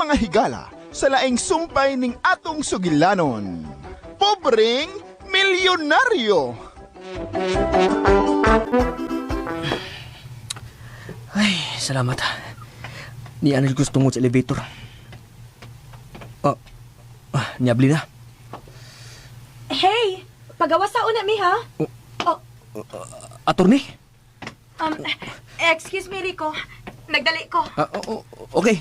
mga higala sa laing sumpay ning atong sugilanon. Pobreng milyonaryo. Ay, salamat. Ni Anil gusto mo sa elevator. Niabli na. Hey, pagawa sa una mi ha? Attorney? Excuse me, Rico. Nagdali ko. Okay.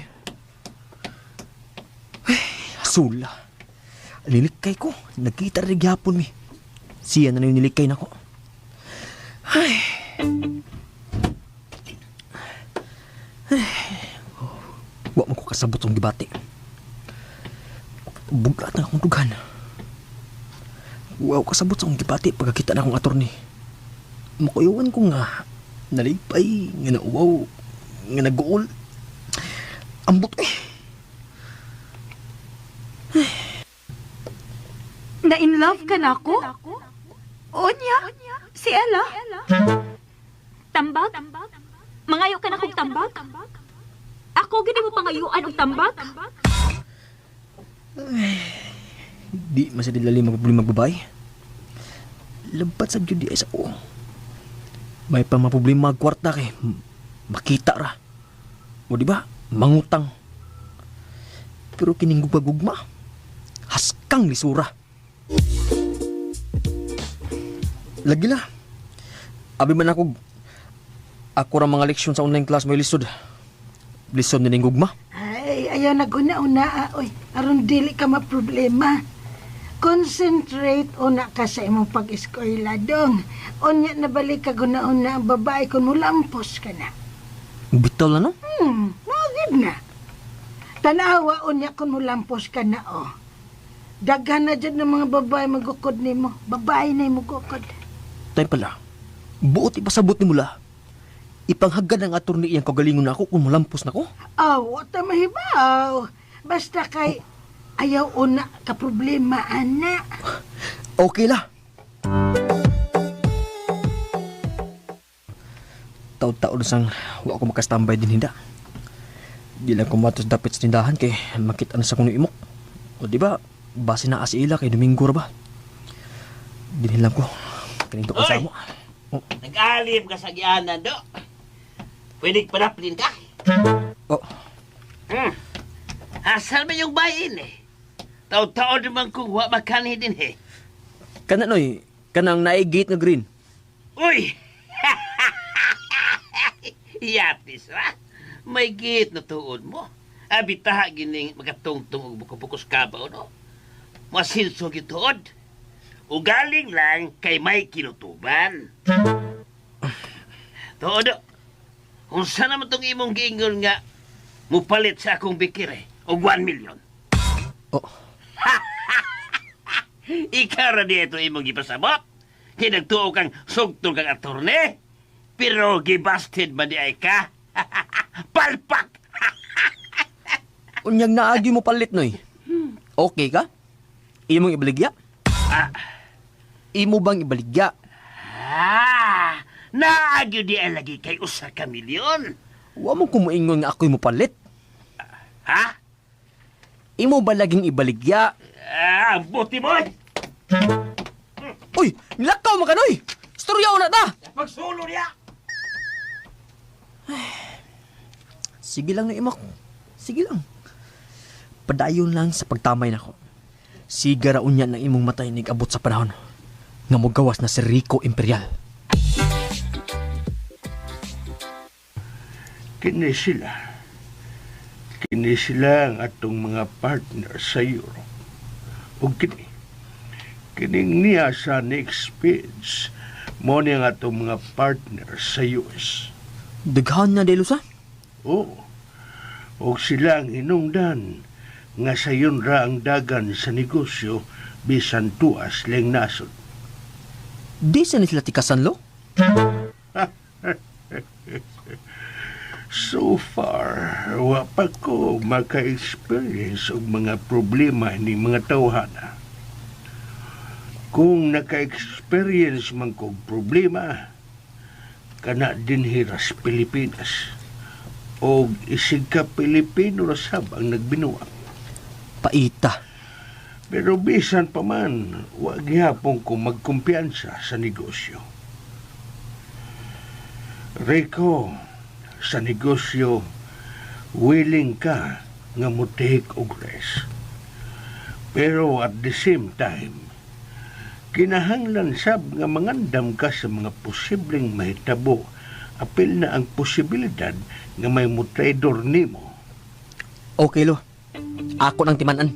Ay, asula. Nilikay ko. Nagkita rin gyapon mi. Siya na yung nilikay na ko. Ay. Huwag mo ko kasabot ang gibati. Bugat na akong dugan. Huwag ko kasabot sa akong gibati pagkakita na akong attorney. Makuyawan ko nga. Nalipay, nga nauwaw, nga nag-uol. Ambot eh. Na-in love ka na ako? Onya? Si Ella? Tambag? Mangayo ka na kong tambag? Ako gini mo pangayuan og tambag? Di masadilali magbabae. Lampat sa di ay sa o. May pa maproblema kwarta kay makita ra. O di ba? Mangutang. Pero kining gugma haskang lisura. Lagi na. Abi man ako ra mga leksyon sa online class may lisod. Lisod ni ning gugma. Ay, ayaw na guna-una, oy. Aron dili ka maproblema. Concentrate una ka sa imong pag-eskwela dong. Unya na balik ka guna-una ang babae kung mulampos ka na. Bitaw na no? Magid na. Tanawa unya kung mulampos ka na, oh. Daghan na dyan ng mga babae magukod ni mo. Babae na yung magukod. Tay pala. Buot ipasabot ni mula. Ipanghagad ang attorney iyang kagalingon na ako kung malampos na ko. Wata mahibaw. Basta kay ayaw una ka problema, anak. Okay la. Taon-taon sang wa ako makastambay din hinda. Di lang kumatos dapit sa tindahan kay makita na sa kuno imok. O di ba, base na asila kay Domingo ra ba? Dinhin lang ko. Kaninto ko sa mo. Nag-alim ka sa gianan, do. Pwede panaplin ka? Asal man yung bayin eh. Taon-taon naman kung wa makani din eh. Kananoy, kanang naigate nga green. Uy! Yapis ra. May git na tuod mo. Abitaha gining magatungtong og bukupukos kabaw, no? Masinso gituod. Ugaling lang kay may kinutuban. Tuod, kung saan naman itong imong giingon nga mupalit sa akong bikire o 1 million. Ikaw ra dito imong gipasabot. Kinagtuo kang sugtol kang attorney. Pero gibasted man di ay ka. Palpak! Unyag naagi mo palit, noy. Okay ka? Imong ibaligya? Imo bang ibaligya? Naagyo di ay lagi kay usa ka milyon. Wa mo kumuingon nga ako'y mo palit. Ha? Imo ba laging ibaligya? Buti mo! Uy! Nilakaw mo ka, noy! Storyaw na ta! Pagsulo niya! Sige lang na imak. Sige lang. Padayon lang sa pagtamay nako. Sigara unya ng imong matay nigabot sa panahon nga mogawas na si Rico Imperial. Kini sila ang atong mga partner sa Europe. O kining niya sa next page, mo niya ang atong mga partner sa US. Daghan na delo sa? Oo. O sila ang hinungdan nga sayon ra ang dagan sa negosyo bisan tuas leng nasod. Di sa sila tikasan lo? So far, wa pa ko maka-experience og mga problema ni mga tawhana. Kung naka-experience man kog problema, kana din hiras Pilipinas. o isig ka Pilipino na sab ang nagbinuang. Paita. Pero bisan pa man, wag gihapon ko magkumpiyansa sa negosyo. Rico, sa negosyo, willing ka nga mutihik og rest. Pero at the same time, kinahanglan sab nga mangandam ka sa mga posibleng mahitabo, apil na ang posibilidad nga may mutraidor nimo. Okay, lo. Ako nang timanan.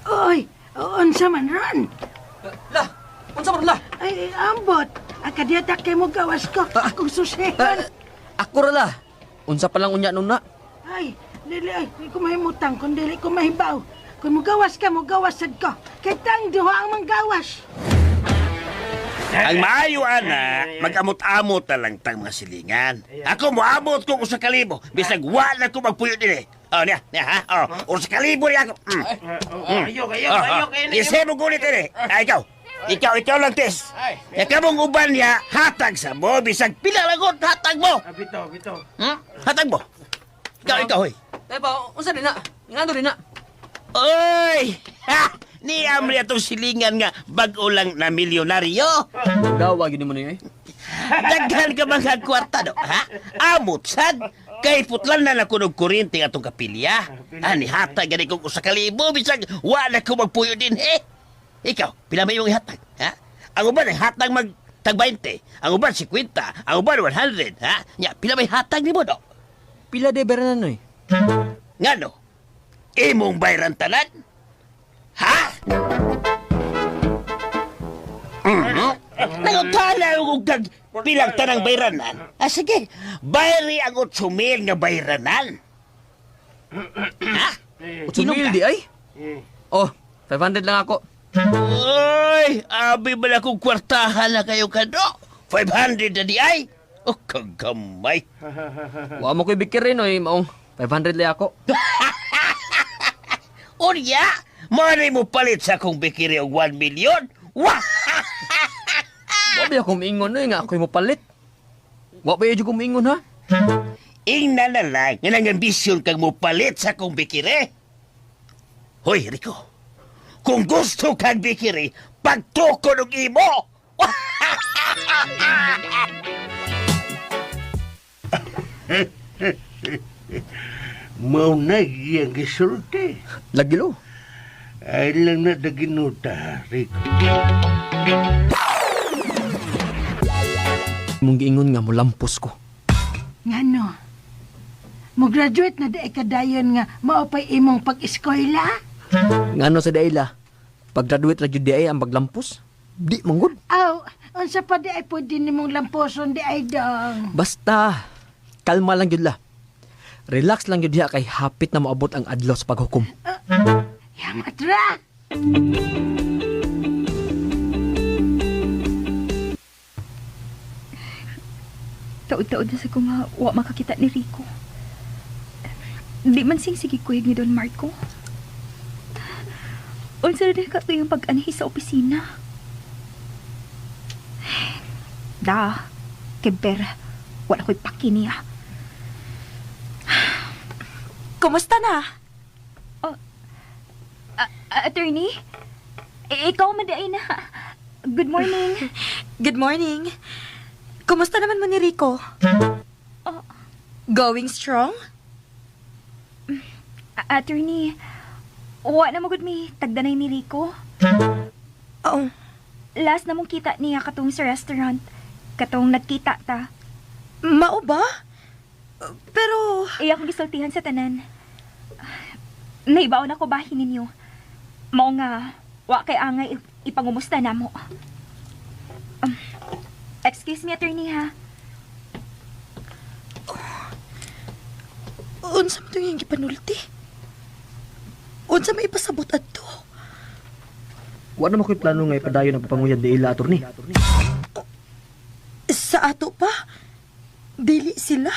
Oy, unsa man ron? La, unsa man la? Ay, ambot. Akadiyata kay mo gawas ko. Akong susihan. Ako ra la. Unsa pa lang unya nun na? Ay, dili ko mahimutang kung dili ko mahibaw. Kung mugawas ka, mugawasad ko. Kay tang duha ang manggawas. Ang maayo, ana, mag-amot-amot na lang tang mga silingan. Ako moabot ko sa kalibo. Bisag wala ko magpuyo din eh. Oh, niya, ha? Oh, sa kalibo niya ako. Ayok, Isay mo gulit din eh. Ay, ikaw lang, Tess. Ikaw mong uban niya, hatag sa mo. Bisag pilalagot, hatag mo. Bito. Hatag mo. Ikaw, hoy. Pa, unsa din na? Ngano din na? Oy! Ha! Ni Amri atong silingan nga bag-o lang na milyonaryo. Gawa gini mo niyo eh. Daghan ka mga kwarta do, ha? Amot sad. Kay putlan na nakunog kuryente atong kapilya. Ani hatag gani kong usa ka libo bisag wala ko magpuyo din eh. Ikaw, pila may yung hatag, ha? Ang uban ay hatag mag tag 20, ang uban 50, ang uban 100, ha? Nya pila may hatag nimo do? Pila de beranan eh. Ngano? Imong bayran tanan? Ha? Nangutala ko kag pilang tanang bayranan. Ah, sige. Bayri ang 8,000 nga bayranan. Ha? 8,000 di ay? Oh, 500 lang ako. Oy, abi ba na kong kwartahan na kayo kado? 500 na di ay? Oh, kagamay. Wa mo ko'y bikirin oy, maong 500 lang ako. Orya, mali mo palit sa akong bikiri og 1 million? Wah! Wa ba ako miingon oy nga ako'y mo palit? Wa ba yung kumingon ha? Ingna na lang nga nang ambisyon kang mo palit sa akong bikiri. Hoy, Rico, kung gusto kang bikiri, pagtukod og imo! Mao na iyang gisulti. Lagi lo. Ay lang na daginuta, Rico. Mong giingon nga mo lampos ko. Ngano? Mo-graduate na di kadayon nga maupay imong pag-eskwela? Ngano sa daila? Pag-graduate ra jud di ay ang paglampos? Di manggod. Aw, unsa pa di ay pwede nimong lamposon di ay dong? Basta kalma lang jud la. Relax lang jud diha kay hapit na moabot ang adlaw sa paghukom. Yamat ra! Taod-taod na sa ko nga wa makakita ni Rico. Di man sing sige kuhig ni Don Marco. Unsa na ka ito yung pag-anahi sa opisina? Da, keber, wala ko'y paki niya. Kumusta na? Attorney? Ikaw madaay na. Good morning. Good morning. Kumusta naman mo ni Rico? Going strong? Attorney, wa na magud mi tagdanay ni Rico. Oo. Last na mong kita niya katong sa restaurant. Katong nagkita ta. Mao ba? Pero... Iya akong gisultihan sa tanan. Naibaw na ko bahin ninyo. Mao nga, wa kay angay ipangumusta na mo. Excuse me, attorney, ha? Unsa man yung gipanulti? Unsa may ipasabot adto? Wa na mo ko'y plano nga ipadayon ang papanguyad di ila attorney. Sa ato pa? Dili sila?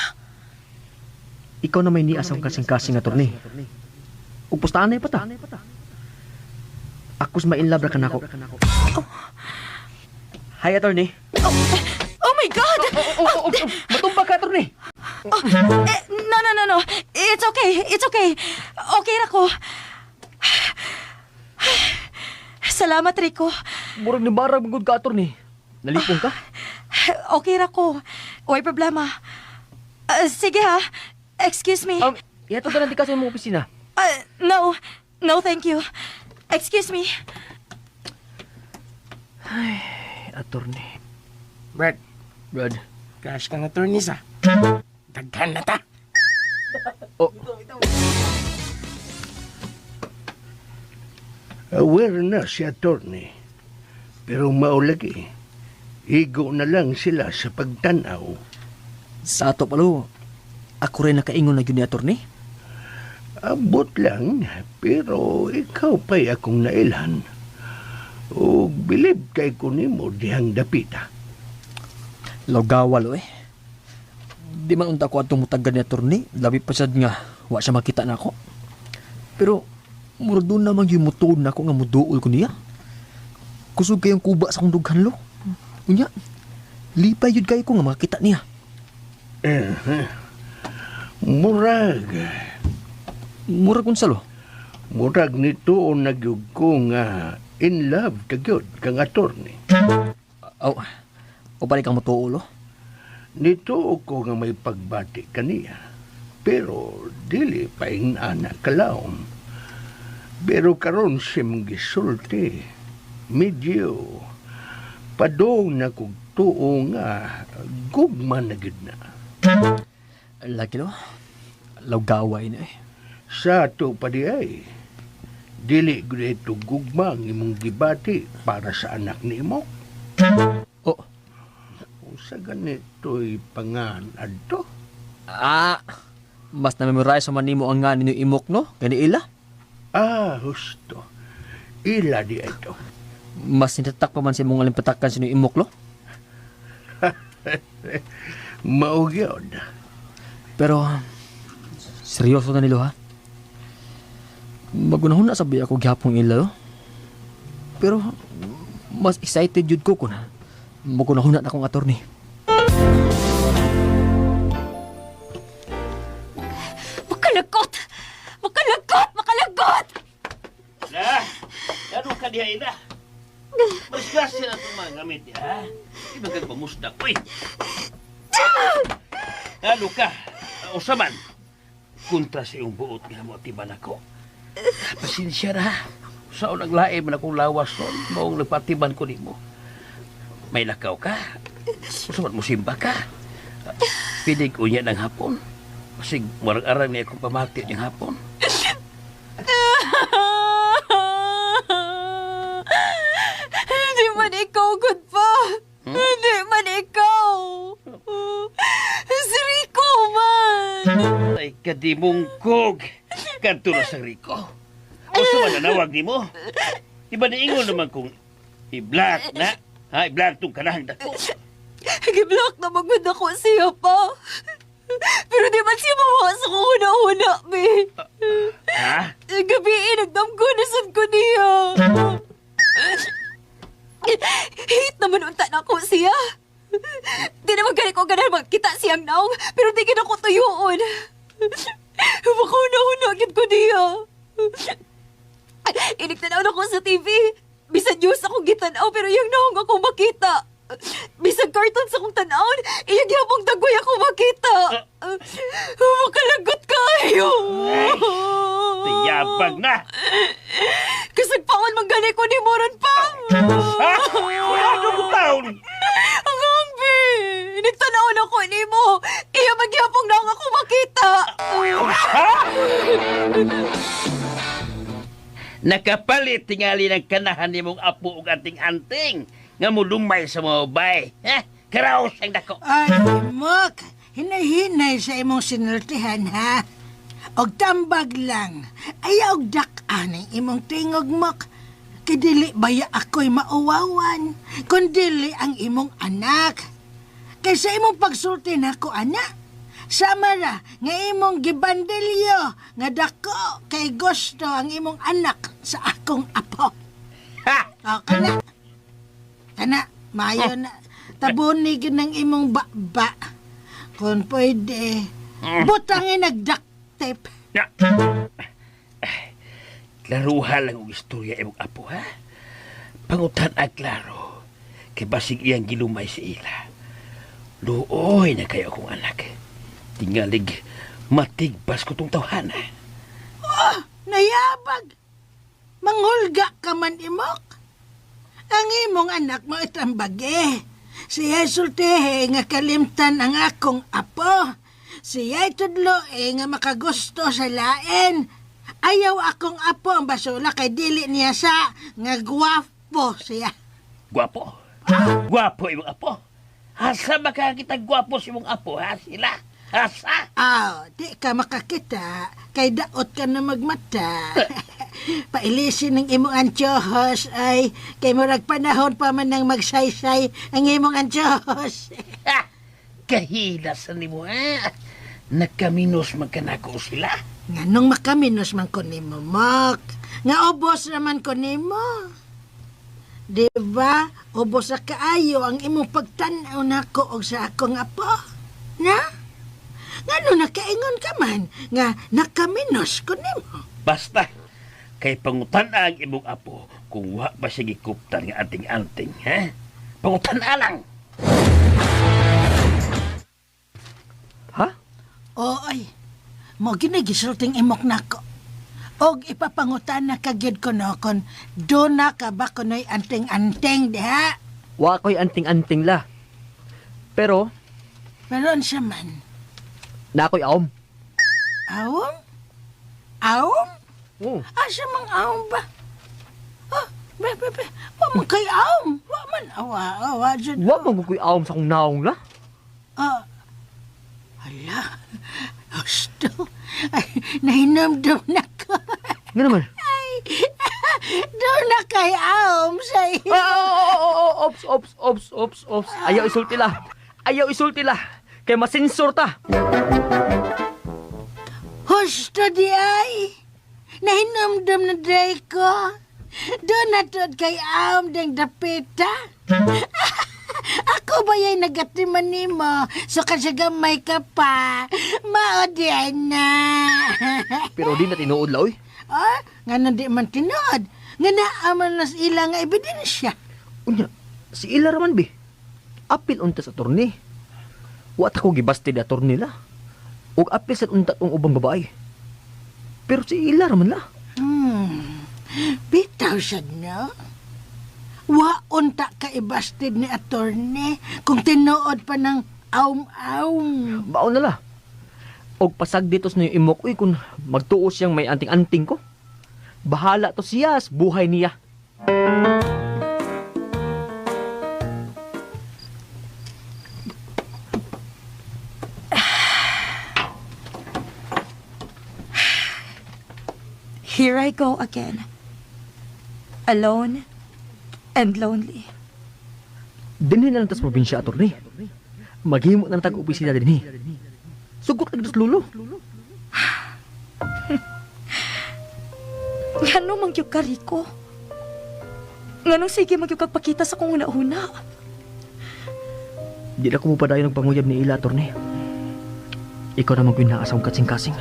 Ikaw na may nias ang kasing-kasing attorney. Ug pustaanay pa ta. Ako's ma-inlove ra kanako. Hi attorney. Oh my God! Matumba ka, attorney. No. It's okay. Okay ra ko. Salamat, Rico. Murag ni Barang magod ka, attorney. Nalipong ka? Okay ra ko. Way problema. Sige ha. Excuse me. Iato ka nanti ka sa mong opisina. No, thank you. Excuse me. Attorney. Brad, Brad. cash kang attorney sa. Daghan na ta. Aware na si attorney. Pero maulagi, igo na lang sila sa pagtanaw. Sa ato palo, ako rin nakaingon na yun ni attorney. Abot lang, pero ikaw pa'y akong nailhan. O bilib kay ko nimo dihang dapita. Logawal eh. Di man unta ko atong mutagan ni attorney, labi pa sad nga wa siya makita na ako. Pero murag doon naman yung mutod na ako nga muduol ko niya. Kusog kayong kuba sa kong dughan lo. Unya, lipay yun kayo ko nga makita niya. Murag. Murag unsalo. Murag nito o nagyug ko nga in love kagyod kang attorney. O balik kang mutuol oh. Nito ko nga may pagbati kaniya. Pero dili pa ing anak kalaom. Pero karon siyang gisulti. Medyo padong na kog tuo nga gugma na gid na. Lagi lo. Logaway na eh. Sa ato pa di ay, dili gud ito gugma ang imong gibati para sa anak ni mo. Oh. Sa ganito'y panganad to. Mas na-memorize man nimo ang nga ninyo imok no? Gani ila? Husto. Ila di ito. Mas nitatak pa man si mong alimpatakan sa inyo imok lo? Maugyod. Pero, seryoso na nilo ha? Magunahon na sabi ako gihapong ila lo. Pero, mas excited jud ko na magunahon na akong attorney. Makalagot! Ano ka diha ina? Mas klase na itong mga gamit niya, ha? Di ba kang pamusdak? Uy! Ano ka? Usaman, kontra sa iyong buot nga mo atiban ako. Pasensya na. Saan naglae man akong lawas nun, maong nagpatiban ko ni mo. May lakaw ka? Usaman mo simba ka? Pinig unya ng hapon. Kasi marang-arang niya akong pamati ng hapon. Hindi man ikaw, good pa. Hindi man ikaw. Si Rico man. Ay, kadimungkog. Kanto na sa Rico. Gusto man nanawag ni mo? Iba niingon naman kung i-black na. Ha? I-black itong kanahang dako. Giblock na magod ako siya pa. Pero di man siya mawa sa kong huna-huna, be. Ha? Gabi, nagdamgunasan ko niya. Hate naman unta na ako siya. Di naman gani ko ganun magkita siyang naong, pero di gina ko tuyuon. Baka huna-hunagin ko niya. Iniktanaw na ko sa TV. Bisan news akong gitanaw, pero yung naong ako makita. Bisag cartoon sa kong tanawon, iyang yapong dagoy ako makita. Makalagot kayo. Tiyabag na. Kasagpaon manggali ko ni Moron pa. Ha? Wala nung taon. Ang ambi. Nagtanawon ako ni mo. Iya magyapong naong ako makita. Ha? Nakapalit tingali ng kanahan ni mong apo ug anting-anting. Nga mo lumay sa mga bay. Ha? Karaos ang dako. Ay, Mok, hinay-hinay sa imong sinultihan, ha? Og tambag lang, ayaw og dak-an ang imong tingog, Mok. Kadili baya ako'y mauwawan, kundili ang imong anak. Kaysa imong pagsulti na ko, anak. Sama ra, nga imong gibandilyo, nga dako kay gusto ang imong anak sa akong apo. Ha? O, kana. Kana, mayo na. tabunig ng imong baba. Kung pwede, butangin nag-duct tape. Ya. Klaruha lang ang istorya imong apo, ha? Pangutan ang klaro. Kay basig iyang gilumay sa ila. Luoy na kayo akong anak. Tingalig, matigbas ko tong tawhana. Oh, nayabag. Manghulga ka man imok. Ang imong anak mo itambage. Siya'y sultihe nga kalimtan ang akong apo. Siya'y tudloe nga makagusto sa lain. Ayaw akong apo ang basula kay dili niya sa nga gwapo siya. Gwapo? Gwapo imong apo? Asa makakita gwapo si imong apo, ha? Sila? Asa? Di ka makakita. Kay daot ka na magmata. Pailisin ng imong antiyohos ay kay murag panahon pa man nang magsaysay ang imong antiyohos. Ha! Kahilasan ni mo, ha? Nagkaminos magkanako sila. Nganong makaminos man ko nimo, Mok? Nga ubos naman ko nimo. Di ba? Ubos sa kaayo ang imong pagtanaw nako og sa akong apo. Na? Ngano nakaingon ka man nga nakaminos ko nimo? Basta, kay pangutan ang imong apo kung wa ba siya gikuptan nga anting-anting, ha? Pangutan lang. Ha? Oy, mo ginagisulting imok nako. Og ipapangutan na kagyud ko no kon do na ka ba kunoy anting-anting diha. Wa ko'y anting-anting la. Pero, Pero siya man. na ako'y aom. Awom? Awom? Oh. Asa mang awom ba? Be. Wa man kay awom. Wa man awa jud. Wa man ko'y aom sa akong naong la. Hala. Gusto. Ay, nahinamdam na ko. Nga naman. Ay, doon na kay awom sa iyo. Ops. Ayaw isulti la. Kaya masensor ta. Husto di ay. Nahinamdam na day ko. Doon na doon kay awom deng dapita. Ako ba yung nagatiman ni mo? So kasi gamay ka pa. Maodyan na. Pero di na tinuod la, oy. Nga na di man tinood. Nga naaman nas ilang nga ebidensya. Unya, si Ila raman bi. Apil unta sa attorney. Wat ako gibasted attorney la. Ug apil sa unta tong ubang babae. Pero si Ila raman la. Bitaw siya no? Wa unta ka ibasted ni attorney kung tinuod pa ng awm-awm. Baon na la. Og pasag dito sa yung imok, uy, kung magtuo siyang may anting-anting ko. Bahala to siya sa buhay niya. Here I go again. Alone and lonely. Dinhi na lang tas probinsya, attorney. Maghimo na lang tag-opisina dinhi. Sugot na gitas lulo. Ngano mangyug ka, Rico? Nganong sige mangyug kagpakita sa kong una-una? Di na ko mo padayon ng panguyab ni Ila, attorney. Ikaw naman ko yung naasawang kasing-kasing.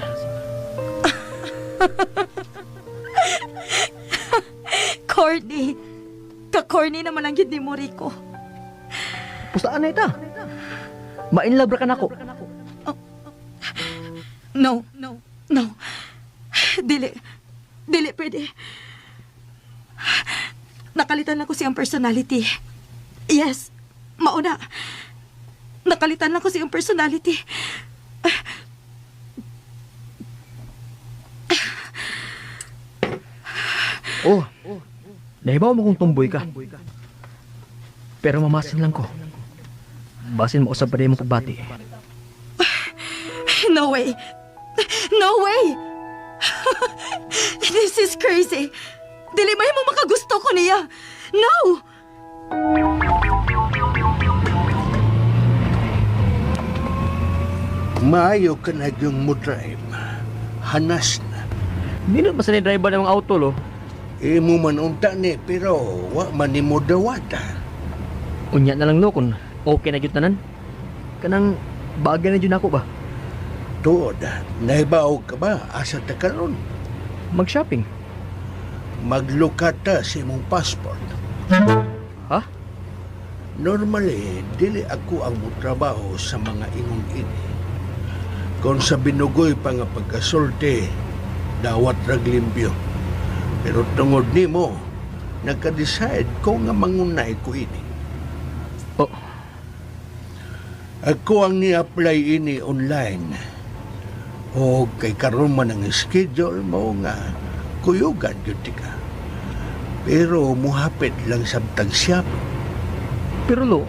Corny. Ka-corny naman ang yun ni mo, Rico. Pustaan na ita. Mainlabra ka na ko. No. Dili pwede. Nakalitan lang ko siyang personality. Yes, mauna. Nakalitan lang ko siyang personality. Oh, nahibaw mo kung tumboy ka. Pero mamasin lang ko. Basin mo usap pa rin mo pagbati. No way. No way. This is crazy. Dili mo makagusto ko niya. No. Maayo ka na yung mo drive. Hanas na. Hindi na ba sa driver ng mga auto, lo? Imo man unta ni, pero wa man ni mo dawata. Unya na lang, lo, kung Okay na gyud tanan. Kanang bagay na gyud nako ba? Tuod, nahibaw ka ba asa ta karon? Mag-shopping. Maglukat ta sa imong passport. Ha? Normally, dili ako ang mutrabaho sa mga imong ini. Kung sa binugoy pa nga pagkasulti, dawat rag limpyo. Pero tungod nimo, nagka-decide ko nga mangunay ko ini. Oh, Ako ang ni-apply ini online. O kay karon man ang schedule mo nga kuyugan yun ka. Pero muhapit lang sabtag siya. pero lo,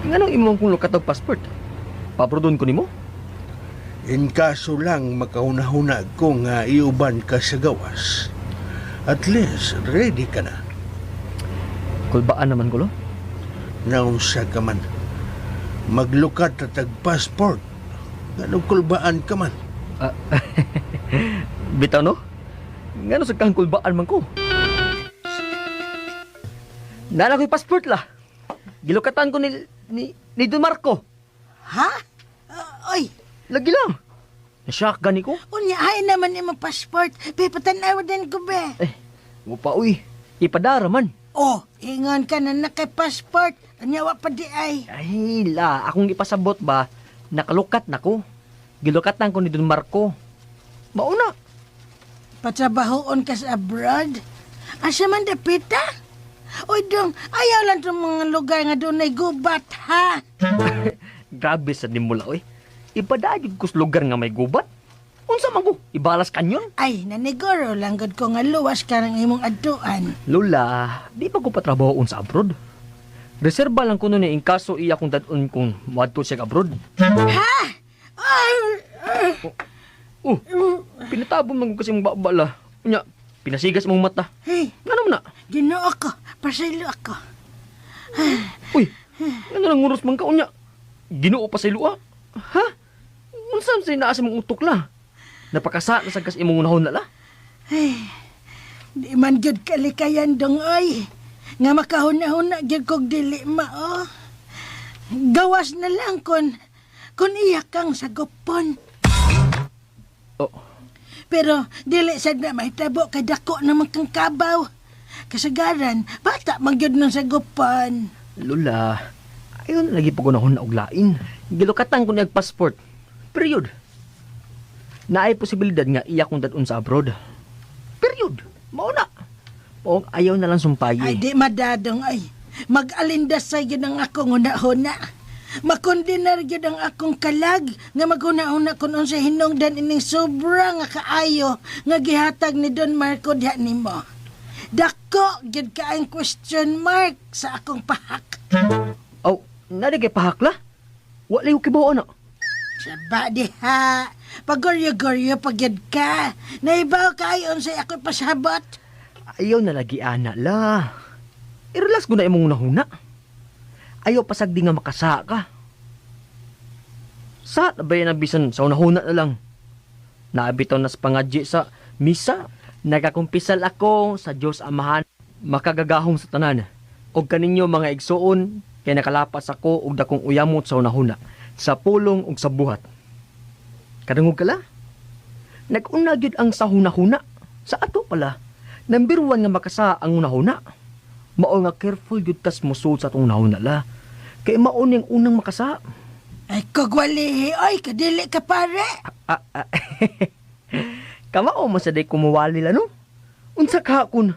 nganong imong kung lukat og passport? Paprodon ko nimo? In kaso lang makaunahuna ko nga iuban ka sa gawas. At least ready ka na. Kulbaan naman ko lo. Naunsa ka man. Maglukat at passport. Anong kulbaan ka man? Bitaw no? Ngano sa kang kulbaan man ko? Nala ko'y passport la. Gilukatan ko ni Don Marco. Ha? Oy, Lagi lang. Nasyak gani ko. unya ay naman imong passport. Pipatanaw din ko be. Upa uy. Ipadara man. Oh, ingon ka na naka-passport. Anyawa pa di ay. Ay la, akong ipasabot ba, nakalukat na ko. Gilukatan ko ni Don Marco. Mauna. Patrabahoon ka sa abroad? Asa man dapita? Oy dong, ayaw lang itong mga lugar nga doon ay gubat, ha? Grabe sa nimula oy. Ipadagid ko sa lugar nga may gubat. Unsa man ko? Ibalas kanyon? Ay, naniguro lang gud ko nga luwas ka ng imong adtuan. Lola, di pa ko patrabahoon sa abroad. Reserba lang ko nun in kaso iya kong dadon kung muadto siya abroad. Ha? Ay, Pinatabon man ko kasi mong babala. Unya, pinasigas mong mata. hey, Ano na? ginoo ko. Pasaylo ako. Uy, ano lang nguros man ka? Unya, ginoo pa sa ilua. Ha? Unsa sa inaasa mong utok la? Napakasa na sa kas imong unahon na la? Ay, di man gud kalikayan dong ay. Nga makahuna-huna gud kog dili mao. Gawas na lang kun iya kang sagupon. Oh, Pero dili sad na mahitabo kay dako naman kang kabaw. Kasagaran, bata magyud ng sagupon. Lola, ayaw na lagi pagunahon na og lain. Gilukatan ko niyag passport. Period. Naay posibilidad nga iya kong dadon sa abroad. Period. Mauna. O ayaw na lang sumpayi. Ay di madadong ay. Mag-alindas sa yun ang akong una-huna. Makondinar yun ang akong kalag nga maguna-una kung sa hinungdan ining sobra nga kaayo nga gihatag ni Don Marco diha nimo. Dako gyud ka ang question mark sa akong pahak. Aw, nari kay pahakla? Wala yung kibawa na. Saba diha. Pagoryo-goryo pagyud ka. Naibaw kayon sa ako pasabot. Ayaw na lagi ana la. I-relax ko na imong unahuna. Ayaw pasagdi nga makasa ka. Sa na ba yan ang bisan sa unahuna na lang? Naabitaw na sa pangadji sa misa. Nagakumpisal ako sa Diyos Amahan. Makagagahong sa tanan. Og kaninyo mga igsuon, kay nakalapas ako og dakong uyamot sa unahuna. Sa pulong ug sa buhat. Kadangog kala? Nag-una gyud ang sa hunahuna. Sa ato pala, number 1 nga makasa ang unahuna. Mao nga careful gyud kas musud sa atong unahuna la. Kay mao ning unang makasa. Ay kagwalihi. Ay kadili ka pare. Kamao man sa day kumuwali la no? Unsa ka kun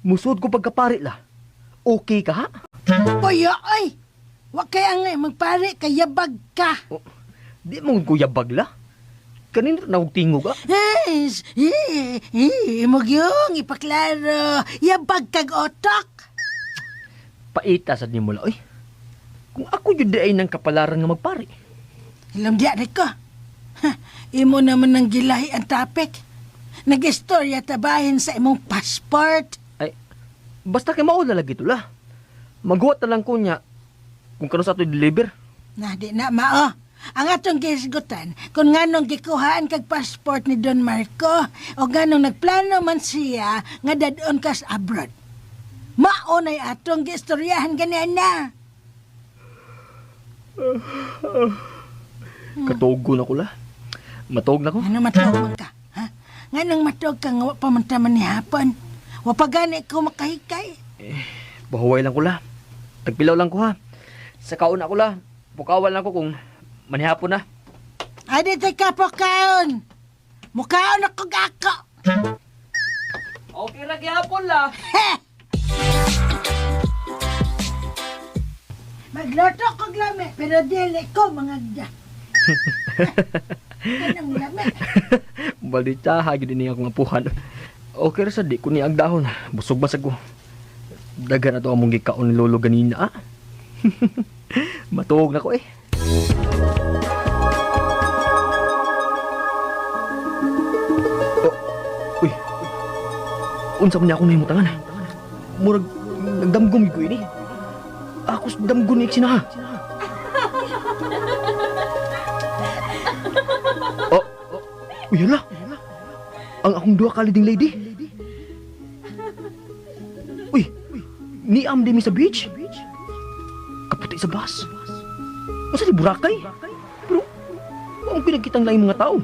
musud ko pagkapari la. Okay ka ha? Kuya ay. Wa kay angay magpare kay yabag ka. Di mo kuyabag la. Kanino na og tingog ka? Yes. Mugyong ipaklaro. Yabag kag otak. Paita sad nimo la oy. Kung ako jud di ay nang kapalaran nga magpari. Ilam diya rin ko. Imo naman ng gilahi ang topic. Nag-istorya tabahin sa imong passport. Ay, basta kay mao na lagi tula. Maghuwat na lang ko niya kung kano sa ato deliver. Na di na mao. Ang atong gisgutan kung nganong gikuhaan kag passport ni Don Marco o nganong nagplano man siya nga dadon ka sa abroad. Mao na atong gistoryahan ganyan na. Katugon ako la. Matog na ko. Ano matawag man ka? Ha? Nga nang matawag ka nga wa pa man taman ni hapon. Wa pa gani ko makahikay. Bahuway lang ko la. Tagpilaw lang ko ha. Sa kaon ako la. Pukawal lang ko kung manihapon na. Adi tay ka po kaon. Mukaon ako gako. Okay ra gihapon la. Magluto ko lami, pero dili ko mga gda. Anong lami? Balita hagi din akong apuhan. Okay ra sa di ko ni ang dahon. Busog basag ko. Dagan na to among gikaon ni lolo ganina. Matuog na ko eh. Uy. Unsa man niya akong nahimutangan? Murag nagdamgom ko ini. Ako sa damgon ni Iksina. Uy, hala. Ang akong duha ka leading lady. Uy, niam din mi sa beach. Kaputi sa bus. Masa di Boracay? Pero, ang pinagkitang laing mga tao.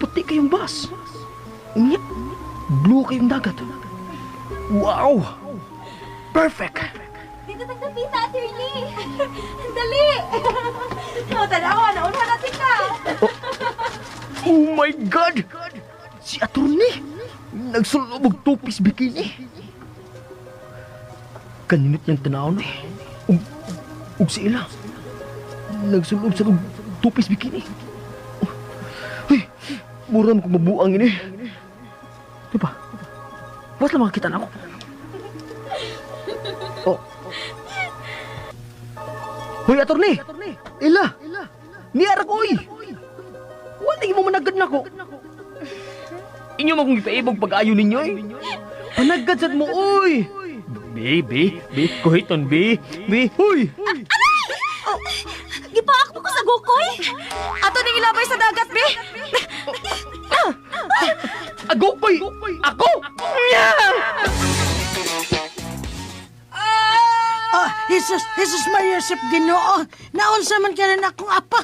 Puti kayong bus. Umiyak, blue kayong dagat. Wow! Perfect! Dito tagtapita, attorney. Dali. Tanawa, nauna natin ka. Oh my God! Si attorney! Nagsulog og tupis bikini. Kaninit niyang tanawon eh. Ug si Ila. Nagsulog sa tupis bikini. Uy! Mura mo kung mabuang ini. Diba? Ba't lang makakita na ako? Oh. Hoy, attorney! Ila! Niara ko, oy! Wala mo managad na ko. Inyo mo kong ipaibog pag-ayo ninyo, eh. Panagad sad mo, oy! Be, kuhiton, be, huy! Gipaak mo ko sa gukoy. Ato ning ilabay sa dagat, be. Agokoy! Ako! Oh, Jesus Maria Joseph Ginoo. Naunsa man ka na akong apa.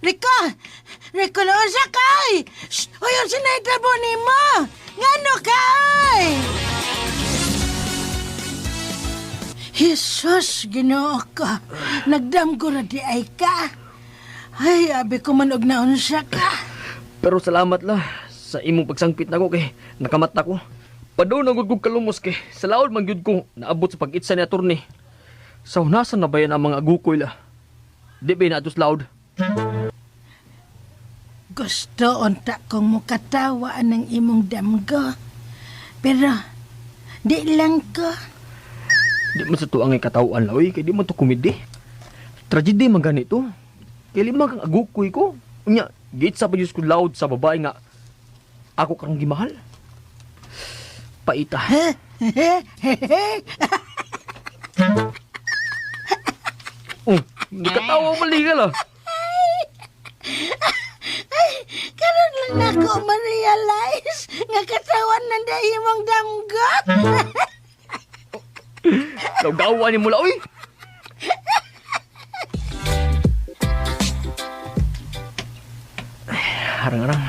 Rico, naunsa kay? Shh! Uyon sinaitabo ni mo. Ngano kay? Jesus, Ginoo ko. Nagdamgo ra di ay ka. Ay, abi ko man og naunsa ka. Pero salamat la sa imong pagsangpit nako kay nakamata ko. Padaw na gud kog kalumos kay sa laod man gyud ko naabot sa pag-itsa ni attorney. Sa hunasan na bayan ang mga agukoy la. Di ba na atos laod? Gusto unta kong mukatawaan ng imong damgo. Pero, di lang ko. Di man sa tuang ay katawaan la oy kay di man to komedi. Tragedy man ganito. Kay lima kang agukoy ko. Unya, git sa pagis ko laod sa babae nga ako karong gimahal. Paita. Oh, di katawa mali ka la. Karon lang na ako ma-realize nga katawan nanda imong damgo. Gawa ni mula, oy! Harang-harang,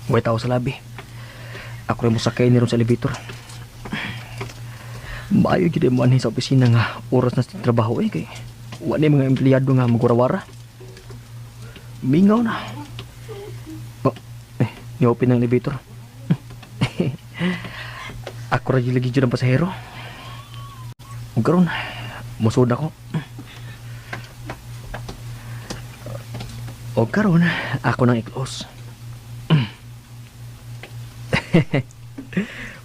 huwag tao sa labi. Ako rin mo sakay ni ron sa elevator. Maayo gid mo anhin sa opisina nga oras na sa trabaho eh kay wala mga empleyado nga magurawara. Mingaw na. Oh, ni-open ng elevator. Ako rin lagi dyan ang pasahero. Huwag karoon, musod ako. Huwag karoon, ako nang i-close.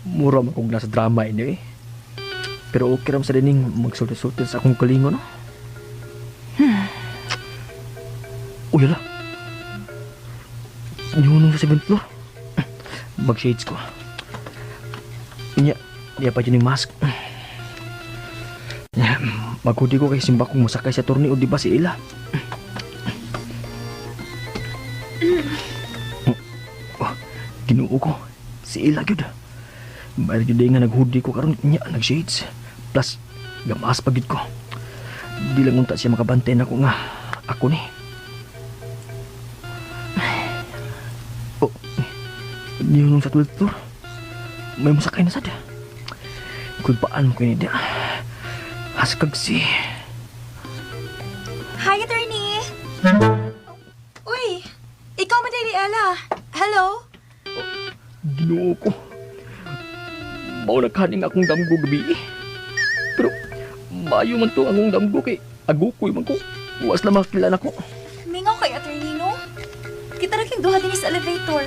Mura man kong nasa drama ini eh. Pero okay ram sa dining magsulti-sulti sa akong kalingo, no? Uy, ala. Nyunong sa 7th floor. Mag-shades ko. Niya pa dyan yung mask. Magkudi ko kay simba kung masakay sa turni o di ba si Ila. Ginuo ko. Si Ila gyud. Bayar gyud nga naghudi ko karon niya nag-shades. Plus gamas pagid ko. Di lang unta siya makabantay na ko nga. Ako ni. Oh, niyunong sa tulad. May masakay na sada. Kulpaan ko ni dia. Haskag si. Hi, attorney! Uy, ikaw man din ni Ella. Hello? Ginoo ko. Mao nagkaning akong damgo gabi. Pero maayo man to akong damgo kay agukoy man ko. Uwas na makilala ko. Mingaw kay attorney, no? Kita rin yung duha din sa elevator.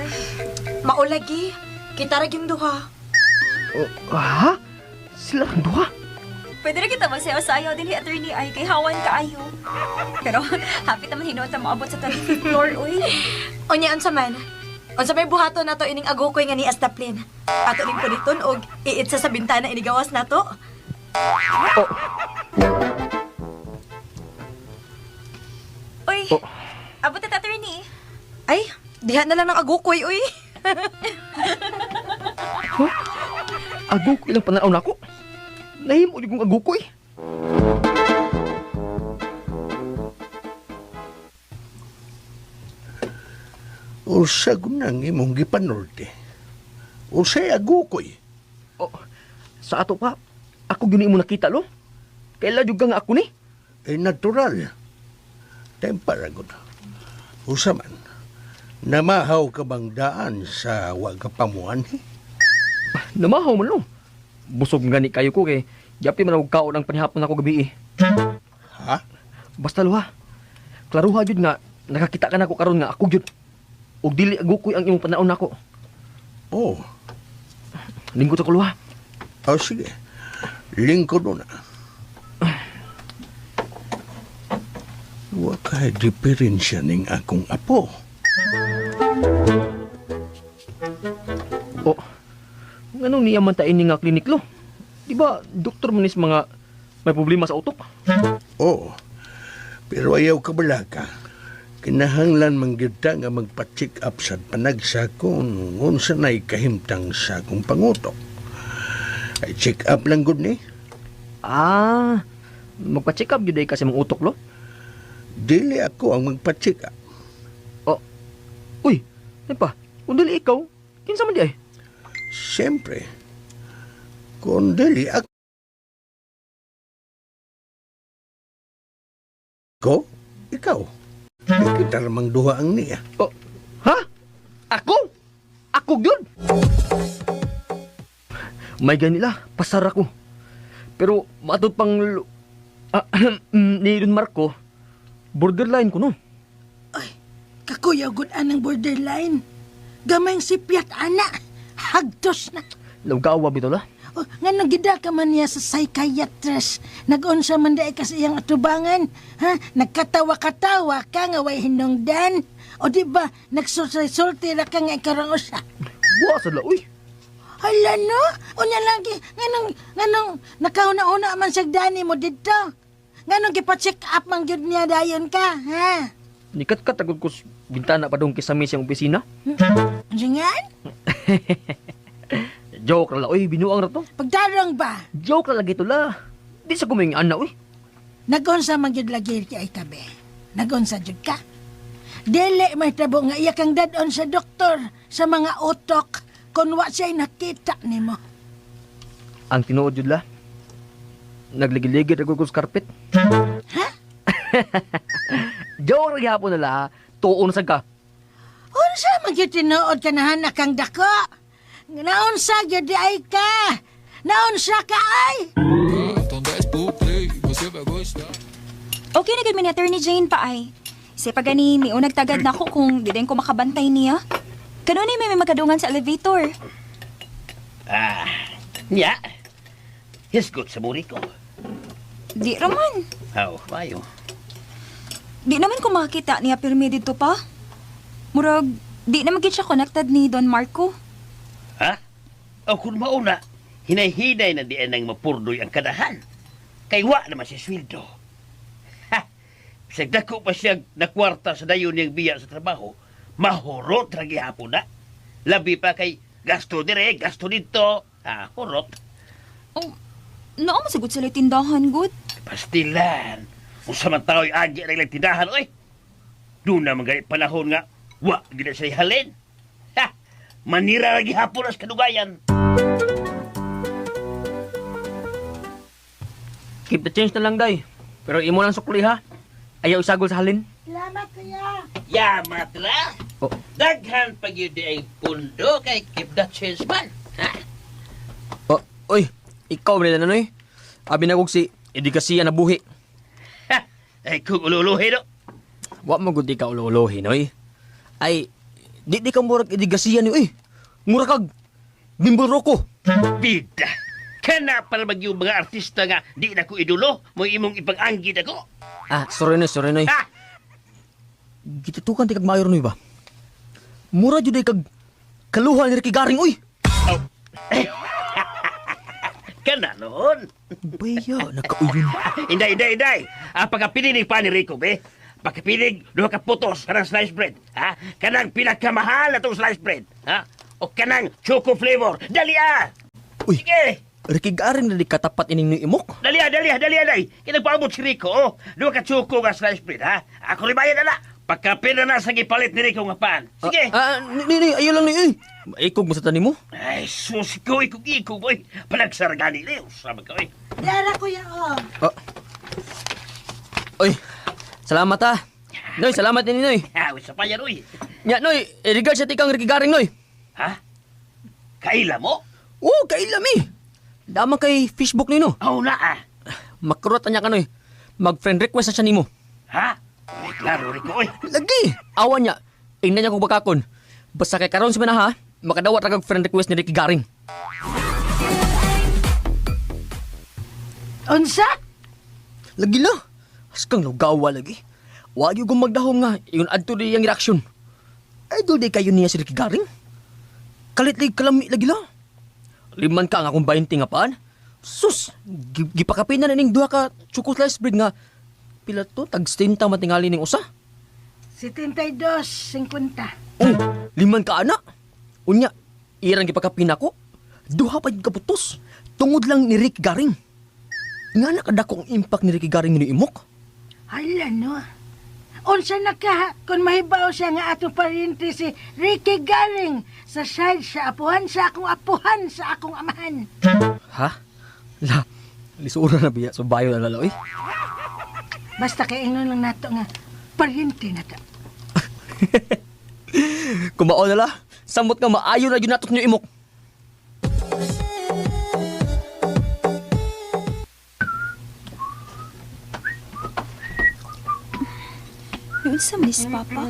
Maulagi. Kita ra yung duha. Ha? Sila ang duha? Pwede rin kita magsayaw-sayaw din ni attorney ay kay hawan kaayo. Pero hapit naman hinuot na maabot sa 25th floor, uy. Unya, unsa man? Unsa may buhaton nato ining agukoy nga ni Astaplin? Ato ning puliton og iitsa sa bintana inigawas nato? Uy, Oh. abot na attorney. Ay, diha na lang ng agukoy, uy. Agukoy lang pananaw na ako. Nahimo di kong agukoy. Usa gunang imong gipanorte. Usay agukoy. Oh, sa ato pa, ako gini mo nakita lo. Kaila jud nga ako ni. Ay natural. Temparagod. Usa man. Namahaw ka bang daan sa wagapamuan? Namahaw man lo. Busog gani kayo ko kay yapi man og kaon ang panihapon ako gabi. Ha? Basta lo ha. Klaruha jud nga nakakita ka nako karon nga ako jud. Og dili agukoy ang imong panaon nako. Oh. Lingkod ako lo ha. Oh, sige. Lingkod na. Wa kay diferensya ning akong apo. Oh. Nganong niya man ta ini nga klinik lo? Di ba doktor man is mga may problema sa utok? Oo. Pero ayaw ka balaka. Kinahanglan manggita nga magpa-check up sa panagsa kung unsa na'y kahimtang sa akong pangutok. Ay check up lang gud ni. Ah, magpa-check up jud ay kasi mong utok lo. Dili ako ang magpa-check up. Oh. Uy, di pa. Kung dili ikaw, kinsa man di ay? Siyempre. Kung dili ako. Ikaw. Di kita ramang duha ang niya. Oh, ha? Ako? Ako yun? May ganila, pasar ako. Pero matod pang ni Don Marco, borderline ko no. Kakuya gud anang borderline. Gamay si Piat ana. Hagdos na. Lawgawa bito la. Oh, nga nagida ka man niya sa psychiatrist. Nag-unsa man dahi kasi iyang atubangan. Ha? Nagkatawa-katawa ka nga way hinungdan. O di ba, nagsulti-sulti ra ka nga ikarang usa. Buwa sa la, uy. Hala no? Unya lagi, nganong nakauna-una man sa dani mo dito. Nganong gipa-check up man gyud niya dayon ka, ha? Nikat-kat agad ko bintana pa doon kisami siyang opisina. Anjingan? Joke la, uy, binuang na to. Pagdarang ba? Joke la lagi to la. Di sa kuming ana, uy. Nagunsa man gyud lagi kay kabe. Nagunsa jud ka. Dili may tabo nga iya kang dadon sa doktor sa mga utok kun wa siya'y nakita nimo. Ang tinuod jud la. Nagligid-ligid agad ko sa karpet. Ha? Joke ra gyapon na la. Tuon sa ka. Unsa man gyud tinuod ka na hanak kang dako? Naunsa gyud di ay ka? Naunsa ka ay? Okay na gud man ni Attorney Jane pa ay. Kasi pag gani ni unag tagad na ako kung di din ko makabantay niya. Kanunay may makadungan sa elevator. Nya. Hisgot sa buri ko. Di raman. How, mayo. Di naman ko makita niya pirmi dito pa. Murag, di naman gid siya connected ni Don Marco. Ha? O kung mauna, hinay-hinay na di nang mapurdoy ang kadahan. Kay wa naman siya sweldo. Ha? Bisag dako pa siya nakwarta sa dayon niyang biya sa trabaho, mahurot ra gihapon na. Labi pa kay gasto dire, gasto dito. Hurot. Oh, naamasagod sila tindahan, good. Pastilan. Kung sa mga tao'y agi na ilang tindahan, oy. Doon na mga panahon nga, wa, gina siya halin. Ha! Manira lagi hapon as kadugayan. Keep the change na lang, day. Pero imo lang sukli, ha? Ayaw isagol sa halin. Salamat, kuya. Yamat ra. Oh. Daghan pag yun di ay pundo kay keep the change man. Ha? Oh, oy, ikaw nila na, noy. Abi na kog si edukasiya na buhi. Ha? Ay kung ululuhi no. Wa mo gud di ka ulolohi, noy. Ay, di ka murag edukasiya ni, oy. Murag kag bimburo ko. Bida. Kana pala mag yung mga artista nga di na ko idulo mo imong ipag-anggid ako. Ah, sorry, noy. Ha? Gitutukan ti kag mayor, noy ba? Mura jud ay kag kaluhan ni Ricky Garing, oy. Oh. Kana noon. Baya, nakauyon. Inday. Pagkapinig pa ni Rico, be. Pagkapinig, duha ka putos kanang sliced bread. Ha? Kanang pinakamahal na itong sliced bread. Ha? O kanang choco flavor. Dali ah! Uy. Sige! Ricky Garing na di katapat ining ni imok. Dali, day. Kinagpaabot si Rico, oh. Duha ka choco nga sliced bread, ha? Ako ribayan na. Pagkapin na sa gipalit ni Rico nga pan. Sige! Ni, ayaw lang ni, eh. Ikog mo sa tanim mo. Ay, sus, ikog, boy. Panagsaragani na yun. Sama ka, oy. Dara, kuya, oh. Oy, salamat ha. Noy, salamat din, Noy. Awit sa payan, oy. Nya, Noy, regard sa tikang Ricky Garing, Noy. Ha? Kaila mo? Oo, kailami. Damang kay Facebook ni, no. Oo na, ah. Makurot niya ka, Noy. Mag-friend request na siya ni mo. Ha? Ay, klaro, Rico, oy. Lagi! Awan niya. Ingnan niya kung bakakon. Basta kay karon si ha, makadawat ra kag friend request ni Ricky Garing. Unsa? Lagi la. Askang lugawa lagi. Wa gyud kung magdahom nga iyon adto di yang reaction. Idol di kayo niya si Ricky Garing. Kalitlig kalami lagi la. Liman ka nga kung 20 nga paan. Sus, gipakapin na ning duha ka choco slice bread nga pila to tag 60 matingali ning usa. 72.50. Oh, liman ka ana. Unya, irang gipakapin ako. Duha pa yung kaputos. Tungod lang ni Ricky Garing. Nga nakadakong impact ni Ricky Garing ni imok. Hala, no. Unsa na ka, kung mahibaw siya nga ato parinti si Ricky Garing sa side sa apuhan sa akong amahan. Ha? La, lisura na biya. So bayo na lalo eh. Basta kay ingnon lang nato nga parinti na ta. Kumao na la. Samot nga maayo na yun natot niyo imok. Yung sa miss, Papa.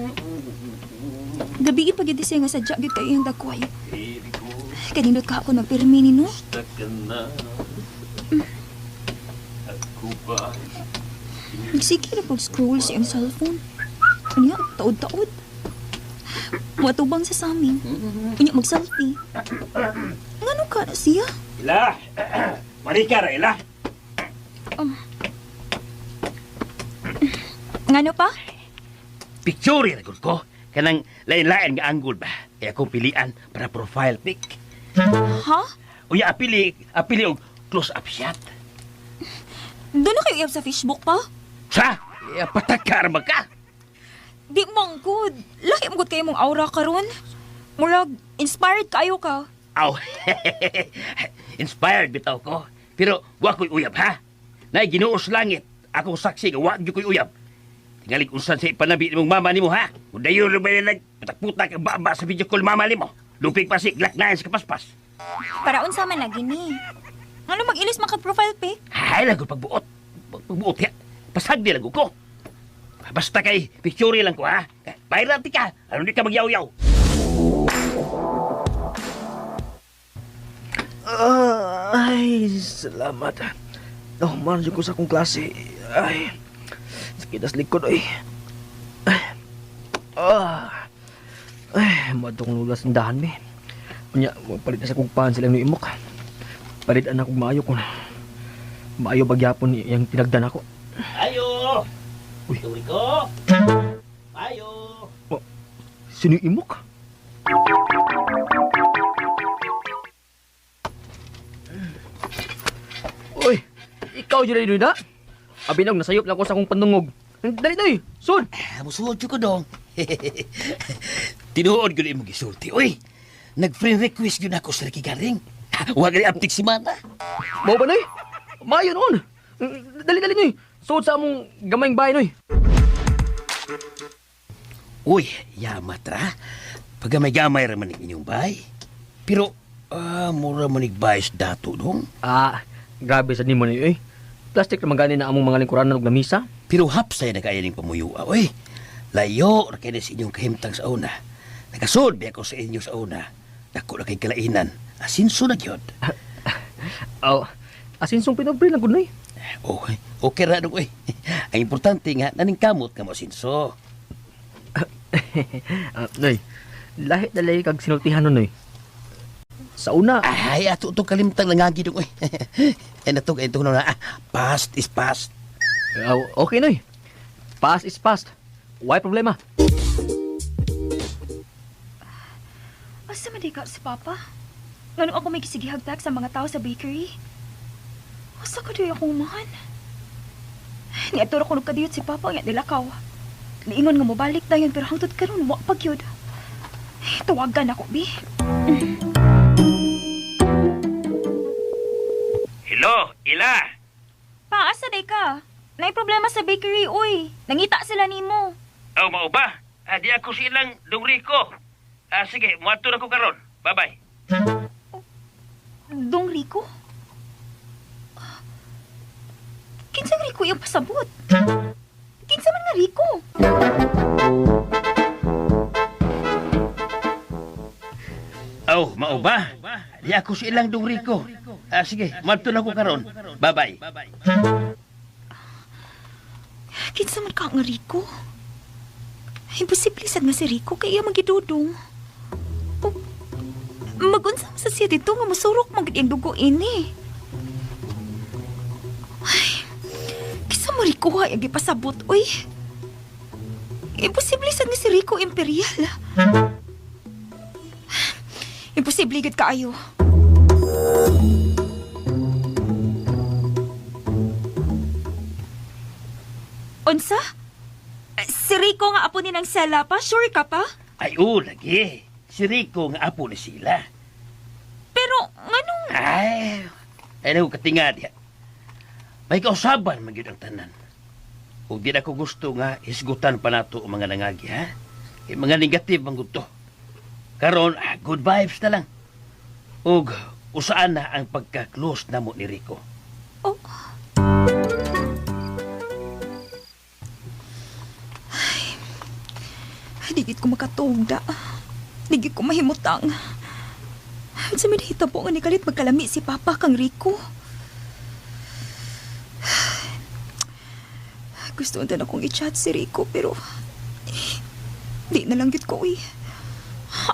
Gabi ipagidisay nga sadya gid kayo yung dagway. Kanindot ka ako nagpirmi ni no? Sige na pag-scroll sa iyong cellphone. Ano yan? Taod-taod. Matubang sa samin. Unya mag-selfie. Ngano ka na siya? Ila! Marika ra, ila! Ngano pa? Picture na ko. Kanang lain-lain nga angle ba? Kaya akong pilian para profile pic. Ha? Uya, apili og close-up shot. Doon na kayo iyap sa Facebook pa? Sa? Patakar ba ka? Di mangkod. Lahi mangkod kayo mong aura karon. Murag, inspired kayo ka. Aw, inspired bitaw ko. Pero wa ko'y uyab, ha? Nay, ginuos langit. Akong saksi nga wa gyud ko'y uyab. Tingalig unsan sa ipanabi ni mong mama nimo, ha? Kung dayon rin ba yung nagputak-putak ang baba sa video call mama nimo? Lupig pa si glaknayan sa kapaspas. Para unsa man lagi ni. Ano mag-ilis maka-profile pic? Ay, lago pagbuot. Pagbuot, ya. Pasagdi lago ko. Basta kay picture lang ko, ha? Viral ti ka. Ano di ka magyaw-yaw? Ay, salamat. Nahuman ko sa akong klase. Ay, sakit as likod, ay. Ay, madong lulas ng dahan, me. Kunya, palit na sa kong pahan silang nuimok. Palit na akong maayo ko. Maayo bagyapon yung tinagdan ako. Ayo! Uy. Tuwi ko! Ayo! Oh, sino yung imok? Uy, ikaw dyan na. Abinog, nasayop lang ko sa akong pandungog. Dali Noy, sud. Musuod ko dong. Tinuod ko na mo gisulti. Uy, nag-friend request yun ako sa Garing. Huwag rin aptik si Mana. Mao ba Noy? Maayo noon. Dali Noy, sud sa among gamayng bahay Noy. Uy, yamat ra. Pagamay-gamay ra man inyong bay. Pero, mura man bayas dato dong. Grabe sa nimo Noy. Plastic naman gani na among mga lingkuranan og lamisa. Pero hapsay na kaya ning pamuyua. Uy, layo ra kaya sa inyong kahimtang sa una. Nakasod di ako sa inyo sa una. Dako na kay kalainan. Asinso na gyud. Asinsong pinobre lang gud Noy. Okay ra dong uy. Ang importante nga naning kamot ka mo asinso. Noy, lahit dalay kag sinultihan nun Noy. Sa una, Ay, ato itong kalimtang langagi dong uy. Ito na. Past is past. okay Noy. Past is past. Why problema? Asa man di ka si Papa? Ngano ako may kisigihagtak sa mga tao sa bakery? Asa ka doy akong umahan? Niadto ra ko nagkadiyot si Papa nga nilakaw. Liingon nga mobalik dayon pero hangtod karon wa pa gyud. Tawagan ako bi. Hello, Ila. Pa, asa day ka? Nay problema sa bakery, uy. Nangita sila nimo. Mao ba? Di ako silang dong Rico. Sige, muadto na ko karon. Bye-bye. Dong Rico? Kinsang Rico yung pasabot? Kinsa man nga Rico? Mao ba? Di ako silang dong Rico. Sige, muadto na ko karon. Bye-bye. Kinsa man ka nga Rico? Imposible sad nga si Rico kaya magidudong. Magunsa sa siya dito nga masurok magid ang dugo ini. Ay, kinsa mo Rico ay gipasabot oy. Imposible sad nga si Rico Imperial. Imposible gid kaayo. Unsa? Si Rico nga apo ni ng Sela pa? Sure ka pa? Ay, lagi. Si Rico nga apo ni sila. Pero, nganong... Ay, katingad ya. May kausaban man gyud ang tanan. Ug di na ko gusto nga isgutan pa nato ang mga nangagi, ha? Mga negative ang gusto. Karon, good vibes na lang. Ug usaan na ang pagka-close namo ni Rico. Oh. Ay, digit ko makatungda. Digit ko mahimutang. Sa minahita po nga ni kalit magkalami si Papa kang Rico. Gusto na akong i-chat si Rico pero di na lang git ko eh.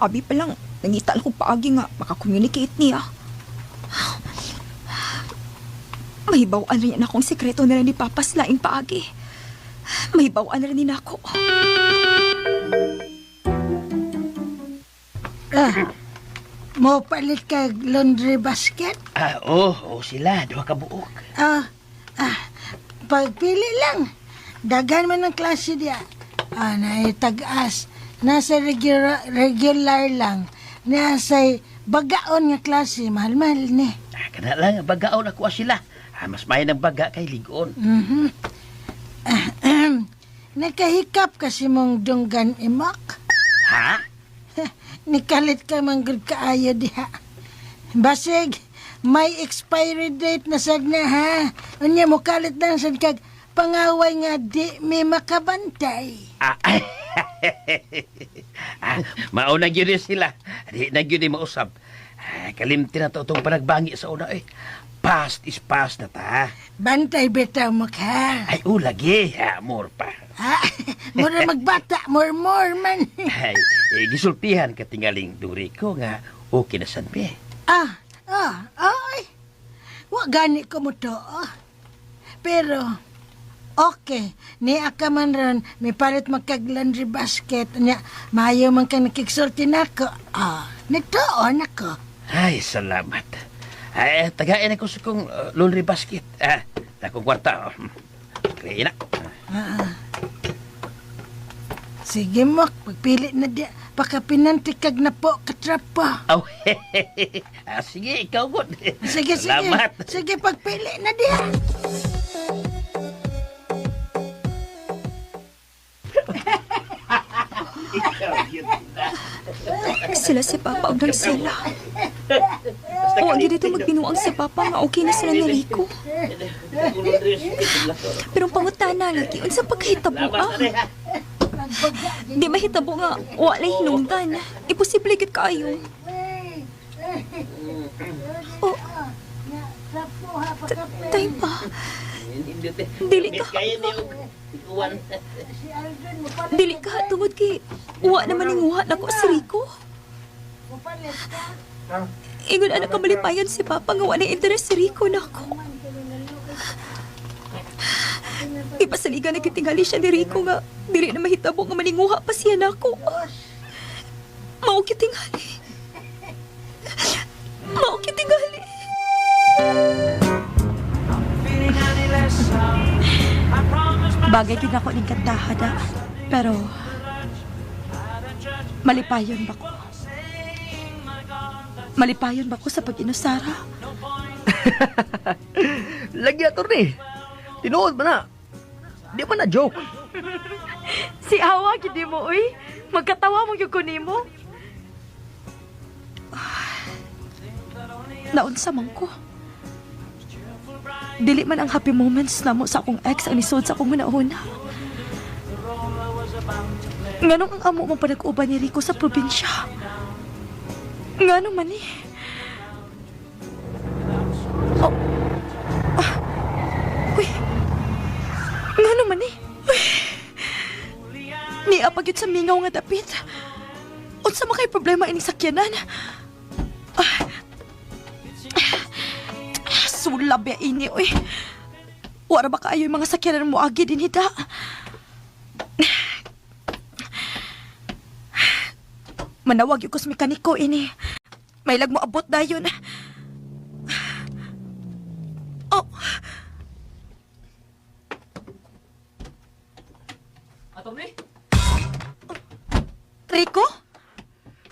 Abi pa lang, nangita lang ko paagi nga makakommunicate niya. Mahibawaan rin na akong sekreto na rin ni Papa sa laing paagi. Mahibawaan rin din ako. Mo palit kag laundry basket? Sila. Duha ka buok. Pagpili lang. Dagan man ang klase diya. Naitag-as. Nasa regular lang. Nasa bagaon nga klase. Mahal-mahal ni. Kana lang, bagaon ako sila. Mas may ng baga kay ligon. Nakahikap kasi mong dunggan imak. Ha? Nikalit ka manggod kaayo diha. Basig, may expiry date na sad na ha. Unya mo kalit lang sad kag pangaway nga di may makabantay. Mauna gyud sila. Di na gyud mausab. Kalimti na to itong panagbangi sa una eh. Past is past na ta. Bantay bitaw mo ka. Ay, lagi. More pa. Mura magbata, more man. Ay, gisultihan ka tingaling Rico nga okay na sanbi. Ay. Wa gani ko mo to. Pero, okay. Ni ka man ron, may palit magkag-laundry basket. Nya, mayo man ka nakiksulti na ko. Nagtuon ako. Ay, salamat. Ay, tagain ako sa kong laundry basket. Akong kwarta. Kaya na. Sige mo, pagpili na di. Pakapinantikag na po katrapo. Oh, sige, ikaw mo. Sige, Salamat. sige. Sige, pagpili na di. Sila si Papa og sila. O, ang dito magbinuang si Papa nga okay na sila ni Rico. Pero ang pangutana lagi, unsa pagkahitabo Di mahitabo nga, wala hinungdan. Imposible gid kaayo. Oh, time pa. Dili ka. Dili ka tungod kay wa naman ning uha nako si Rico. Ingon anak kamalipayan si Papa nga wala interes si Rico nako. Ipasaligan na kitingali siya ni Rico nga dili na mahitabo nga maninguha pa siya nako. Mao kitingali. Mao kitingali. Bagay gid ako ning kantahada, pero malipayon ba ko? Malipayon ba ko sa pag-inusara? Lagi attorney. Tinuod ba na? Di ba na joke? Si Awa, gidi mo, uy. Magkatawa mo yung kunimo. Naunsa man ko. Dili man ang happy moments na mo sa akong ex ang nisod sa akong una-una. Nganong ang amo mong panag-uban ni Rico sa probinsya? Nganong man eh? Oh. Uy. Nganong man eh? Uy. Niya pagyud sa mingaw nga dapit. Unsa man kay problema ining sakyanan? Sulab ya ini, uy. Wala ba kaayo yung mga sakyanan mo agi din hida? Manawag yung kus mekaniko ini. May lag mo abot na yun. Oh. Attorney? Rico?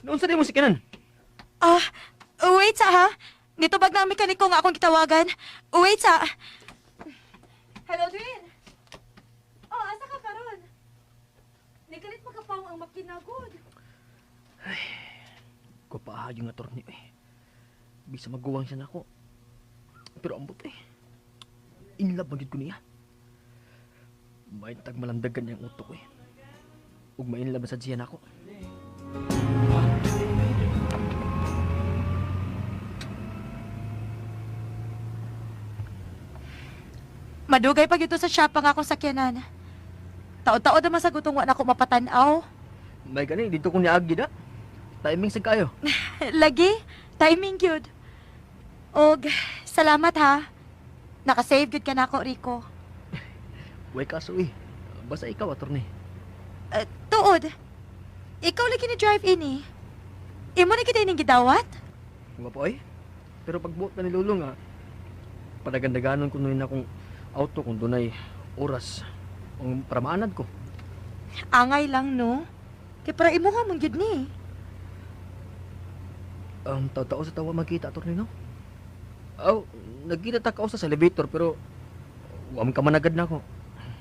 Noon sa di mo sikyanan? Wait sa ha. Dito bag na ang mekaniko nga akong kitawagan. Wait sa. Hello, Twin. Oh, asa ka karon? Nagalit pa ka pa ang makinagod. Kupahag yung attorney eh. Bisa maguwang siya na ako. Pero ambot eh. Inlove magid ko niya. May tag malandagan niyang utok eh. Ug mainlove sa siya na ako. Madugay pag ito sa shop ang akong sakyanan. Taod-taod naman sa gutong wa na ako mapatanaw. May gani, dito ko niagi na. Timing sa kayo. Lagi, timing good. Og, salamat ha. Nakasave good ka na ako, Rico. Way kaso eh. Basta ikaw, attorney. Tuod, ikaw lagi ni drive in eh. Imo na kita ining gidawat? Nga po eh. Pero pag buot na ni Lulong ha, padagandaganon ko nun akong auto kung dunay oras ang pramaanad ko. Angay lang, no? Kaya para imo nga mong yun ni. Tao-tao sa tawa magkita, attorney, no? Aw, nagkita ta ka sa elevator pero wa man ka managad na ako.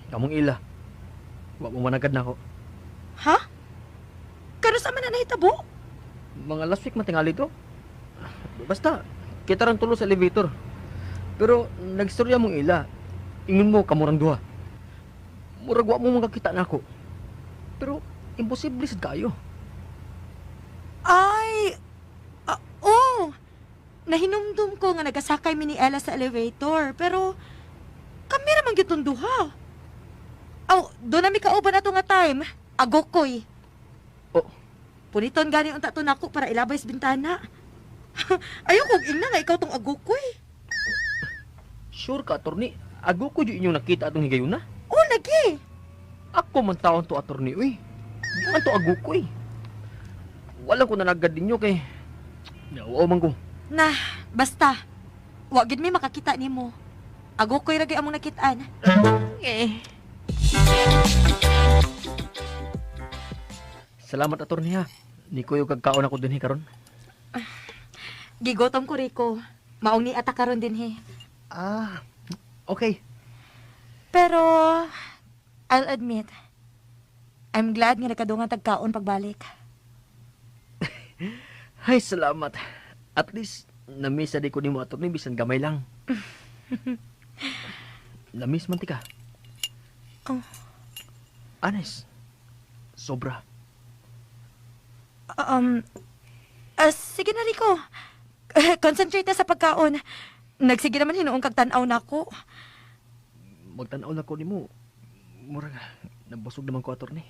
Kamong ila. Wa mo managad na ako. Ha? Kano sa man na nahitabo? Mga last week matingali to. Basta, kita rang tulo sa elevator. Pero nagstorya mong ila. Ingon mo kamurang duha. Murag wa mo magkakita na ako. Pero imposible sad kayo. Ay, oh. Nahinumdum ko nga nagasakay mi ni Ella sa elevator. Pero, kami naman gitong duha. Aw, doon nami kauban na to nga time. Agokoy. Oh, Puniton gani ang tato nako para ilabay sa bintana. Ayoko ingna nga ikaw tong agokoy. sure ka, attorney. Ago ko yung inyong nakita atong higayon na. Oh, lagi. Ako man taon to, attorney, uy. Di man to ago ko, eh. Wala ko nanagad ninyo kay... Nawaw man ko. Nah, basta. Wa gid mi makakita nimo. Ago ko'y ragi among nakitaan. Eh. Salamat attorney ha. Ni ko yung kagkaon ako din karon. Gigotom ko, Rico. Maong ni atakaron din he. Ah, okay. Pero, I'll admit, I'm glad nga nakadungan tagkaon pagbalik. Ay, salamat. At least, na-miss di ko ni mo attorney, bisan gamay lang. Na-miss man tika. Oh. Honest. Sobra. Sige na, Rico. Concentrate na sa pagkaon. Nagsige naman hinuong kagtanaw na ako. Magtanaw lang ko ni mo. Mura nga, nabusog naman ko attorney.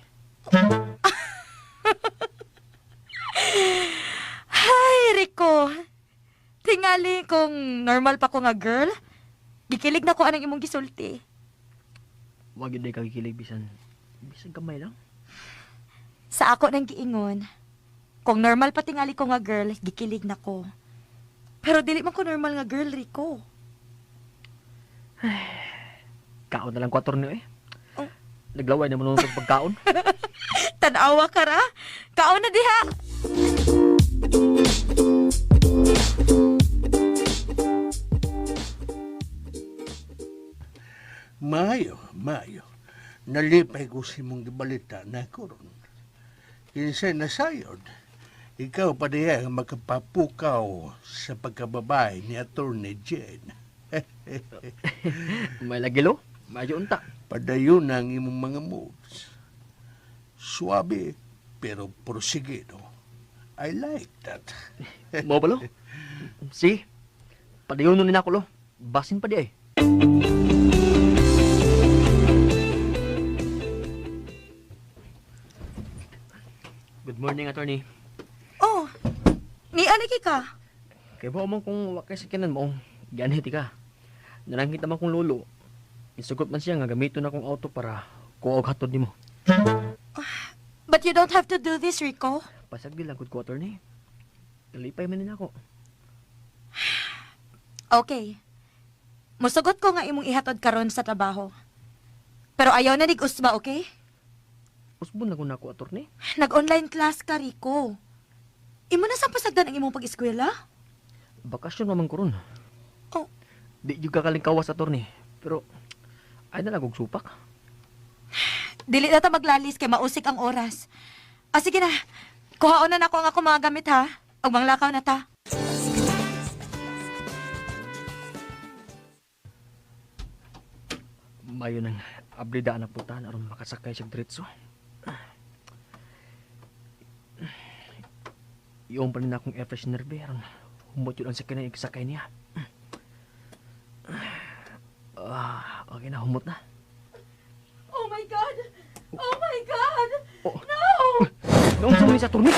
Ay, Rico. Tingali kung normal pa ko nga girl. Gikilig na ko anang imong gisulti. Wag yun din kagikilig bisan gamay lang. Sa ako nang giingon. Kung normal pa tingali ko nga girl, gikilig na ko. Pero dili man ko normal nga girl, Rico. Kaon na lang ko attorney eh. Oh. Naglaway naman nung pagkaon. Tanawa ka ra. Kaon na diha. Mayo. Nalipay ko si mong gibalita na koron. Kinsay nasayod. Ikaw pa diya ang makapapukaw sa pagkababay ni Attorney Jane. May lagilo, medyo unta. Padayon ang imong mga moves. Suabe, pero porsigido. I like that. Mo ba lo? Si, padayon nun nila ko lo. Basin pa di eh. Good morning, attorney. Oh, ni aliki ka. Kaya ba umang kung wakay sakinan mo, ganiti ka. Nanangkita man kong lolo. Isugot man siya nga gamiton akong auto para kuog hatod nimo. But you don't have to do this, Rico. Pasagdi lang gud ko, attorney. Nalipay man nila ako. Okay. Musugot ko nga imong ihatod karon sa trabaho. Pero ayaw na nig-usba, okay? Usbon na ko na ako, attorney. Nag-online class ka, Rico. Imo na sa pasagdan ang imong pag-eskwela? Bakasyon naman ko ron. Oh, Di juga kalingkawas, attorney. Pero, ay na lang og supak. dili na ta maglalis kay mausik ang oras. Sige na. Kuhaon na nako ang ako mga gamit ha. Og manglakaw na ta. Mayo nang ablida na putan aron makasakay siya diretso. Iyon pa rin akong air freshener be aron humot yun ang sakay na ikasakay niya. Okay na, humot na. Oh my God! Oh my God! Oh. No! Noong sumuli sa turni.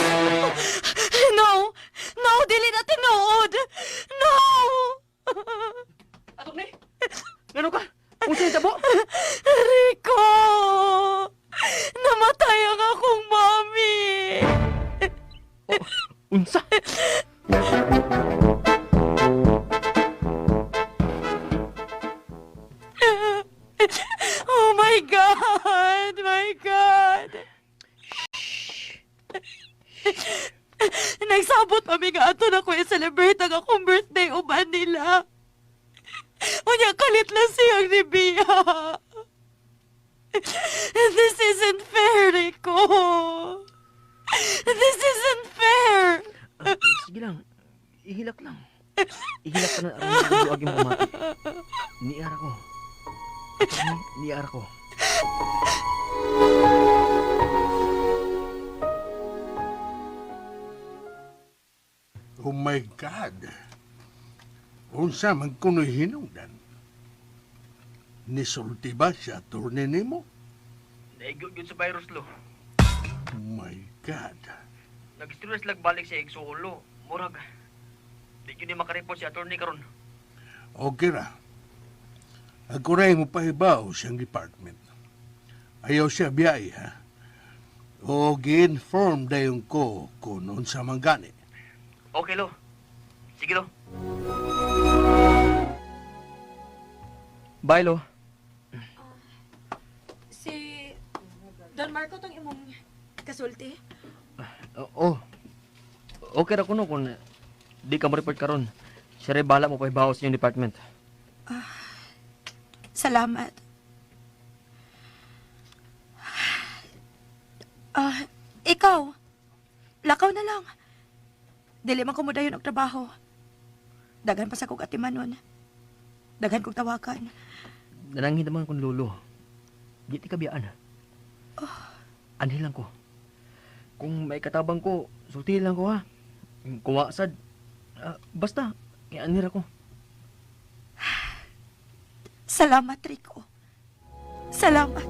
No! No! Dili na tinuod! No! Attorney! Ano ka? Kung sa'yo tabo? Rico! Namatay ang akong mami! Unsa? Oh my God! My God! Nagsabot kami nga ato na ko i-celebrate ang akong birthday uban nila. Unya kalit lang siyang ni Bia. This isn't fair, Rico. This isn't fair. Sige lang. Ihilak lang. Ihilak ka na aron ang aging mamati. Niara ko. Attorney, niara ko. Oh my God! Unsa man kuno'y hinungdan? Nisulti ba siya turne nimo? Naigod yun sa virus lo. Oh my God! Nag-stress lang balik sa igsulo. Murag. Di yun ni makareport si attorney karon. Okay ra. Ako rin mo pahibaw siyang department. Ayaw siya biyay, ha? O gi-inform dayon ko kung unsa man gani. Okay lo. Sige lo. Bye, Lo. Si Don Marco tong imong kasulti. Oh. Okay ra kuno kung di ka mo-report karon. Siya rin bahala mo pa ibawas sa inyong department. Salamat. Ikaw, lakaw na lang. Dili man ko mo dayon og trabaho. Daghan pa sa kong atimanon. Daghan kong tawakan. Nanangin naman kong lolo. Di ti kabiyaan. Anhin lang ko. Kung may katabang ko, sulti lang ko ha. Kuwasad. Basta, anhin ako. Salamat, Rico. Salamat.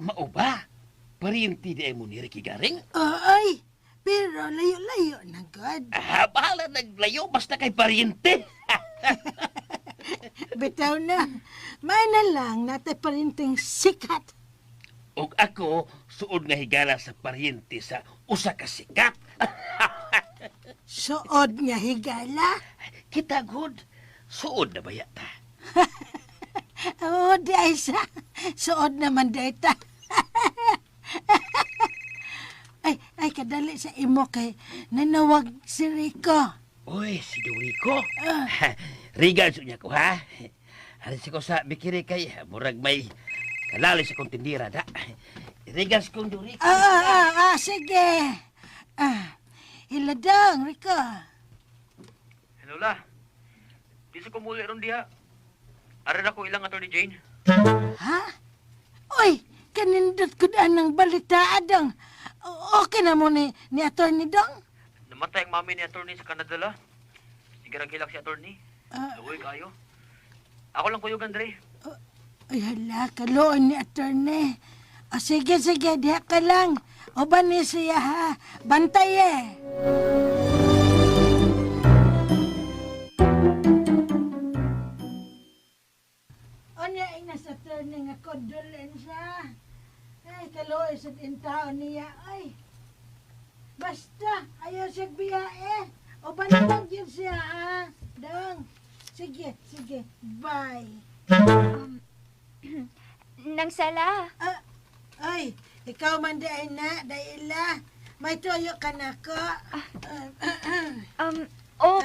Mao ba? Pariente di ay mo ni Ricky Garing? Ay, pero layo-layo na God. Bahala naglayo, basta kay pariente. Bitaw na. May na lang natay parinting sikat. Ug ako, suod nga higala sa pariente sa usa ka sikat. Suod nga higala. Kita good, suod na ba yata? Oo, di ay sa. Suod naman data. ay, kadali sa imo kay nanawag si Rico. Uy, si Rico. Regards niya ko, ha? Halis ko sa bikiri kay murag may kalali sa kong tindira, da. Regards kong Rico. Sige. Hiladang, Rico. Hello la. Di sa kumuli ron diha. Aran ako ilang Attorney Jane. Ha? Uy, kanindot ko daan ng balita, Adong. Okay na mo ni Atty. Dong? Namatay ang mami ni Attorney sa Canada la. Sigarang hilak si Attorney. Luoy kayo. Ako lang kuyog, Andre. Ay, hala, kaloon ni Atty. Sige, diha ka lang. O ba ni siya, ha? Bantay eh. Onya ay nasa attorney nga kondolensya. Ay, kaloy sa intaon niya. Ay, basta, ayaw siya biyae. O ba naman yun siya, ha? Dong, sige, bye. Nang sala. Ay, ikaw man day na, daila. May toyo ka na ko.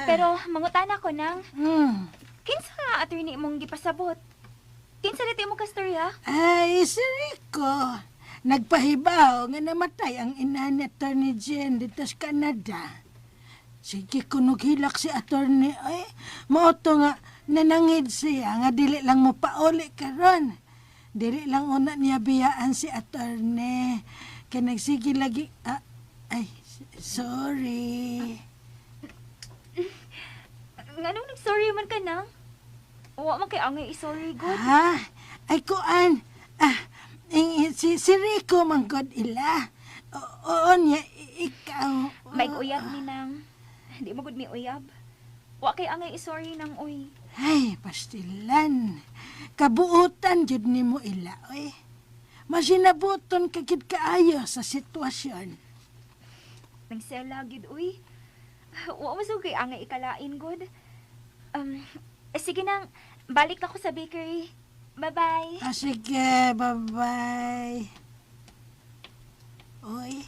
Pero mangutana ko nang. Kinsa nga attorney mong gipasabot? Kinsa dito mo kastorya? Ay, si Rico. Nagpahibaw nga namatay ang ina ni Attorney Jen dito sa Canada. Sige, kunog hilak si attorney. Ay, mauto nga nanangid siya nga dili lang mo pauli karon. Dili lang una niya biyaan si attorney. Kaya nagsige lagi... sorry. Nganong nag-sorry man ka nang? Wa man kay angay i-sorry good. Ha? Ay, kuan. Si Rico man god ila. Oo niya, ikaw. May uyab ni nang. Di mo gud mi uyab. Wa kay angay i-sorry nang uy. Ay, pastilan. Kabuutan jud nimo ila, oy. Masinabuton ka gid kaayo sa sitwasyon. Nang sela gid uy. Wa mo kay angay ikalain good. Sige nang, balik na ko sa bakery. Bye-bye. Sige, bye-bye. Oy,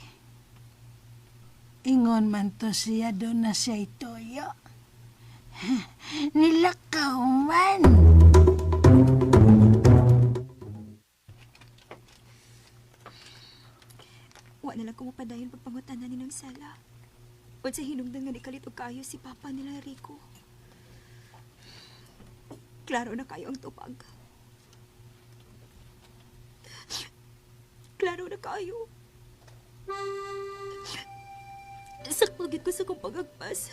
ingon man to siya doon na siya itoyo. Nilakaw man. Wa na lang ko mapadayon pagpangutanan ni ng sala. O sa hinungdan nga ni kalit og kayo si Papa nila Rico. Klaro na kayo ang tupag. Klaro na kayo. Sakpagit ko sa kong pagagpas.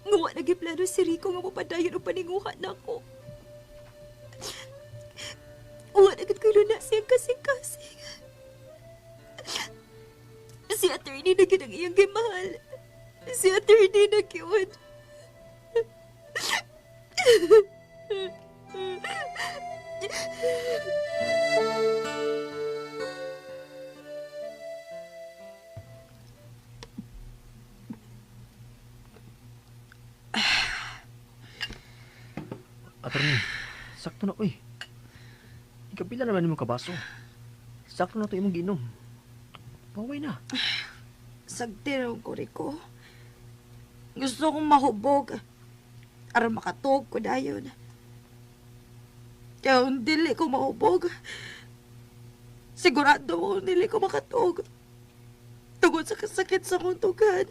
Ngawa nagiplano si Rico nga mapadayon o paninguhan na ako. Uwa nagit ko na siyang kasing-kasing. Si attorney na ginang iyang gimahal. Si attorney na kiwan. attorney. Sakto na, uy. Ikapila naman mo kabaso. Sakto na ito imong giinom. Paway na. Sagtiraw ko, Rico. Gusto kong mahubog. Aron makatog ko dayon. Kaya kung dili ko mahubog, sigurado mo kung dili ko makatog. Tungod sa kasakit sa kong tugad.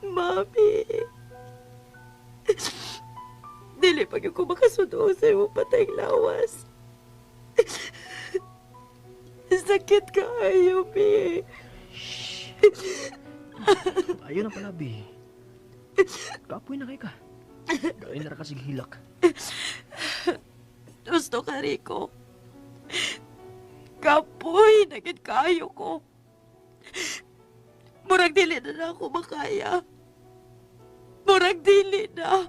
Mami. Dili pag ko makasundo sa iyong patayng lawas. Sakit ka, Ayumi. Ayun na pala, Bi. Kapoy na kay ka. Gawin na ra kasing hilak. Gusto ka, Rico. Kapoy, naging kayo ko. Murag dili na ako makaya. Murag dili na.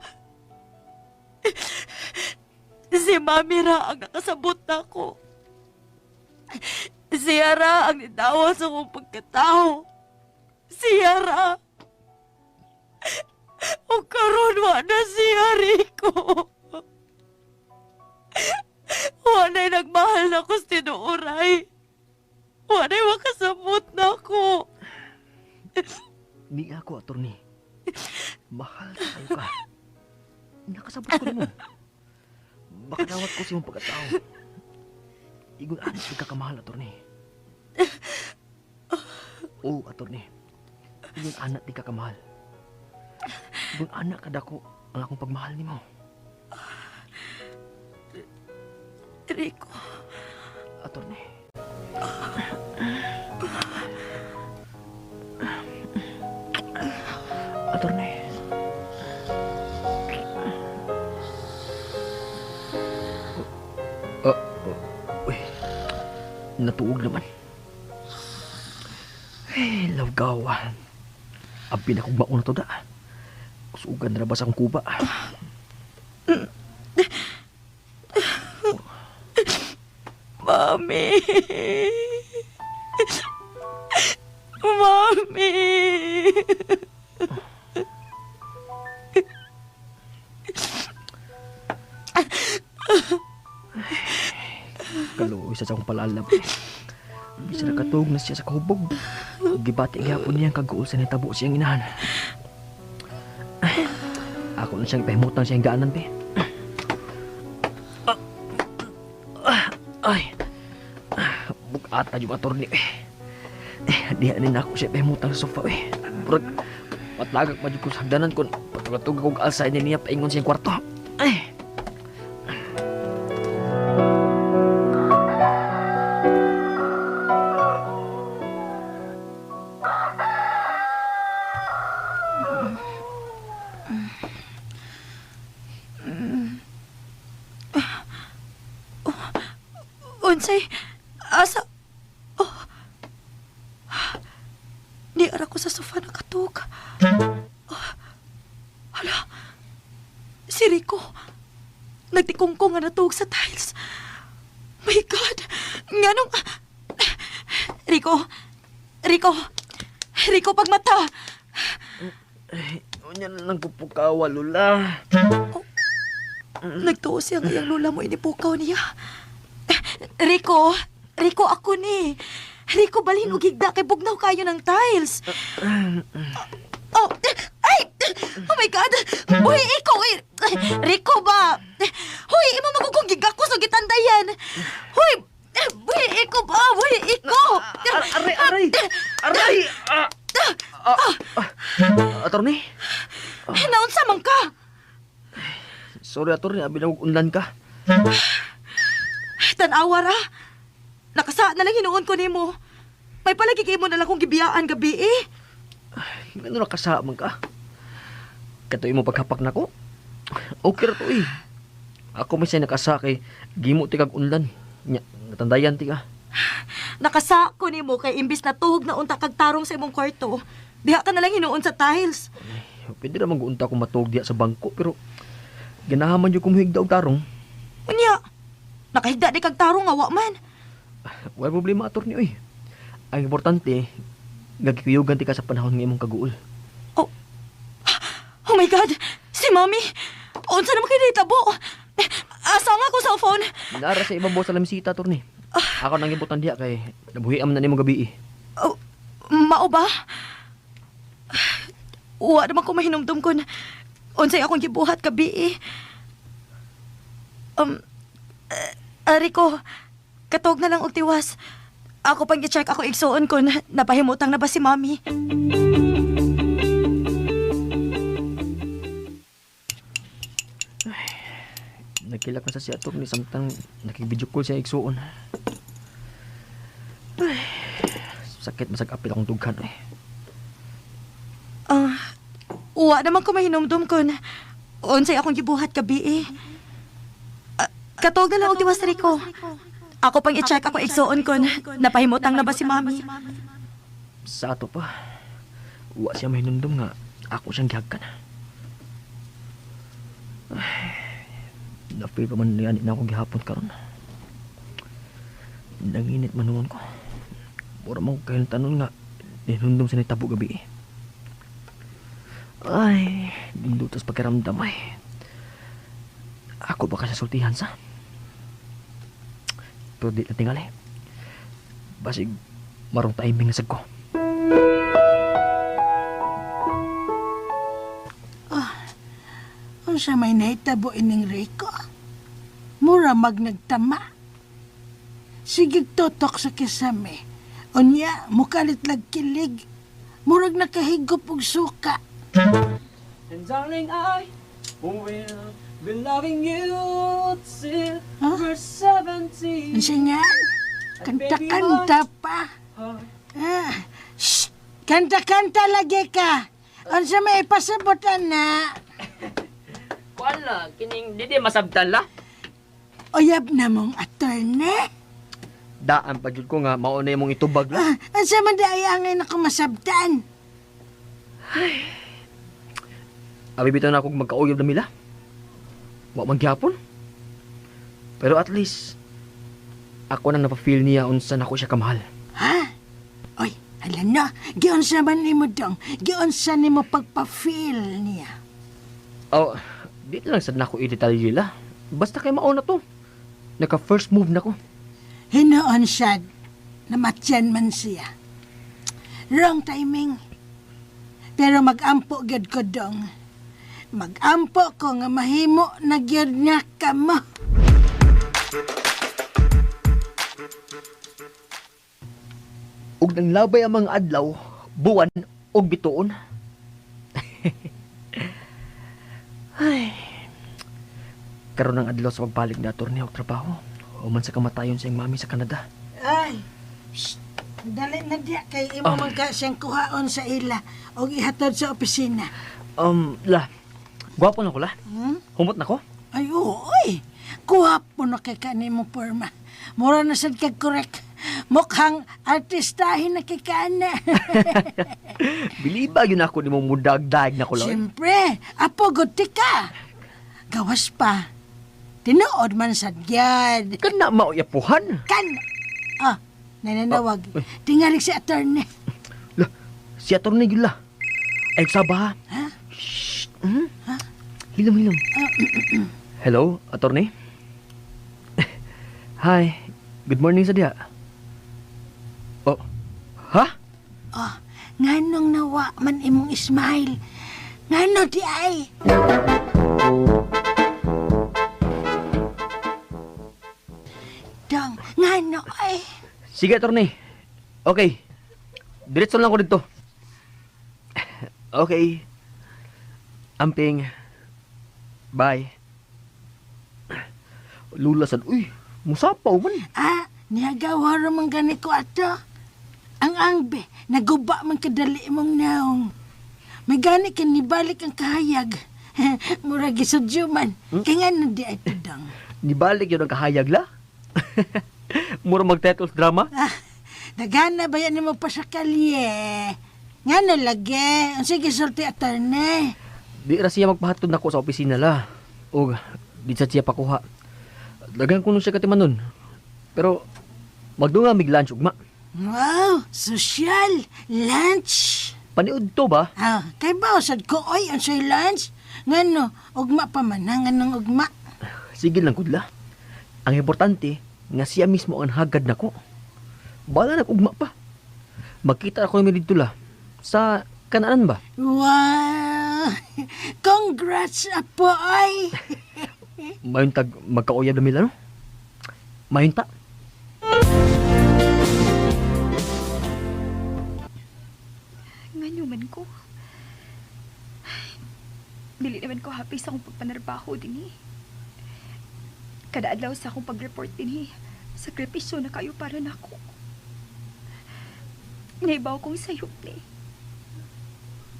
Si Mami ra ang nakasabot na ko. Siya ra ang nidawa sa kong pagkatao. Siya ra. O karon wa na siya, Rico. Wana'y nagmahal na ko sa tinuoray. Wana'y makasabot na ko. Ni ako, attorney. Mahal na kayo ka. Nakasabot ko mo. Baka dawat ko sa iyong pagkatao. Igun anis di ka kamahal, attorney. Oo, attorney. Igun anak di ka kamahal. Igun anak kadako ang akong pagmahal ni mo. Rico. Attorney. Attorney. Uy. Natuog naman. Ay, lawgawan. Ang pinakugmao na to da. Sugan na ba sa akong kuba? Mami. Mami. Kaluoy sa akong palalab. Bisa nakatog na siya sa kahubog. Gibati gihapon niya ang kaguol sa nitabo siyang inahan. Ako na siyang pahimutang siyang gaanan, be. Ay. Bukata yung attorney, eh. Dihanin ako siya pahimutang sa sofa, eh. Pero matlagak pa dyan ko sa hagdanan kung patugatuga kong alsay niya paingon siyang kwarto. Ay. Unsay, asa, oh, di ara ko sa sofa nakatug. Oh, hala, si Rico, nagtikongkong nga natug sa tiles. My God, nganong, Rico, pagmata. Ay, unya na lang pupukawa, Lula. Oh, nagtuo siya ngayang lula mo inipukaw niya. Rico, ako ni. Rico, balhin og higda kay bugnaw kayo ng tiles. Oh, ay! Oh my God! Uy, ikaw eh! Rico ba? Huy, imo magugong gigako sa gitandayan. Huy! Uy, ikaw ba? Uy, ikaw! Aray! Attorney? Naunsa man ka? Sorry, attorney. Abi na unlan ka. Tanawa ra. Nakasa na lang hinuon ko nimo. May palagi kayo mo na lang kong gibiyaan gabi eh. Ano nakasaman ka? Katoy mo paghapak na ko? Okay ra to eh. Ako may say nakasa kay gimo ti kag unlan. Nya, natandayan ti ka. Nakasa ko nimo kay imbis na tuhog na unta kag tarong sa imong kwarto. Diha ka na lang hinuon sa tiles. Pwede naman unta ko matug diha sa bangko pero ganahaman yung kumuhigda og tarong. Unya, nakahigda di kag tarong nga wa man. Wala problema, attorney, oy. Ang importante, Gagikuyugan ti ka sa panahon ng imong kaguol. Oh my God! Si Mami! Unsa naman kayo naitabo? Asa nga ko cellphone? Nara sa ibang boss sa lamisita, Torne. Ako nang ibutan diya kay nabuhiam na nimong gabi. Oh, mao ba? Wa naman ko mahinumdum kon unsay akong gibuhat kabi. Rico, katog na lang og tiwas. Ako pang i-check ako igsuon kon napahimutang na ba si Mami. Nagkilak na sa siya, Torne, samtang nakibidyo call siya igsuon. Ay, sakit masag apil akong dughan eh. Wa naman ko mahinumdum kon unsay akong gibuhat kabi. Katog na lang og tiwas, Rico. Ako pang i-check ako igsuon kon napahimutang na ba si Mami. Sa ato pa, wa siya mahinumdum nga ako siyang gihagkan. Ay, na-feel pa man niyan na akong gihapon karon. Nanginit manuon ko. Mura mo kayo tanon nga hinumdum sa nitabo gabi. Ay, dindutos pagkaramdam ay. Ako ba kasi sultihan sa? Pero di na tingali. Basig marong timing na sag ko. Unsa may nahitabo ining Rico? Mura nagtama. Sige totok sa kisame. Unya, mukalit kilig. Murag nakahigop og suka. And darling, I will be loving you till we're 70. Unsa yan? Kanta-kanta pa. Shh! Kanta-kanta lagi ka. Unsa may ipasabutan na? Wala, kining di masabtan la. Oyab na mong attorney. Daan pa jud ko nga mauna mong itubag la. Unsa man daayangay na kumasabtan? Abi bitaw na akong magkauyab na mila. Wa man gyapon. Pero at least ako nang napafeel niya unsa nako siya kamahal. Ha? Oy, hala na. Giunsa man nimo dong? Giunsa nimo pagpa-feel niya? Oh, di lang sad nako i-detalye la. Basta kay mauna to. Naka first move nako. Hinoon siya. Namatyan man siya. Wrong timing. Pero mag-ampo gyud ko dong. Mag-ampo ko nga mahimo na gyud nga kamo. Ug nang labay ang mga adlaw, buwan ug bituon. Ay. Karon ang adlaw sa pagbalik na attorney og trabaho. Human sa kamatayon sa iyang mami sa Canada. Ay, shh, dali na diya kay imo man ka siyang kuhaon sa ila o ihatod sa opisina. Gwapo na ko la. Humot na ko. Ay, oy, kuhapo na kay kanimo porma. Mura na sad kag correct. Mukhang artistahin na kay kana. Biliba yun ako ni mong mudagdag na ko, Lord. Siyempre, apo guti ka. Gawas pa. Tinuod man sad gyud. Kana mauyapuhan. Kan. Nananawag. Tingali si attorney. La, si attorney yun la. Ay, saba. Ha? Shh. Hilom. Hello, attorney? Hi. Good morning sa diya. Oh, ha? Nganong nawa man imong smile. Ngano di ay? Dong, ngano ay? Sige, attorney. Okay. Diretso lang ko dito. Okay. Amping. Bye. Lulasan. Uy, musapaw man. Niyagawa man gani ko ato. Ang angbe, naguba man kadali mong naong. May gani ka nibalik ang kahayag. Mura gisudyo man. Kaya nga na di ay tudang. Nibalik yun ang kahayag la? Mura mag-titles drama? Nagana ba yan mo pa sa kalye? Nga nalagi. Ang sige sulti attorney. Di ra siya magpahatod na ko sa opisina la. O, di sa siya pakuha. Dagan ko nun siya katiman nun. Pero, magdunga mig lunch ugma. Wow, sosyal. Lunch. Paniud to ba? Kay ba, sad ko, oy, ang soy lunch. Ngano, ugma pa man, ng ugma. Sige lang, Kudla. Ang importante, nga siya mismo ang hagad na ko. Bala nag-ugma pa. Magkita ako namin dito la. Sa kanaan ba? Wow! Congrats, apo, ay! Mayon tag magkauyab na mila, no? Mayon ta. Nganyuman ko. Dili naman ko happy sa akong pagpanarbaho din eh. Kada adlaw sa akong pag-report din eh. Sakripisyo na kayo para nako. Naibaw kong sayop ni.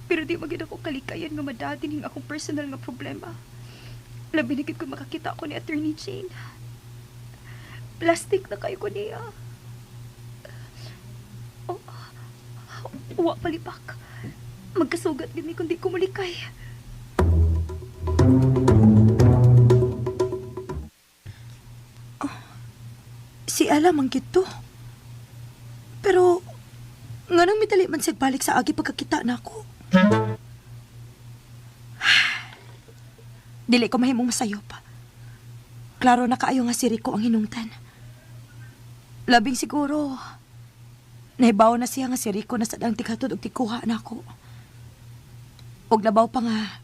Pero di magid ako kalikayan nga madadin akong personal nga problema. Labi na gid ko makakita ako ni Attorney Jane. Plastic na kayo ko niya. Oh, uwa palipak. Magkasugat gid ni kundi ko mulikay. Si Ala man gito. Pero, nga nang mitali man balik sa agi pagkakita na ako. Dili ko mahimong masayo pa. Klaro na kaayo nga si Rico ang hinungtan. Labing siguro, nahibaw na siya nga si Rico na sadang tikhatod og tikuha na ako. Og nabaw pa nga,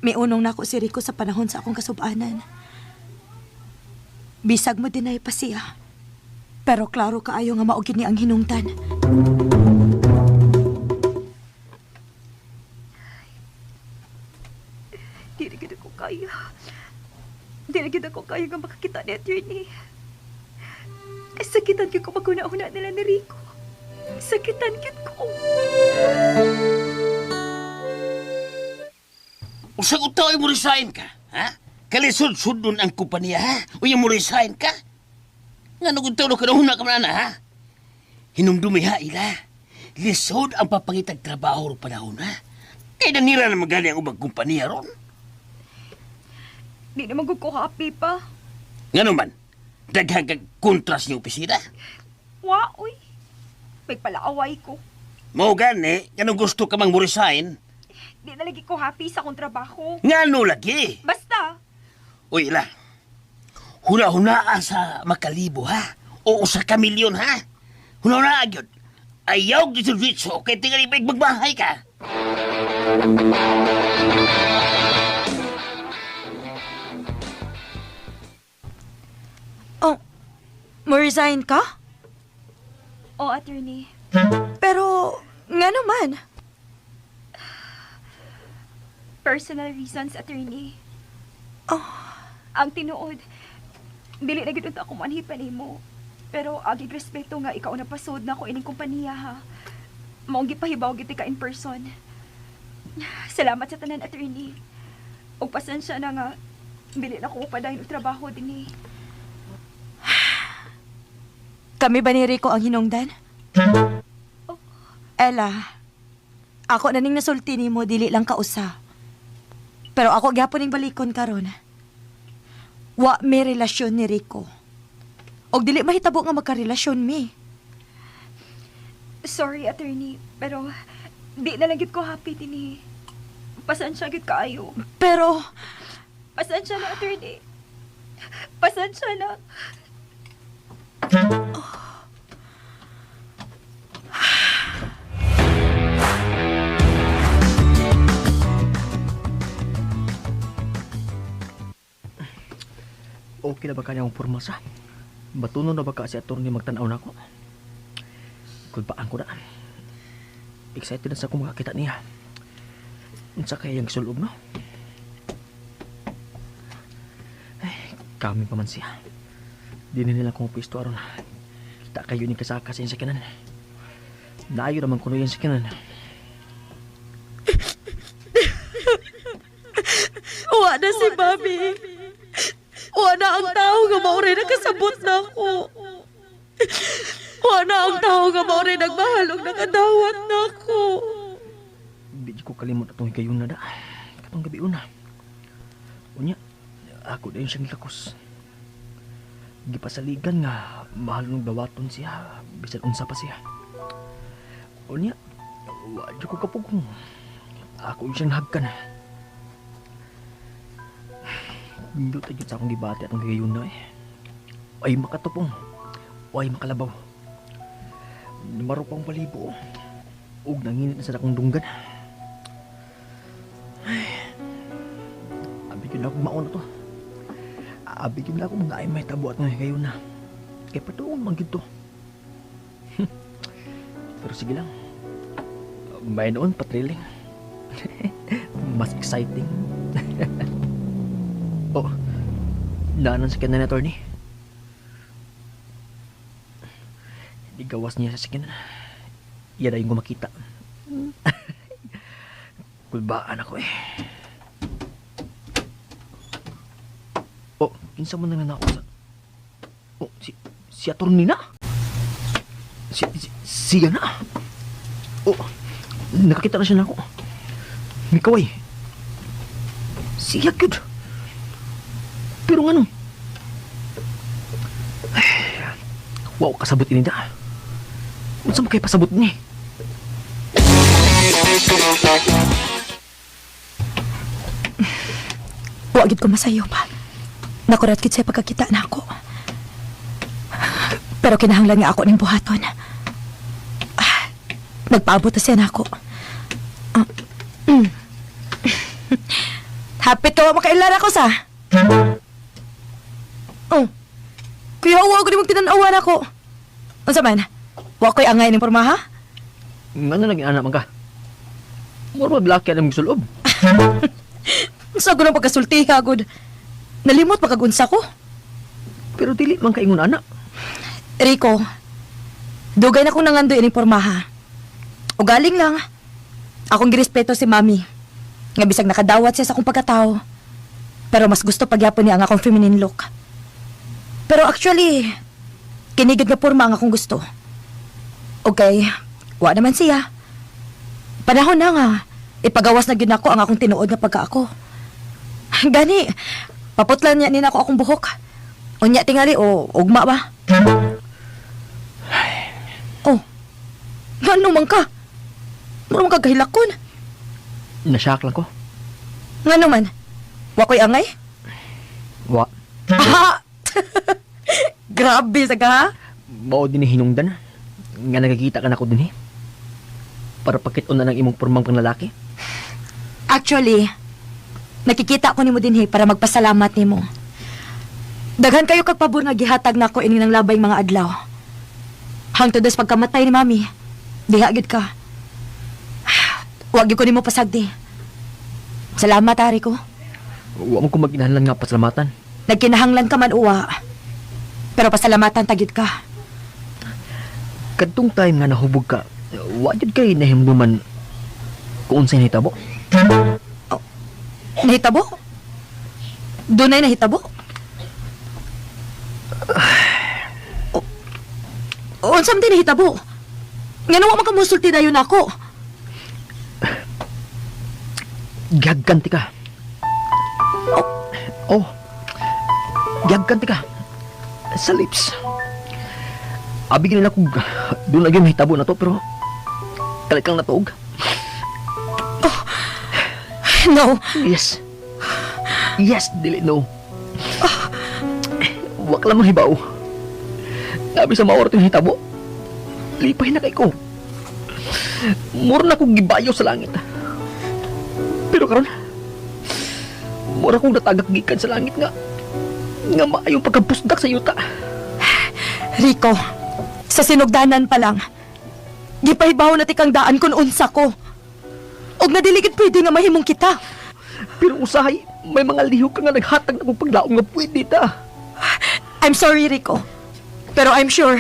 may unong na ako si Rico sa panahon sa akong kasubanan. Bisag mo dinay pa siya. Pero klaro kaayo nga maugid ni ang hinungtan. Di na gid ako kaya. Di na gid ako kaya nga makakita ni Attorney. Sakitan gid ko maguna-una nila ni Rico. Sakitan gid ko. Usag utaw ay mo resign ka, ha? Kalisod-sudon ang kumpanya, ha? O yung mo resign ka? Nga nagutaw na kanahuna ka man, ha? Hinumdumi ha, ila. Lisod ang papangitag trabaho ro panahon, ha? Kaya nanira na magali ang ubang kumpanya ron. Di naman ko happy pa. Nga naman, daghang kag kontras ni opisina. Wa, uy. May palaaway ko. Mao gani, kanang gusto ka mang mo resign, Di na lagi ko happy sa akong trabaho. ngano lagi? Basta, Uy, ila. Huna-hunaa sa makalibo, ha? O sa kamilyon, ha? Huna-hunaa, yun. Ayaw dito dito, kaya tingnan ipag magbahay ka. Oh, mo-resign ka? o Attorney, Pero, nga naman. personal reasons, Attorney. Oh, Ang tinuod, dili na gid ako manhipan nimo. Pero agig respeto nga ikaw na pasod na ako ining kompanya ha. Maong gipahibaw gid ka in person. Salamat sa tanan, Attorney. Og pasensya na nga dili na ko padayon og trabaho dinhi. kami ba ni Rico ang hinungdan? Ella, ako na ning nasulti nimo dili lang kausa. Pero ako gyapon ning balikon karon. Wa may relasyon ni Rico. Og dili mahitabo nga magkarelasyon mi. Sorry, Attorney, pero di na lang gid ko happy dinhi. Pasensya gid kaayo. Pero, Pasensya na, Attorney. Pasensya na. Okay na ba kanyang pormasa? Batunon na ba ka si attorney magtanaw na ako? Kulpaan ko na. Excited na sa akong makakita niya. Unsa kaya yung sulog, no? Ay, kami pa man siya. Di na nila kong pisto aron. Kita kayo ni kasaka sa sakinan. Naayo naman kuno yung sakinan. wa na si Bobby. Wa na ang tao nga mauri nakasabot na ako. Wa na ang tao nga mauri nagbahalog nakadawat na ako. Di ko kalimot atong hikayon na da. Katong gabi una. Unya, ako na yung siyang lakos. Gipasaligan nga mahal ng dawaton siya bisan unsa pa siya. Unya, wa jud ko kapugong. Ako siyang nahagkan. Bindot tayo sa akong gibati at ang gayon na eh. Ay makatupong. Ay makalabaw. Marupang balibo. Ug nanginit na sa akong dunggan. Ay, abi yun ako mauna to. Abi yun ako mga ay may tabo at ngayon kayo na. Kaya patuon man gito. Pero sige lang. May noon patriling. Mas exciting. Oh, naanan sa kanan na attorney. Di gawas niya sa sakinan. Yan na yung gumakita. Kulbaan ako eh. Oh, kinsa mo nang nanako sa... Oh, si attorney na? Siya na? Oh, nakakita na siya na ako. Mikaway. Siya good. Pero nga no? Wow, kasabot ini da. Unsa mo kay pasabot ni? Wa gid ko masayo pa. Nakurat gid sa pagkakita na ako. Pero kinahanglan nga ako ning buhaton. Nagpaabot na siya na ako. Hapit ka wa makailara ko sa. Oh. Kuya, huwag ko di magtinanawan ako. Unsa man? Wa ko'y angay ng pormaha? Nga na naging anak man ka? Mura maglaki ang magsulob. Sa ko nang pagkasulti ka, good. Nalimot pagkagunsa ko. Pero dili man kaingon anak. Rico, dugay na kong nangandoy ining pormaha. O galing lang. Akong girespeto si mami. Nga bisag nakadawat siya sa akong pagkatao. Pero mas gusto pagyapon niya ang akong feminine look. Pero actually, kinigid nga porma ang akong gusto. Okay, wa naman siya. Panahon na nga, ipagawas na gyud nako ang akong tinuod nga pagkaako. Gani, paputlan niya nina ako akong buhok. Unya tingali o ugma ba? Oh, ano man ka? Ano man ka kahilakon? Nasyak lang ko. Nga naman, wa ko'y angay? Wa. Aha! Grabe sa ka, ha? Mao din hinungdan. Nga nagkikita ka na ko din eh. Para pakit-on na ng imong pormang pang lalaki. Actually, nakikita ko nimo dinhi para magpasalamat nimo. Daghan kayo kag pabor nga gihatag nako ini ng labay mga adlaw. Hangtod sa pagkamatay ni mami, diha gyud ka. Wag gyud ko nimo pasagdi. Salamat ari ko. Wa mo ko maginahanglan nga pasalamatan. Nagkinahanglan ka man uwa. Pero pasalamatan tagid ka. Kadtong time nga nahubog ka, wa jud kay nahimduman kung unsay nahitabo. Nahitabo? Dunay nahitabo? Unsam din nahitabo? Ngano wa makamusulti dayon ako? Gagganti ka. Oh. Gagganti ka. Sa lips. Abi gini ako doon lagi mahitabo na to pero kalikang natuog. No. Yes. Yes, dili no. Wak lang mahibaw. Nabi sa maorot yung hitabo. Lipay na kay ko. Mura na akong gibayo sa langit. Pero karon, mura akong natagak gikan sa langit nga maayong pagkapusdak sa yuta. Rico, sa sinugdanan pa lang, gipahibaw na tikang daan kun unsa ko. Og nadiligid pwede nga mahimong kita. Pero usahay, may mga lihok ka nga naghatag na kong paglaong nga pwede ta. I'm sorry, Rico. Pero I'm sure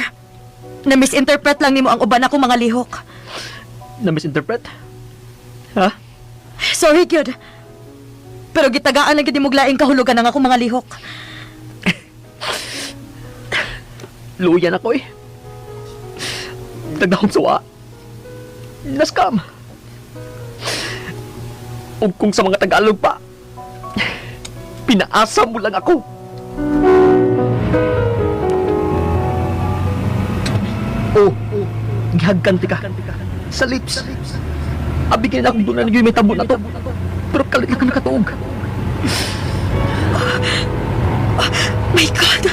na misinterpret lang nimo ang uban akong mga lihok. Na-misinterpret? Ha? Sorry, Gyud. Pero gitagaan na gid imong laing kahulugan ang akong mga lihok. Luyan ako eh. Dagdahong suwa. Naskam. O kung sa mga Tagalog pa, pinaasa mo lang ako. Oo, gihagkanti ka. Sa lips. Abi kaya akong doon na nagyoy may tabo na to. Pero kalit ka nakatuog. My God!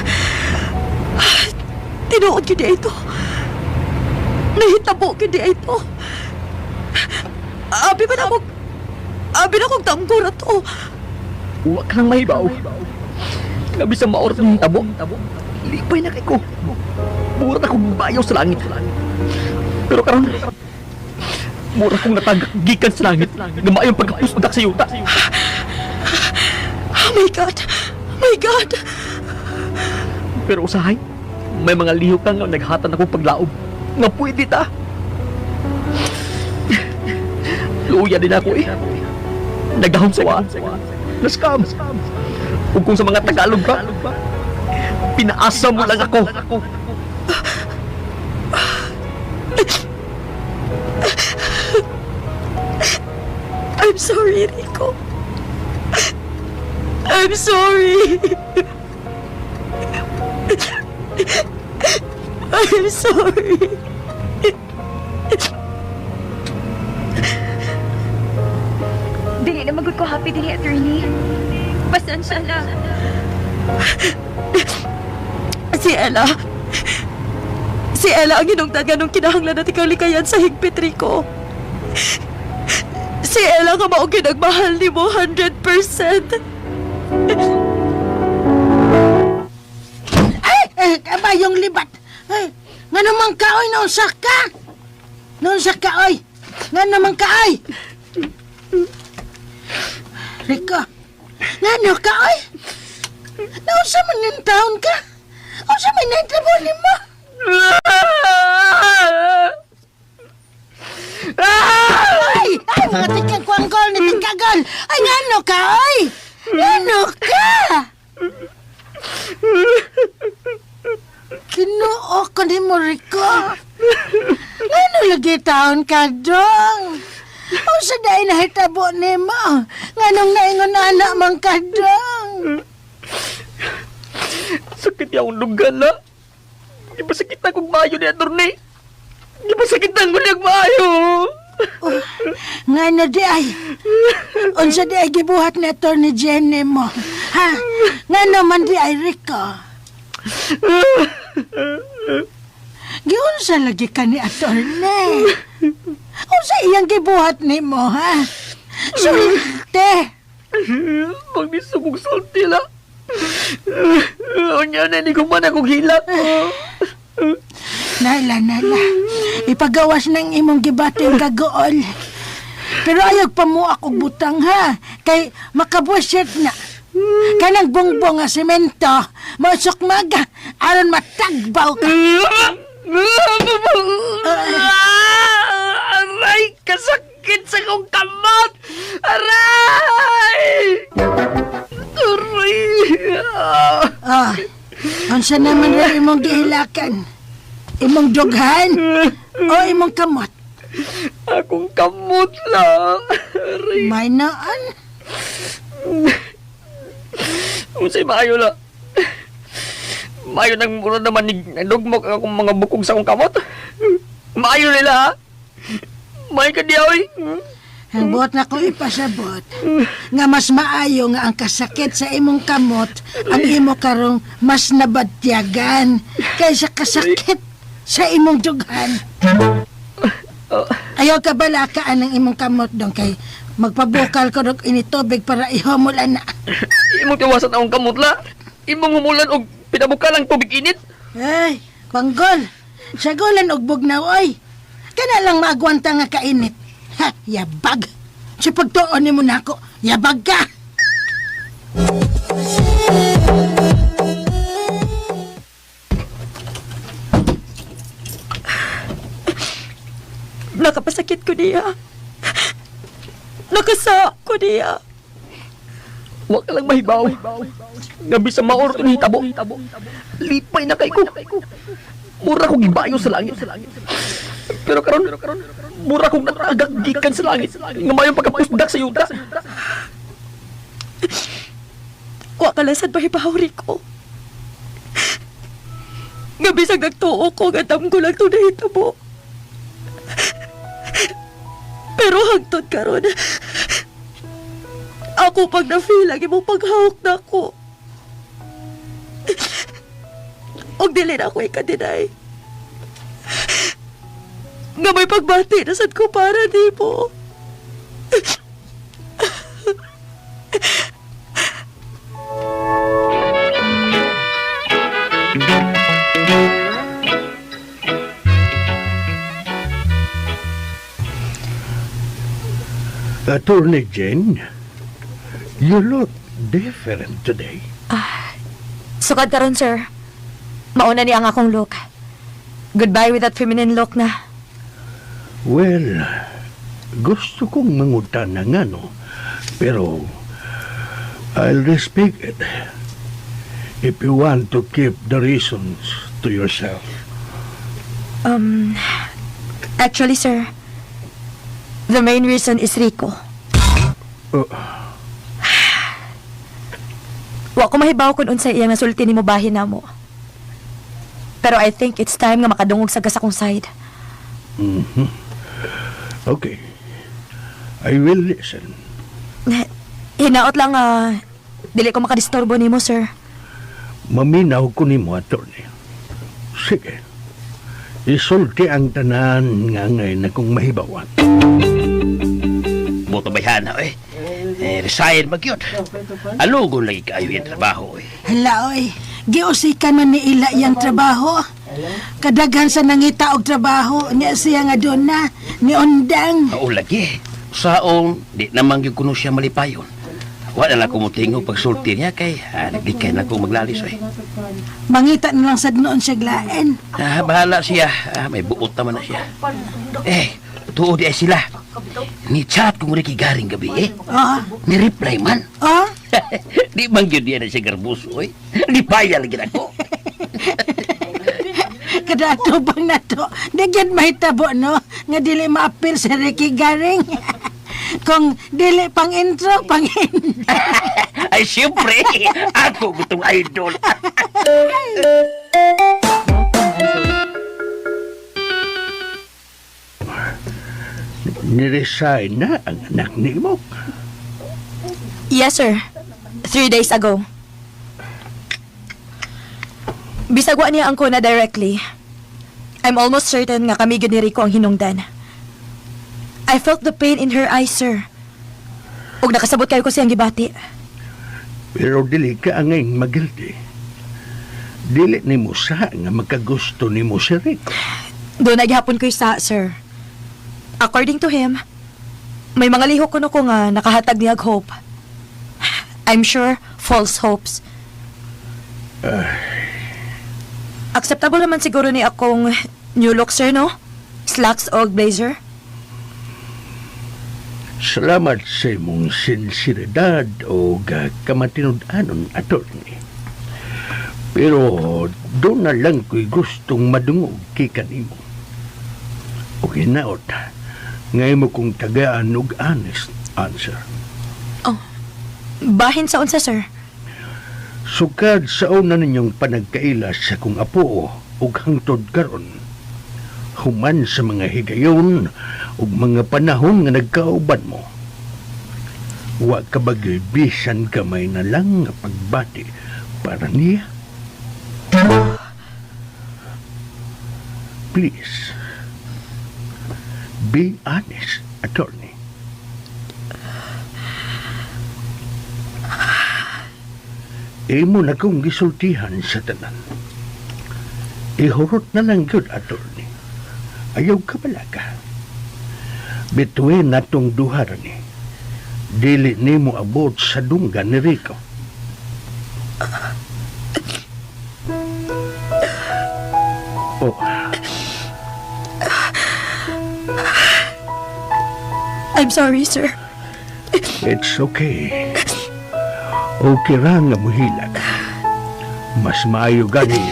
Tinuod yun ito. Nahitabo yun ito. Abi na kong tanggura to. Huwag ka nang mahibaw. Gabi sa maoras ng tabo. Lipay na kay ko. Mura akong bayaw sa langit. Pero karon, mura akong natagagikan sa langit. Gamayong pagkapusdak sa yuta. Oh my God! My God! Pero usahay, may mga liho kang naghatan akong paglaob. Nga pwede ta. Luya din ako eh. Nagdahon sa waan. Naskam. Kung sa mga Tagalog ba, pinaasa mo lang ako. I'm sorry, Rico. I'm sorry. I'm sorry. Dili na magod ko happy din attorney. Pasensya na. Si Ella ang hinungdan nung kinahanglan natin kang likayan sa higpit, Rico. Si Ella nga mao ginagmahal ni mo 100%. Kabayong libat. Ay, nga naman ka, oy, naunsa ka? Naunsa ka, oy. Nga naman ka, oy. Rico, nga ano ka, oy? Naunsa man yung taon ka? Unsa man yung trabaho ni mo? Ay, mga tikang kwanggol ni tikagol. Ay, nga ano ka, oy? Nga ano ka? Kinuo ko ni mo, Rico. Ano lagi taon ka, dong? O sa dahi nahitabo ni mo. Nganong naingon anak mang ka, dong? Sakit yung lugan na. Di ba sakit akong mayo ni attorney? Di ba sakit ang gulyag mayo? Nga na di ay. Unsa di ay gibuhat ni Atty. Jenny mo. Ha? Nga naman di ay, Rico. Giunsa lagi ka ni attorney. Unsa iyang gibuhat ni mo, ha? Sulte. Magnisugong sulti la. Unya na ni kuman akong hilak. Nala. Ipagawas ng imong gibating kagool. Pero ayog pa mo ako butang, ha? Kay makabusit na. Kanang bongbong nga semento, mausok maga, aron matagbaw ka. Aray, kasakit sa kong kamot! Aray! Aray! Unsa naman rin imong gihilakan? Imong dughan? O imong kamot? Akong kamot lang! Aray! May naan? Unsay maayo la. Maayo nang mura naman ni nagdugmok akong mga bukog sa akong kamot. Maayo nila ha. May kadiyaw Ang buot na ko ipasabot nga mas maayo nga ang kasakit sa imong kamot ang imo karong mas nabadyagan kaysa kasakit sa imong dughan. Ayaw ka balakaan ng imong kamot dong kay magpabukal ko dog initubig para ihomulan na. Imong tiwasan akong kamot la. Imong humulan og pinabukalang tubig init. Ay, panggol. Sagulan og bugnaw oy. Kana lang maagwanta nga kainit. Ha, yabag. Sa pagtuon ni mo nako, yabag ka. Nakapasakit ko niya. Nakasa ko niya. Huwag ka lang mahibaw. Gabi sa maor ito hitabo. Lipay na kay ko. Mura kong gibayo sa langit. Pero karon, mura kong natagagikan sa langit. Nga mayong pagkapusdak sa yuta. Wa ka lang sad mahibaw, Rico. Nga bisag nagtuo ko, gatam ko lang ito nahitabo. Pero hangtod karon, ako pag na-feel lagi mo paghawak na ako. Og dili na ako ikadinay. Nga may pagbati na sad ko para di mo. Attorney Jane, you look different today. Sukad karon, sir. Mauna ni ang akong look. Goodbye with that feminine look na. Well, gusto kong mangutan ng ano, pero I'll respect it if you want to keep the reasons to yourself. Actually, sir, the main reason is Rico. Wa ko mahibaw kung unsay iyang nasulti ni mo bahin na mo. Pero I think it's time nga makadungog sa gas akong side. Okay, I will listen. Hinaot lang, dili ko makadisturbo ni mo, sir. Maminaw ko ni mo, attorney. Sige, isulti ang tanan nga ngayon na kung mahibawan. Buto bayhana, eh. Resign magyod. Alugon lagi kayo yung trabaho, eh. Hala, oy. Giusikan man ni ila yang trabaho. Kadaghan sa nangita og trabaho niya siya nga doon na ni Ondang. Oo lagi. Saong, di naman yung kuno siya malipayon. Wala na kumutingog pagsulti niya kay naglikay na kong maglalis, eh. Mangita na lang sad noon siya glaen. Bahala siya. May buot naman na siya. Tuod ay sila. Ni chat kung rin garing gabi, eh. Ni reply man. Di man yun yan na siya garbuso, eh. Lipaya lagi na ko. Kadato bang na to. Nagyan mahitabo, no? Nga dili maapil sa Ricky Garing. Kung dili pang intro, pang intro. Ay, siyempre. Ako gustong idol. Niresign na ang anak ni mo. Yes, sir. 3 days ago. Bisagwa niya ang kuna directly. I'm almost certain nga kami ni Rico ang hinungdan. I felt the pain in her eyes, sir. Ug nakasabot kayo ko siyang gibati. Pero dili ka angay magilty. Dili ni mo sa nga magkagusto ni mo si Rico. Doon naghapon ko isa, sir. According to him, may mga lihok ko nga nakahatag niyag hope. I'm sure false hopes. Acceptable naman siguro ni akong new look, sir, no? Slacks o blazer. Salamat sa imong sinseridad o kamatinud-anon, attorney. Pero doon na lang ko'y gustong madungog kay kanimo. O hinaot, ngayon mo kong tagaan og honest answer. Bahin sa unsa, sir? Sukad sa una ninyong panagkailas sa kong apo ug hangtod karon, human sa mga higayon ug mga panahon nga nagkauban mo, wa ka bagay bisan kamay na lang nga pagbati para niya. Please, be honest, attorney. Imo na kong gisultihan sa tanan. Ihurot na lang yun, attorney. Ayaw ka balaga. Bituin natong duhara ni. Dili ni mo abot sa dunggan ni Rico. Oh. I'm sorry, sir. It's okay. Okay ra nga muhilag. Mas maayo gani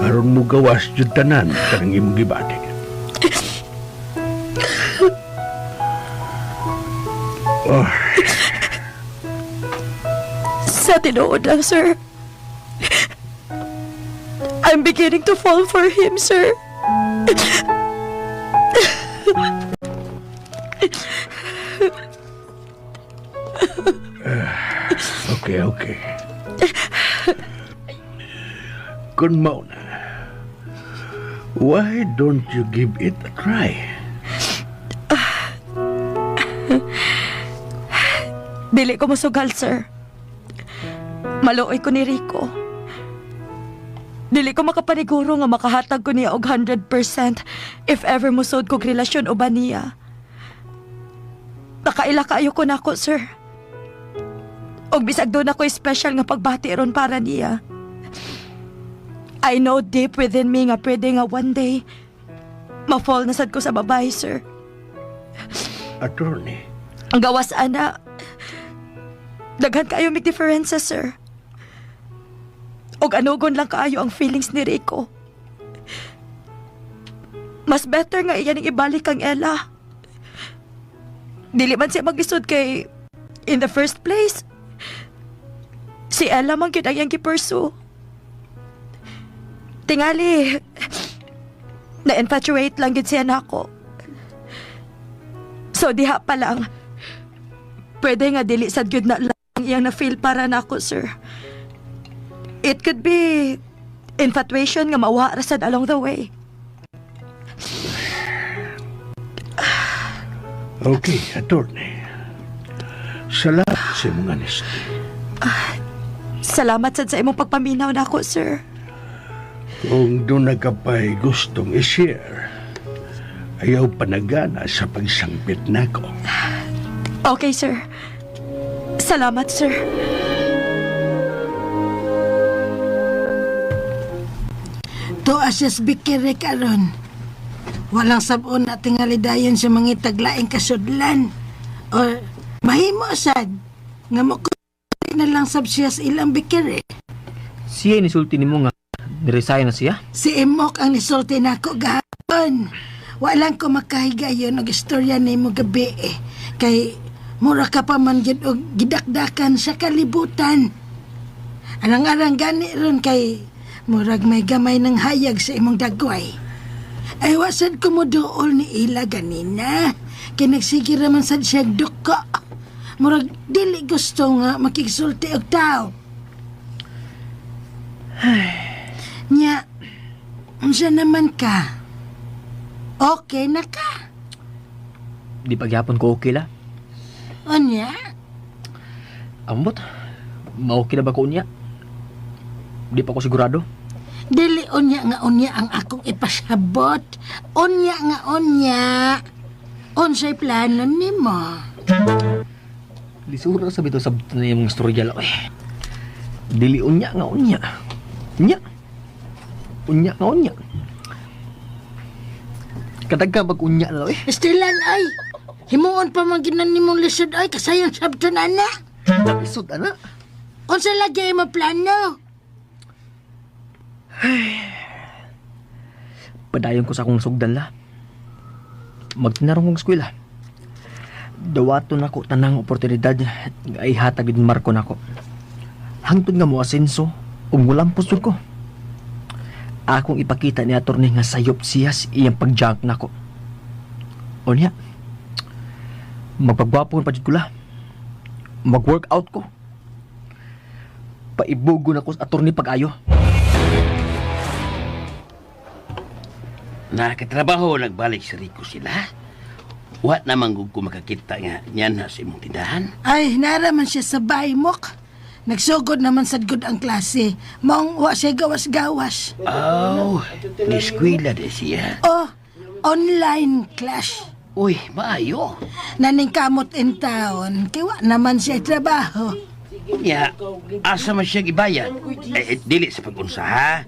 aron mo gawas jud tanan kanang imong gibati. Oh, Sa tinuod lang, sir. I'm beginning to fall for him, sir. Okay. Kun mao na, why don't you give it a try? Dili ko musugal, sir. Maluoy ko ni Rico. Dili ko makapaniguro nga makahatag ko niya og 100% if ever musod kog relasyon o ba niya. Nakaila kaayo ko nako, sir. Og bisag doon ako special nga pagbati ron para niya. I know deep within me nga pwede nga one day ma-fall na sad ko sa babae, sir. Attorney, Ang gawas, ana, daghan kaayo mig diferensya, sir. Og anugon lang kaayo ang feelings ni Rico. Mas better nga iyan ang ibalik kang Ella. Dili man siya mag-isod kay, in the first place, si Ella man gyud ang iyang gipursue. Tingali, na-infatuate lang gyud siya nako. So diha pa lang, pwede nga dili sad gyud na lang iyang na-feel para nako, sir. It could be infatuation nga mawara sad along the way. okay, attorney. Salamat sa imong honesty. Salamat sad sa imong pagpaminaw nako, sir. Kung doon na ka pa'y gustong i-share, ayaw panagana sa pagsangpit nako. Okay, sir. Salamat, sir. To asas bikiri karon. Walang sabon na tingalidayon sa mga taglaing kasudlan. O mahimo sad nga mo na lang sab siya sa ilang bikiri. Siya inisulti nimo nga niresign na siya. Si Imok ang nisulti nako gahapon. Walang ko makahigayon og istorya nimo gabi kay mura ka pa man gyud og gidakdakan sa kalibutan. Anang-arang gani ron kay murag may gamay ng hayag sa imong dagway. Ay wasad ko mo dool ni ila ganina. Kay nagsige raman sad siya duko. Murag dili gusto nga makigsulti og tao. Nya, unsa naman ka? Okay na ka? Di pagyapon ko okay la. Unya? Ambot, ma-okay na ba ko niya? Di pa ko sigurado. Dili unya nga unya ang akong ipasabot. Unya nga unya. Unsay plano nimo? Lisura sa bito sa na yung mga storya la. Dili unya nga unya. Unya. Unya nga unya. Katagka mag-unya na Estilan ay. Himuon pa man ginan nimong lisod ay kasayang sabton ana. Isod, ana. Unsa lagi mo plano? Padayon ko sa akong sugdan la. Magtinarong kong eskwela. Dawaton ako tanang oportunidad nga ihatag din Marco nako. Hangtod nga mo asenso ug mulampos jud ko. Akong ipakita ni attorney nga sayop siya iyang pagjunk nako. O niya, magpagwapon pa jud ko la. Mag-workout ko. Paibugo na ko sa attorney pag-ayo. Nakatrabaho nagbalik si Rico sila. Wa naman gud ko makakita nga niyan na sa imong tindahan. Ay, naraman siya sa baymok. Nagsugod naman sad gud ang klase. Maong wa siya gawas-gawas. Oh, niskwila de siya. Oh, online class. Uy, maayo. Naning kamot in town, kaya wa naman siya trabaho. Ya, asa man siya gibayad? Dili sa pag-unsa ha.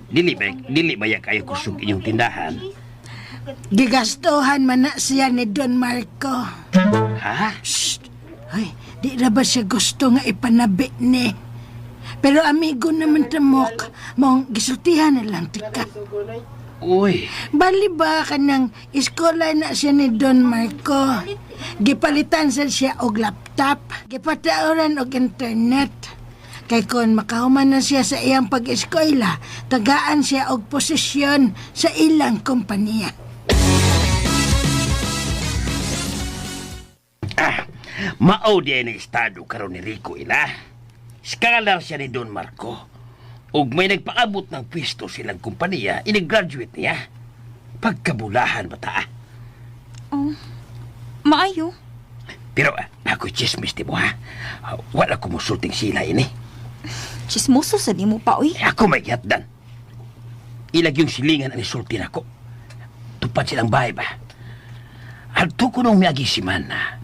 Dili ba ya kayo kusog inyong tindahan? Gigastohan man na siya ni Don Marco. Ha? Shh! Ay, di na ba siya gusto nga ipanabi ni? Pero amigo naman tamok, mong gisultihan na lang tika. Uy, Bali ba ka ng iskola na siya ni Don Marco? Gipalitan sa siya og laptop, gipatauran og internet. Kay kon makahuman na siya sa iyang pag-eskwela, tagaan siya og posisyon sa ilang kompanya. Mao di ay na estado karon ni Rico ila. Scholar siya ni Don Marco. Ug may nagpaabot ng pwesto silang kumpanya, ini-graduate niya. Pagkabulahan ba ta? Maayo. Pero ako chismis di mo ha. Wala ko musulting sila ini. Chismoso sa di mo pa, uy. Ako may gihatdan. Ilag yung silingan ang isulti nako. Tupad silang bahay ba? Adto ko nung miagi si Mana.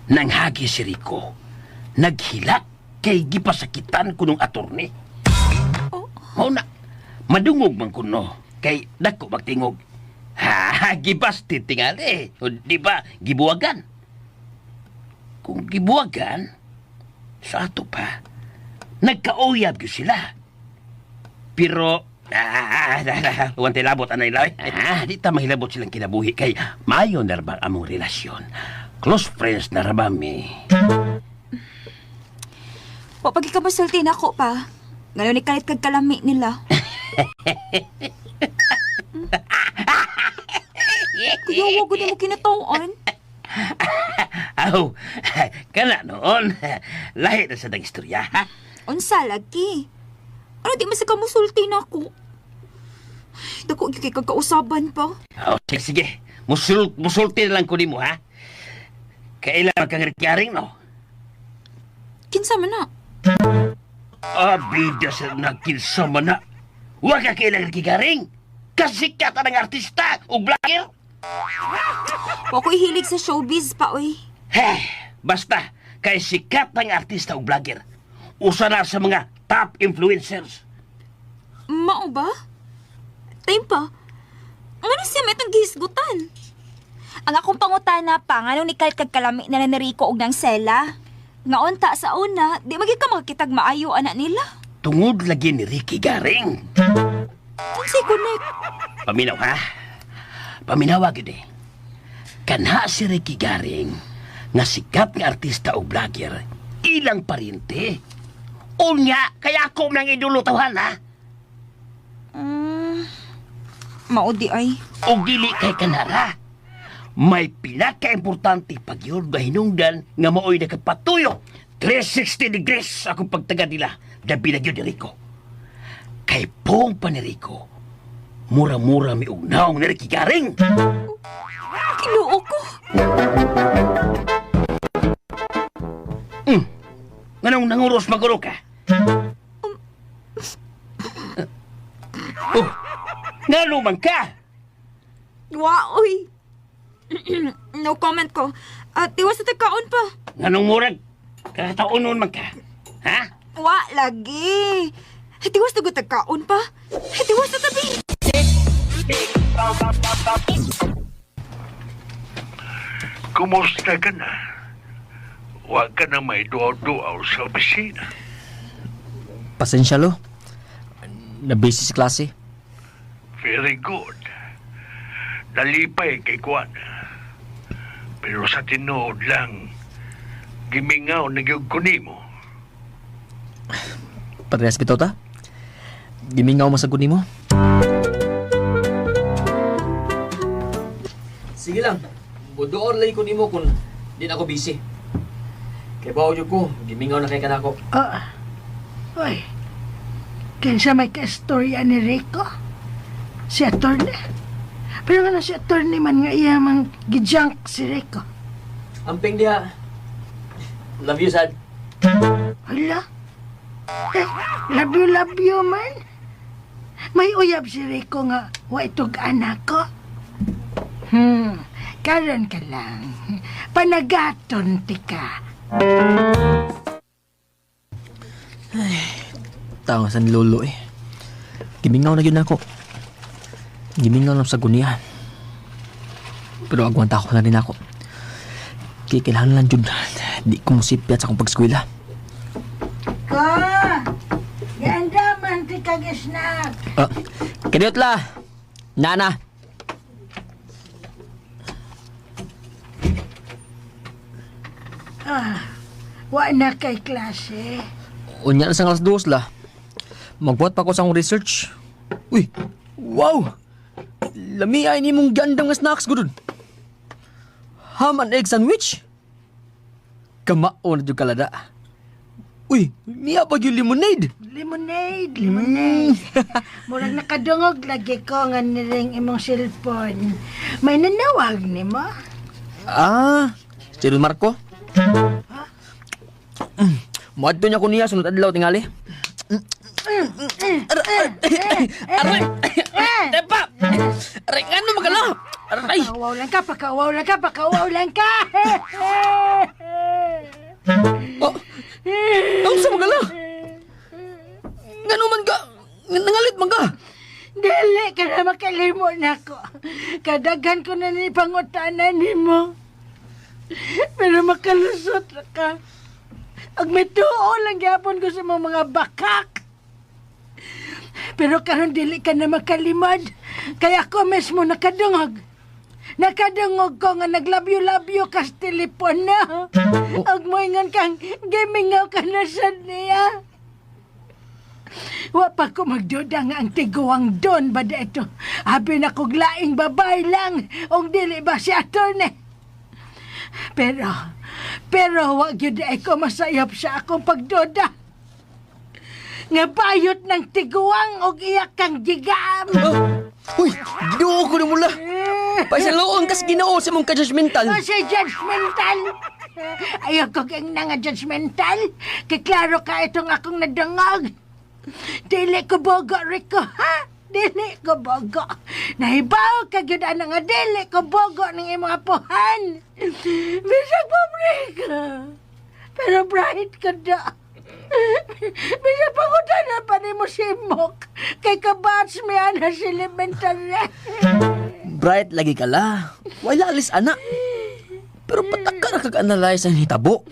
Nang hagi si Rico. Naghilak kay gipasakitan ko nung attorney. Mao na. Madungog man kuno. Kay dako magtingog. Ha, gibasti tingali. O di ba, gibuwagan. Kung gibuwagan, sa ato pa, nagkauyab yun sila. Pero, wante labot anay lawi. Di ta mahilabot silang kinabuhi kay mayo narbang among relasyon. Close friends na rabami. Wapag ikabasulti na ako pa. Ngayon ni kahit kagkalami nila. Kaya huwag ko na mo kinatawaan. Aw, kana noon. Lahi na sa dang istorya, ha? Unsa lagi? Ano di masaka musulti na ako? Dako yung kay kagkausaban pa. Oh, sige. Musulti na lang ko mo, ha? Kailangan kang rikyaring, no? Kinsa man na? Abida sa nagkinsama na. Huwag ka kailangan rikyaring. Kasikat ang artista o vlogger. Wa ko ihilig sa showbiz pa, uy. Basta, kay sikat ng artista o vlogger. Usa na sa mga top influencers. Mao ba? Time pa. Ano siya may itong gihisgutan? Ang akong pangutana pa, nga nung ni Kalt kagkalami na ni Rico og ng Sela. Nga unta sa una, di magig ka makakitag maayo anak nila. Tungod lagi ni Ricky Garing. Kasi connect. Paminaw, ha? Paminawa gid eh. Kanha si Ricky Garing nga sikat nga artista o vlogger, ilang parinte. Unya, kaya ako nang idulutahan, ha? Maudi ay. O dili kay kanara. May pinaka-importante pag yun ba hinungdan nga mao'y nakapatuyo 360 degrees akong pagtaga nila na binagyo ni Rico. Kay pong pa ni Rico, mura-mura mi ugnaong ni Ricky Garing. Kinuo ko. Anong nanguros maguro ka? Nga lumang ka! Wa, uy. No comment ko. At iwas na tagkaon pa. Anong murag? Kakataon man ka? Ha? Wa, lagi. Tiwas na tagkaon pa. Tiwas na tabi. Kumusta ka na? Huwag ka na may duaw-duaw sa opisina. Pasensya lo. Na-busy sa klase. Very good. Nalipay kay Kwan. Pero sa tinood lang, gimingaw na gyud ko nimo. Parehas bitaw ta? Gimingaw mo sa guni mo? Sige lang. Budoon lang ko nimo kung di na ako busy. Kaya bawa ko, gimingaw na kay kanako. Oy, kinsa may ka-istorya ni Rico? Si attorney. Pero nga na si attorney man nga iya mang gijunk si Rico. Amping diha. Love you, Sad. Hala? Love you man. May uyab si Rico nga wa itog anak ko. Karon ka lang. Panagaton tika. Tao sa lolo eh. Gimingaw na yun ako. Gimingaw na sa gunian. Pero agwanta ko na rin ako. Kailangan lang yun. Di ko musipyat sa akong pag-skwela. Ko! Ganda man tika gisnak. Kadiot la! Nana! Wa na kay klase. Unya na sa alas 2 la. Magbuhat pa ko sa akong research. Uy, wow! Lami ay ni mong gandang nga snacks gudun. Ham and egg sandwich? Kamao na dyan kalada. Uy, niya ba yung lemonade? Lemonade. Murag nakadungog lagi ko nga niring imong cellphone. May nanawag ni mo? Si Don Marco? Muadto niya ko niya, sunod adlaw tingali. Aray! Tepa! Aray, ano magala? Aray! Pakauwaw lang ka. Oh, ang sa magala? Ngano man ka? Nangalit man ka? Dili ka na makalimon ako. Kadaghan ko na ni pangutanan ni mo. Pero makalusot ka. Ag may tuo lang gyapon ko sa mga bakak. Pero karon dili ka na makalimad. Kaya ako mismo nakadungog. Nakadungog ko nga naglabyo-labyo ka sa telepon na. Ag mo ingon kang gimingaw ka na sa niya. Wa pa ko magduda nga ang tiguang don bada ito. Abi na kog laing babay lang. Og dili ba si attorney? Pero wag yun ay ko masayop sa akong pagduda. Nga bayot ng tiguang og iyak kang gigam. Uy, ginuo ko na mula. Paisaloon kas ginoo sa mong ka-judgmental. Sa judgmental. Ayaw ko kang nga judgmental. Kay klaro ka itong akong nadangog. Dili ko bogo, Rico, ha? Dili ko bogo. Nahibaw ka gyud ana nga dili ko bogo ng imong apuhan. Bisag pobre ka. Pero bright ka da. Bisag pangutanan pa ni mo simok. Kay kabats may ana si elementary. Bright lagi ka la. Wala alis ana. Pero patak ka na kag-analyze ang hitabo.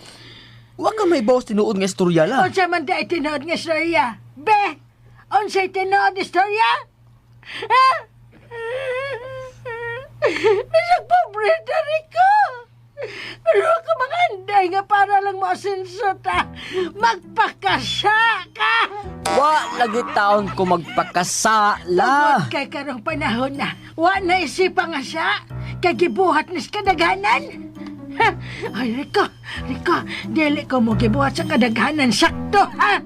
Wa ka may bawas tinuod nga istorya la. Unsa man da tinuod nga istorya? Be, unsay tinuod istorya? Ha? Bisag pobre dari ko. Pero ako manganday nga para lang mo asinsota. Magpakasa ka. Wa lagi taon ko magpakasala. Kay karong panahon na, wa na isipang asa. Kay gibuhat nis kadaghanan. Ha? Ay, Rico, dili ko mo gibuhat sa kadaghanan. Sakto, ha?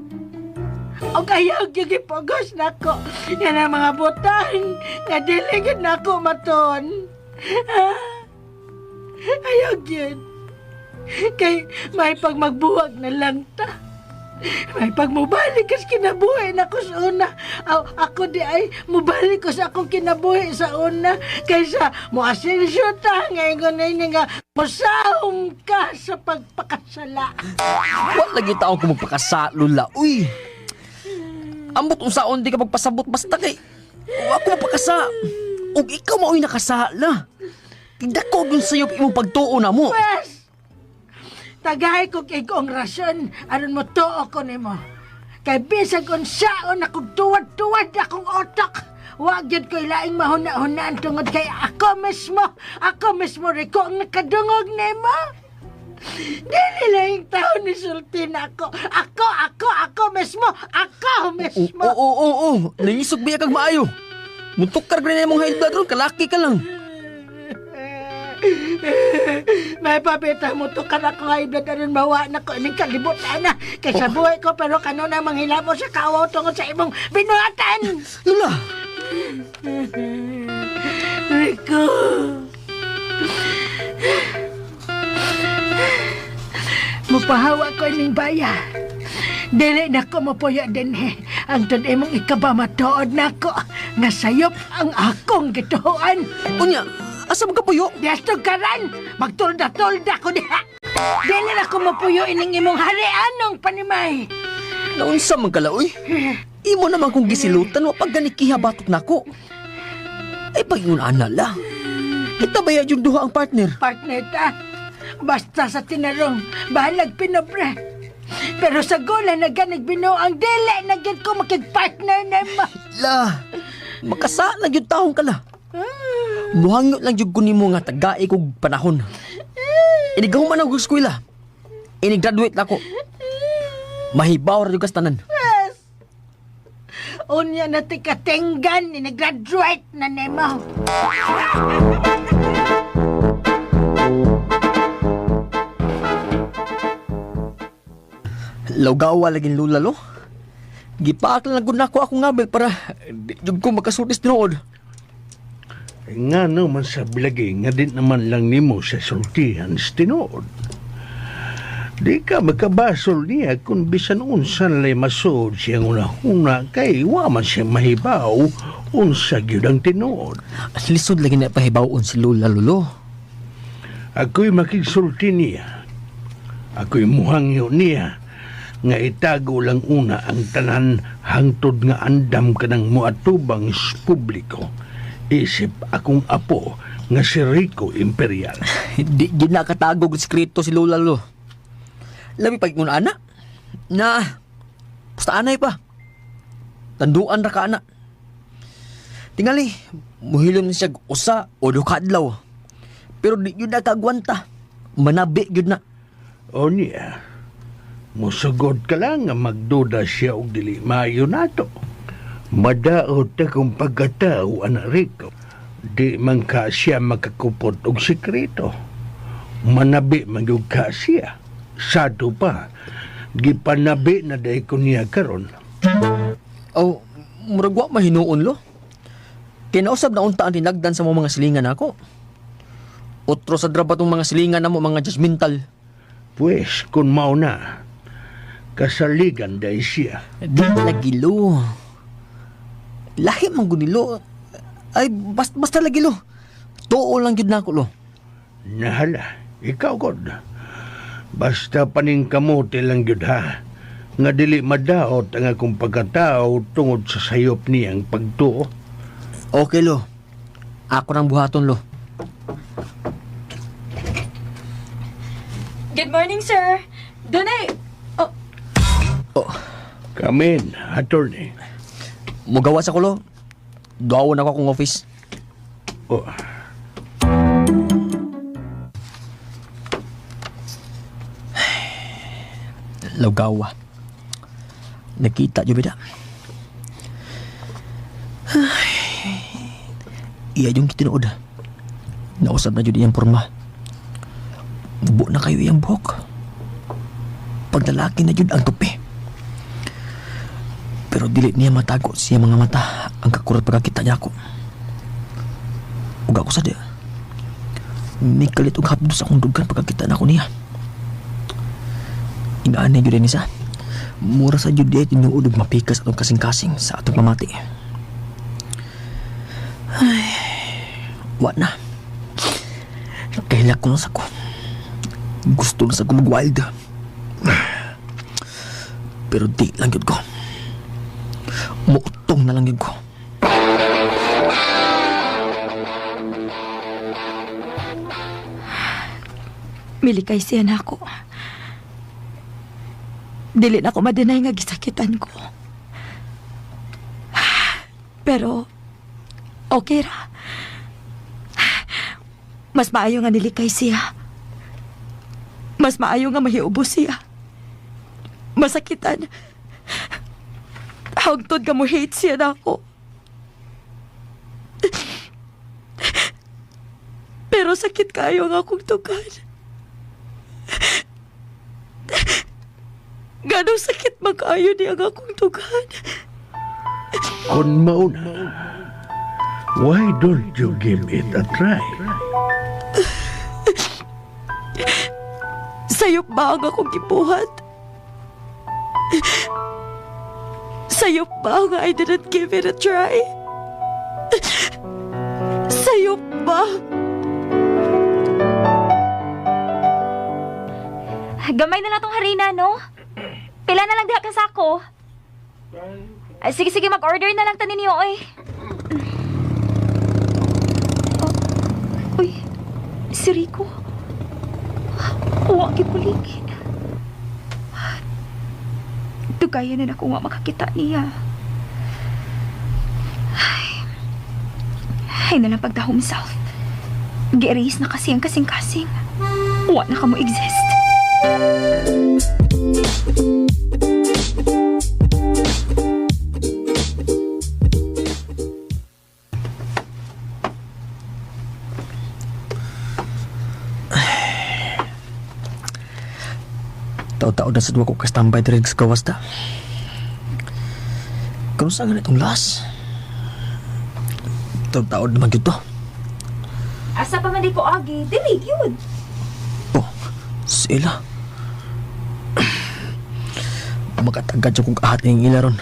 O ayaw yung ipagos na ko. Yan ang mga butang nga diligid na ko maton. Ha? Ayaw yun. Kay may pag magbuwag na lang ta. May pag mubalik kas kinabuhi na ko sa una. Ako di ay mubalik ko sa akong kinabuhi sa una. Kaysa mo asensyo ta. Ngayon na nga musahom ka sa pagpakasala. Wa lagi taon ko magpakasalo la. Uy. Ambot unsaon di ka magpasabot basta kay wa ko magpakasa. Ug ikaw mao'y nakasala. Dako gyud sayo imong pagtuo na mo. Pwes! Tagay ko kay kong rason aron mo tuo ko nimo. Kay bisag unsaon akong tuwad-tuwad akong otak. Wa gyud ko laing mahuna-hunaan tungod kay ako mismo Rico ang nakadungog nimo. Dili lang taon ni sulti na ako. Ako mismo. Oo. Nangisog biya kag maayo. Mutukar gani mong high blood ron, kalaki ka lang. May papita mo to ka na ko nga ibig na mawa na ko ining kalibutan na kaysa buhay ko pero kano na manghila mo sa kawaw tungkol sa imong binuhatan. Lula. Rico. Mupahawa ko ining baya. Dili na ko mapuya din ang tun imong ikabamatood na ko nga sayop ang akong gituan. Unya, asa ka puyo? Diastog karan, magtulda-tulda ko diha. Dili na ko mapuyo ining imong harianong panimay. Naunsa man kala, uy? Imo naman kung gisilutan, wapag ganikiha batok nako. Ay, pagingon anala. Kita bayad yung duha ang partner. Partner ta, basta sa tinarong, bahalag pinobre. Pero sa gula na ganig binuang dili, nagyan ko makig-partner na mo. La, makasa lang yung taong kala. Muhangot lang yung kunin mo nga tagai kong panahon. Inigaw man ako sa eskwela. Ini-graduate ako. Mahibaw ra jud kas tanan. Unya na ti katenggan ni graduate na nemo. Lawgawa laging lula lo. Gipaak lang na ko akong ngabel para di jud ko makasultis tinuod. Nga naman sa bilagi, nga din naman lang nimo sa sultihan sa tinuod. Di ka makabasol niya kung bisan unsan lay masod siyang una-una kay wa man siya mahibaw unsa gyud ang tinuod. At lisod lagi na pahibawon si lula lolo. Ako'y makigsulti niya. Ako'y muhangyo niya nga itago lang una ang tanan hangtod nga andam kanang muatubang sa publiko. Isip akong apo nga si Rico Imperial. Di gid nakatagog sekreto si lula lolo. Labi pag ngun anak na pusta anay pa. Tanduan ra ka anak. Tingali muhilom siya usa o duha adlaw. Pero di gyud nakagwanta. Manabi gyud na. O niya, musugod ka lang nga magduda siya og dili maayo nato. Madaot na kung pagkatao, anak Rico. Di man ka siya makakupot og sekreto. Manabi magyug ka siya. Sado pa, gipanabi na dahi ko niya karon. Oh, murag wa mahinuon lo. Kinausab na unta ang tinagdan sa mga silingan ako. Otro sa draba tong mga silingan na mo mga judgmental. Pues, kung mao na, kasaligan dahi siya. Di lagi lo. Lahi man gud lo. Ay basta lagi lo. Tuo lang gyud nako lo. Nahala, ikaw god. Basta paning kamote lang gyud ha. Nga dili madaot ang akong pagkatao tungod sa sayop niyang pagtuo. Okay lo. Ako nang buhaton lo. Good morning, sir. Dunay. Oh, Come in, attorney. Mugawas ako lo. Dawon ako akong office. Oh, Lawgawa. Nakita jud bida. Iya yung kitinuod. Nausap na jud iyang porma. Buo na kayo iyang buhok. Paglalaki na jud ang tupi. Pero dili niya matago siya mga mata ang kakurat pagkakita niya ako. Ug ako sa di. May kalit og hapdos akong dugan pagkakita na ako niya. Ingaanay jud ni sa. Mura sa jud diay tinuod og mapikas atong kasing-kasing sa atong pamati. Ay, wa na. Kailak ko na sa ko. Gusto na sa ko mag-wild. Pero di lang yun ko. Muutong na lang yun ko. Milikay siya na ako. Dili na ako madenay nga gisakitan ko. Pero, okay ra. Mas maayo nga nilikay siya. Mas maayo nga mahiubos siya. Masakitan. Hangtod ka mo hate siya na ako. Pero sakit kayo nga akong tugan. Ganong sakit magkayo niya nga akong tugan. kung mauna, why don't you give it a try? Sayop ba ang akong gibuhat? Sayop ba ang I didn't give it a try? Sayop ba? Gamay na lang tong harina, no? Pila na lang diha ka sako. Ay, sige, mag-order na lang tanin niyo, oy. Uy, si Rico. Uwa kipuligid. Tugayan na ako nga makakita niya. Ay na lang pagda home self. Gi-erase na kasi ang kasing-kasing. Uwa na ka mo exist. Tao-tao na sa duwa ko kastambay diri sa gawas da. Kung saan nga itong las? Tao-tao naman yun to. Asa pa man di ko agi, dili yun. Oh, sila. Makatagad siya kung kahat ng ila ron.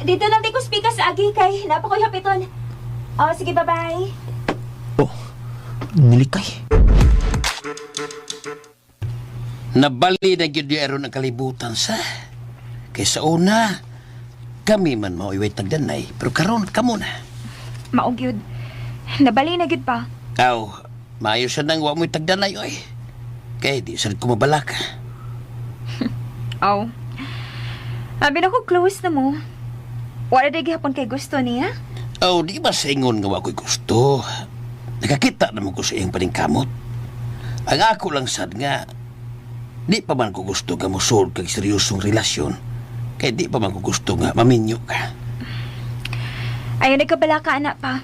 Dito lang di ko speaker sa agi kay napa ko hapiton. Oh, sige, bye-bye. Oh, nilikay. Nabali na gyud di aron ang kalibutan sa. Kaysa una, kami man mauiway tagdanay, pero karon kamo na. Maog yun. Nabali na gid pa. Aw, maayo siya nang wa mo'y tagdanay, oy. Kaya di sa ko mabalaka. Aw. Abi na ko close na mo. Wala di gihapon kay gusto niya. Aw, di ba sa ingon nga wa ko'y gusto? Nakakita naman ko sa iyang paningkamot. Ang ako lang sad nga, di pa man ko gusto nga musod kag seryosong relasyon. Kaya di pa man ko gusto nga maminyo ka. Ayaw na kabala ka, anak pa.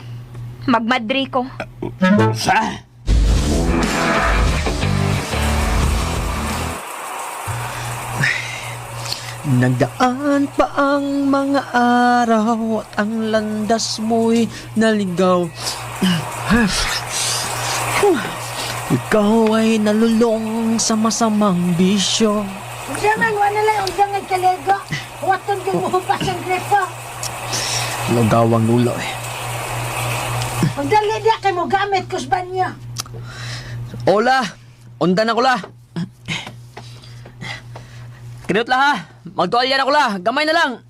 Magmadri ko. Sa? Nagdaan pa ang mga araw at ang landas mo'y naligaw. Ikaw ay nalulong sa masamang bisyo. Diyan man, wala lang ang dangay kalego. Waton din mo hupas ang grepo. Lugawang nulo eh. Ang dali di kay mo gamit ko sa banyo. Ola, undan ako la. Kinut la ha. Magtualyan ako la. Gamay na lang.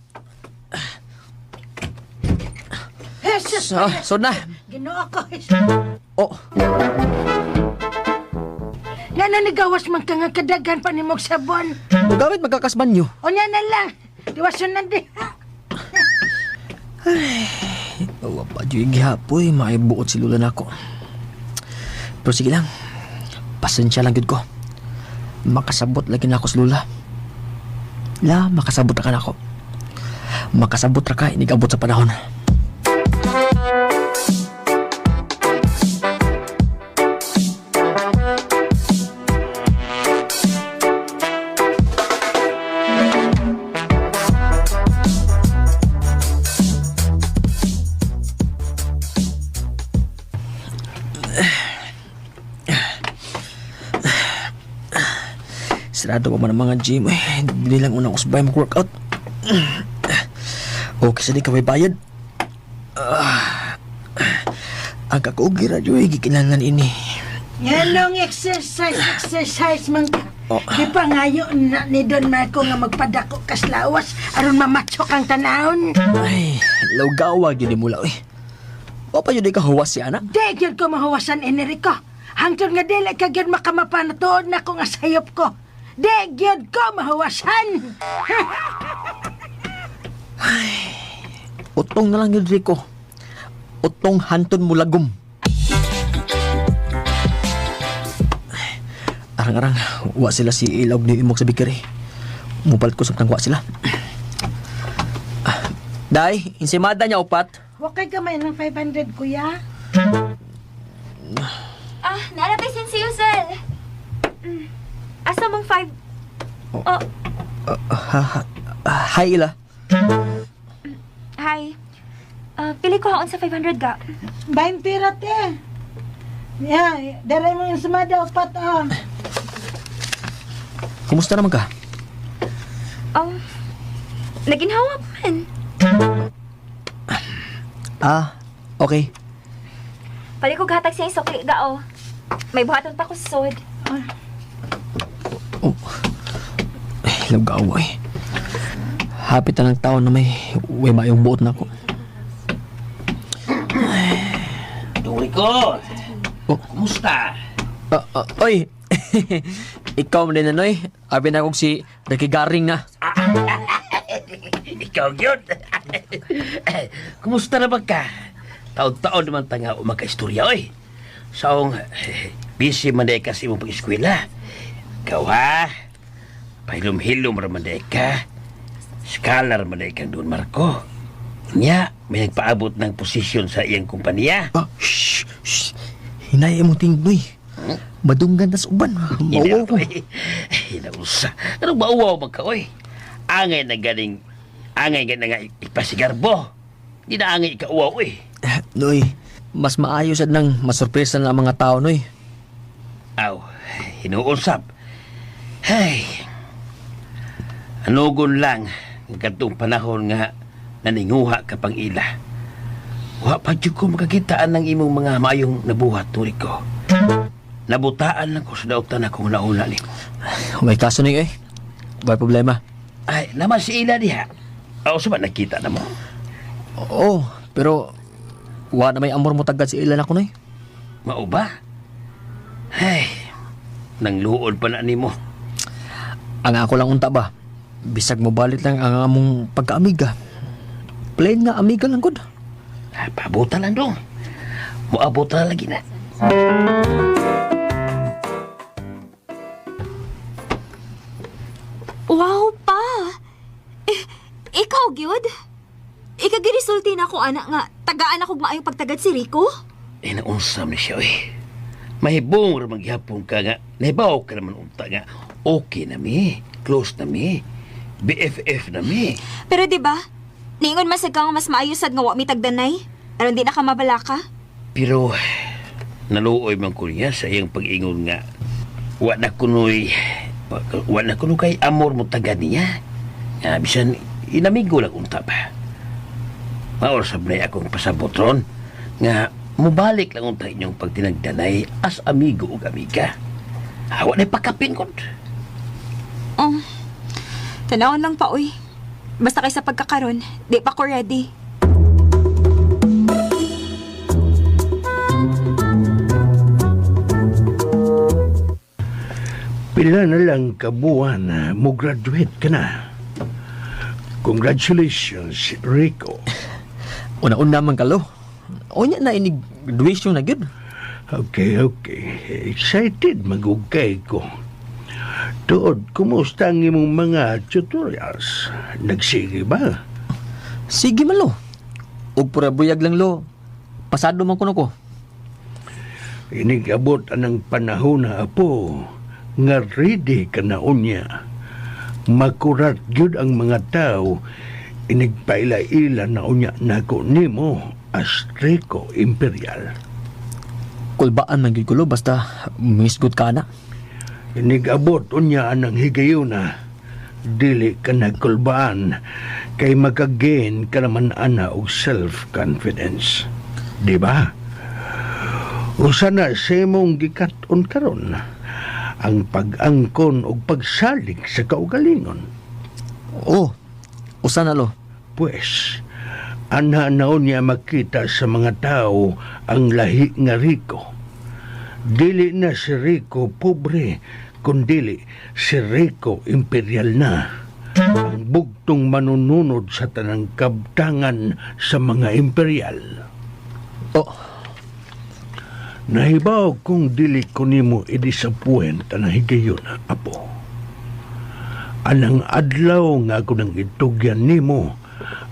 Jesus! So na. Ginoo ko. Oh, Nananigawas man ka nga kadagan pa ni mong sabon. magamit magkakasban nyo. O niya na lang. Diwason na di. Awa pa dyo yung gihapoy. Maibuot si Lula na ako. Pero sige lang. Pasensya lang yun ko. Makasabot lagi na ako si Lula. Makasabot na ka na ako. Makasabot na ka, inigabot sa panahon. Sarado pa man ang mga gym eh. Hindi lang unang usbay mag-workout. Okay, sa di ka may bayad. Ang kakugi radyo eh, gikinangan ini. Yan ang exercise man ka. Oh. Di pa ngayon na ni Don Marco nga magpadako kas lawas aron mamacho kang tanahon. Ay, lawgawa gini mula eh. O pa yun di ka huwas si anak? Di gyud ko mahawasan Enrico. Hangtod nga dili ka gyud makamapanood na ko nga sayop ko. Di gyud ko mahawasan. Utong na lang yun, Rico. Utong hanton mo lagom. Arang-arang, wa sila si Ilog ni Imog sa bikiri. Mubalit ko sa tangwa sila. Day, insimada niya upat. Wa kay gamay ng 500 kuya. Nalapisin si Yusel. Asa mong 5? Oh, Hi, Ila. Hi. Pili ko haon sa 500 ga. 20 rate. Yeah, dere mo yung sumada upat oh. Kumusta naman ka? Naginhawa man. Okay. pali ko gatag siya yung sukli ga, oh. May buhaton pa ko sa sod. Oh. Lagawa eh. Hapit na ng taon na may mayong buot na ako. Rico! Oh. Kumusta? Oy! Ikaw mo din na, Noy. Abi na kong si Ricky Garing na. Ikaw yun. Kumusta naman ka? Taon-taon naman tanga umagka-istorya, oy. Saong busy man dahil kasi mong pag-eskwela. Ikaw ha? Pahilom-hilom raman day ka. Scholar man day kang Don Marco. Nya, may nagpaabot ng posisyon sa iyang kumpanya. Shh. Hinay mo tingnoy. Madunggan tas uban. Mauwaw ko. Hinausa. Anong mauwaw man ka, oy? Angay na nga ipasigarbo. Di na angay ikauwaw, oy. Noy, mas maayos at nang masurpresa ng mga tao, Noy. Aw, hinuusap. Hay, anugon lang ang katong panahon nga naninguha ka pang ila. Wa pa jud ko makakitaan ng imong mga mayong nabuhat, turi ko. Nabutaan lang ko sa daotan akong nauna ni mo. May kaso Noy, may problema. Ay, naman si ila diha. Aw, sa nakita na mo? Oo, pero wa na may amor mo tagad si ilan ako, Noy. Mao ba? Hay, nang luod pa na ni mo. Ang ako lang unta ba? Bisag mo balit lang ang among pagkaamiga. Plain nga amiga lang gud. Pabutan lang dong. Muabutan lagi na. Wow pa! Ikaw, gyud? Ikagirisulti na ako, anak nga. Tagaan ako maayong pagtagad si Rico? Naunsam na siya, oy. Mahibong ramang gihapon ka nga. Nahibaw ka naman unta nga. Okay na mi. Close na mi. BFF na mi. Pero di ba? Ningon masag kang mas maayosad nga wa mi tagdanay. Aron di na ka mabalaka. Pero, naluoy man ko niya sa iyang pag-ingon nga. Wa na kunoy kay amor mo tagad niya. Nga, bisan, inamigo lang unta ba. Maorsab na akong pasabot ron. Nga, mubalik lang unta inyong pagtinagdanay as amigo o amiga. Hawa na pakapin ko. Oh, tanawon lang pa, uy. Basta kay sa pagkakaroon, di pa ko ready. Pila na lang kabuan mo graduate ka na. Congratulations, Rico. Una-una man kalo. O niya na inig graduation na gud. Okay. Excited magugkay ko. Tuod, kumusta ang imong mga tutorials? Nagsige ba? Sige man lo. Og pura buyag lang lo. Pasado man kuno ko. Inigabot anang panahon na apo nga ready ka na unya. Makurat gyud ang mga tao inigpaila-ila na unya nako nimo as Rico Imperial. Kulbaan man gyud ko lo basta misgud ka na. Inigabot unya anang higayuna. Dili ka nagkulbaan kay magagain ka naman ana og self-confidence. Di ba? Usa na sa imong gikaton karon ang pag-angkon o pagsalig sa kaugalingon. Oh, usa na lo. Pues, anhanaon niya makita sa mga tao ang lahi nga Rico. Dili na si Rico pobre, kundili si Rico Imperial na. Ang bugtong manununod sa tanang kabtangan sa mga imperial. Oh, Nahibaw kung dili ko nimo i-disappoint ang higayon, apo. Anang adlaw nga ako nang itugyan nimo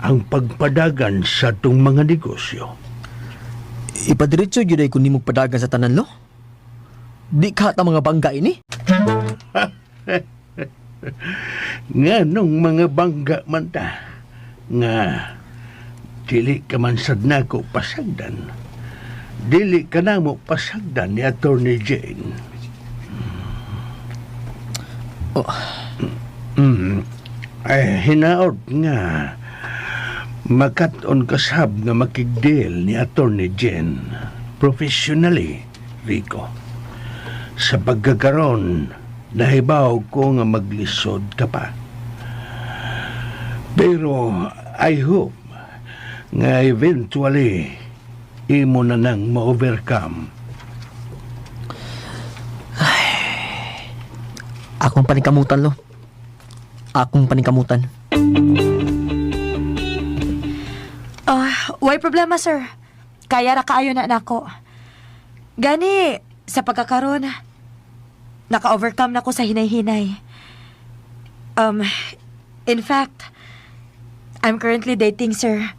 ang pagpadagan sa tong mga negosyo. Ipadiretso gyud ay kun nimo padagan sa tanan lo. Di ka ta mga bangga ini. Nganong mga bangga man ta nga dili ka man sad nako pasagdan. Dili ka na mo pasagdan ni Attorney Jane. Oh. Ay, hinaot nga makat-on kasab nga makigdeal ni Attorney Jane professionally, Rico. Sa pagkakaroon, nahibaw ko nga maglisod ka pa. Pero I hope nga eventually imo na nang ma-overcome. Akong panikamutan lo. Akong panikamutan. Why problema, sir? Kaya ra kaayo na nako. Gani, sa pagkakaroon, naka-overcome na ko sa hinay-hinay. Um, in fact, I'm currently dating, sir.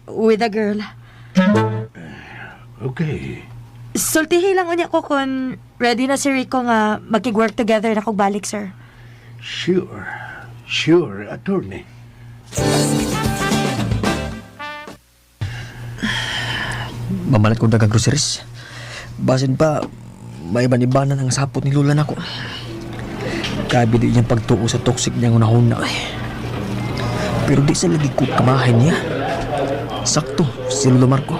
With a girl. Okay. Sultihi lang unya ko kung ready na si Rico nga makig-work together na kog balik, sir. Sure. Sure, attorney. Mamalat ko dagang groceries. Basin pa, may banibanan ang sapot ni Lula nako. Kabidi niyang pagtuo sa toxic niyang unahuna eh. Pero di sa lagi ko kamahin niya. Sakto, si Lula Marco.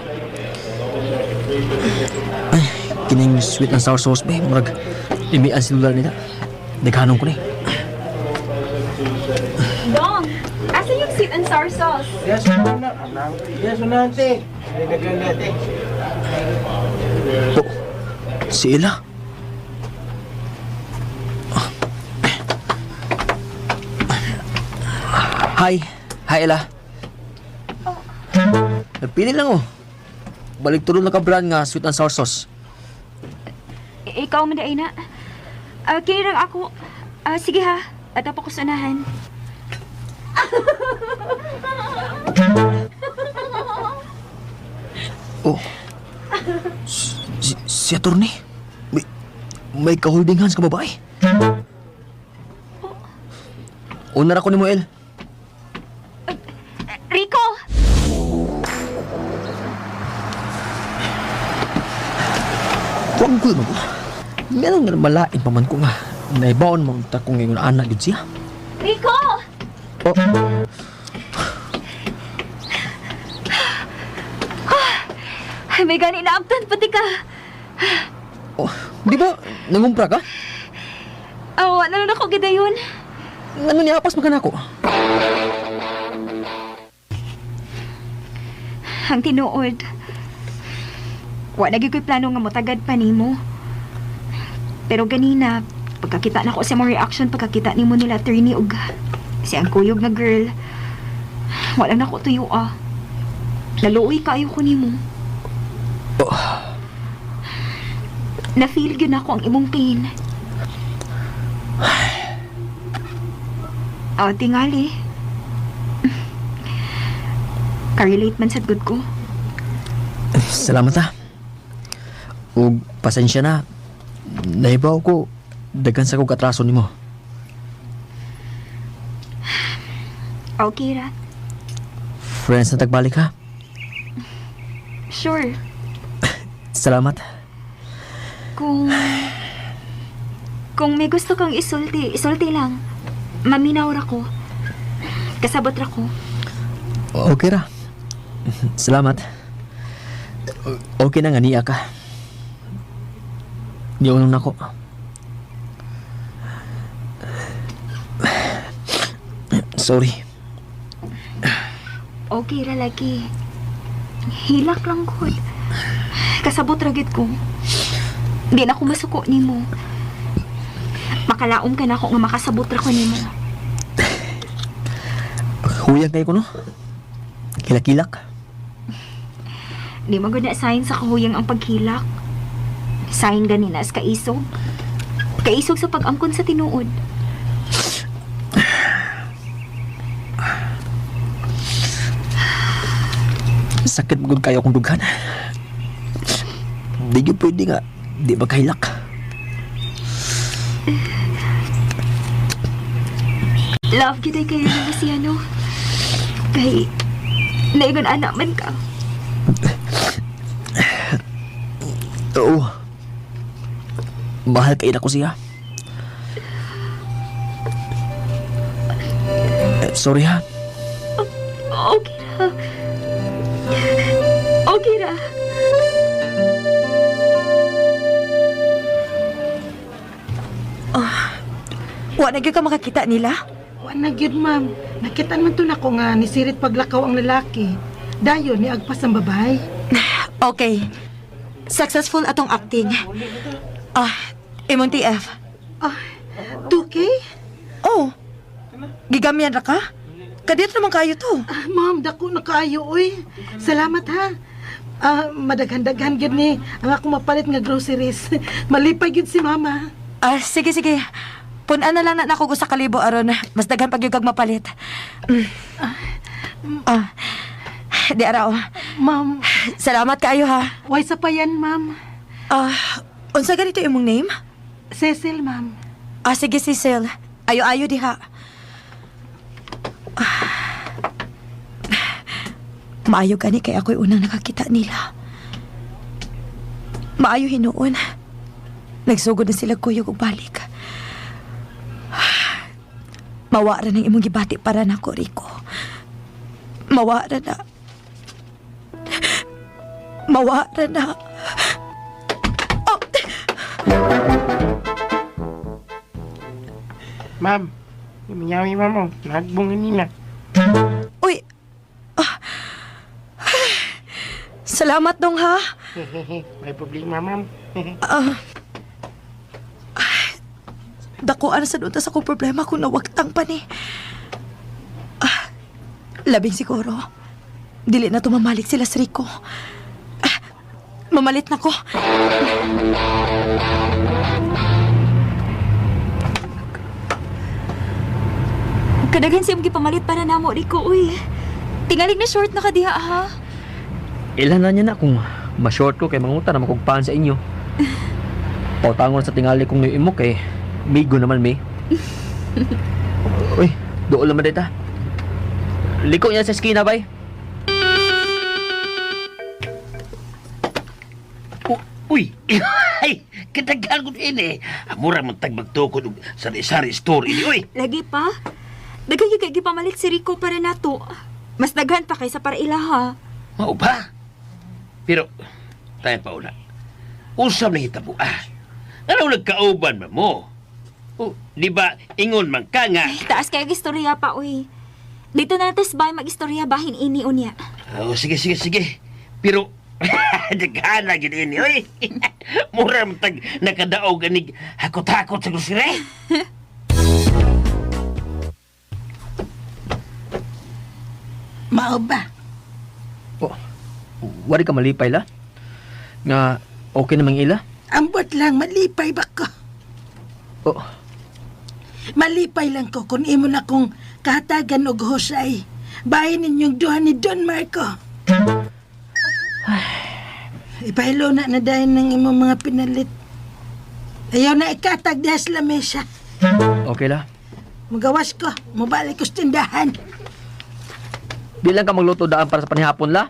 Ay, kining sweet and sour sauce ba? Murag, imian si Lula nila. Naghanong ko na eh. Dong, asa yung sweet and sour sauce? Yes, nanti. Naglagay. Oh, si Ella. Hi. Hi, Ella. Nagpili lang oh. Balik tulong na ka brand nga sweet and sour sauce. Ikaw man daay na. Kini lang ako. Sige ha, ato pa ko sa unahan. Oh. Si attorney. May ka-holding hands ka babae. Una na ko ni Moel. Rico! Tuanggol mo ko. Meron nga malain pa man ko nga. Naibaon mo ta kung ngayon anak yun siya. Rico! Oh. Ay, may gani naabtan pati ka. Oh, di ba nangumpra ka? Ano na ako gidayon? Ano niya apas makan ako? Ang tinuod. Wa na gyud ko'y plano nga motagad pa nimo. Pero ganina, pagkakita na ko sa mga reaction pagkakita nimo nila attorney og si ang kuyog nga girl. Wala na ko tuyo ah. Naluoy kayo ko nimo. Na-feel gyud ako ang imong pain. Tingali. Ka-relate man sa good ko. Salamat ha. Ug pasensya na. Naibaw ko dagan sa kong katraso nimo. Okay ra. Friends na tagbalik ha. Sure. Salamat. Kung may gusto kang isulti lang. Maminaw ra ko. Kasabot ra ko. Okay ra. Salamat. Okay na nga niya ka. Niunong na ko. Sorry. Okay ra lagi. Hilak lang ko. Kasabot ra gid ko. Di na ako masuko nimo. Makalaom ka na ako nga makasabot ra ko nimo. Huyag kayo ko no? Kilak-kilak. Di magud na sign sa kahuyang ang paghilak. Sign ganina as kaisog. Kaisog sa pag-angkon sa tinuod. Sakit magod kayo akong dughan. Di nyo pwede nga. Di magkahilak. Love kita kayo na si ano. Kay naigon anak man ka. Oo. Mahal kayo na ko siya. Sorry ha. Okay ra. Okay ra. Wa na gyud ka makakita nila? Wa na gyud, ma'am. Nakita man to na ko nga nisirit paglakaw ang lalaki. Dayon ni agpas ang babae. Okay. Successful atong acting. Imong TF. 2K? Oh. Gigamyan ra ka? Kadit naman kayo to. Ma'am, dako na kaayo, oy. Salamat ha. Madaghan-daghan gyud ni ang ako mapalit nga groceries. Malipay gyud si mama. Sige. punan na lang na ako sa kalibo aron mas daghan pag yung kag mapalit. Di araw. Ma'am, Salamat kaayo ha. way sa pa yan, ma'am. Unsa ganito imong name? Cecil, ma'am. Sige, Cecil. Ayo-ayo diha. Maayo gani kay ako'y unang nakakita nila. Maayo hinuon. Nagsugod na sila kuyog ug balik. Mawara ng imong gibati para nako, Rico. Mawara na. Mawara na. Oh. Ma'am, iminyawi ma'am, nagbunga nila. Uy. Salamat dong ha. May problema, ma'am. Dakuan sa doon sa akong problema kung nawagtang pa ni. Labing siguro. Dili na tumamalik sila sa Rico. Mamalit na ko. Kadaghan siyang gipamalit para namo, Rico, uy. Tingalig na short na ka diha, ha? Ilan na niya na kung ma-short ko kay manguta na makugpaan sa inyo. Pautangon sa tingali kong niimo kay migo naman, may. Uy, doon naman dito. Liko niya sa skina, bay. Uy, ay, kadaghan ko din eh. Mura mong tagbagtukod sa sari store ini, uy. Lagi pa? Daghan yung kay gipamalit si Rico para nato. Mas daghan pa kaysa para ila, ha? Mao ba? Pero, tayo pa una. Usap na hitabo, Ano nagkauban ba mo? Di ba, ingon man ka nga. Ay, taas kay istorya pa, uy. Dito na natas ba mag-istorya bahin ini unya? Sige. Pero, daghan na gini ini, uy. Mura mong tag nakadaog ganig hakot-hakot sa grosire. Mao ba? Wari ka malipay la? Nga, okay namang ila? Ambot lang, malipay ba ko? Oh, Malipay lang ko kung imo na kong kahatagan og husay. Bahin ninyong duha ni Don Marco. Ipahilo na dahin ng imong mga pinalit. Ayaw na ikatag diha sa lamesa. okay la. Magawas ko, mabalik ko sa tindahan. Di lang ka magluto daan para sa panihapon la?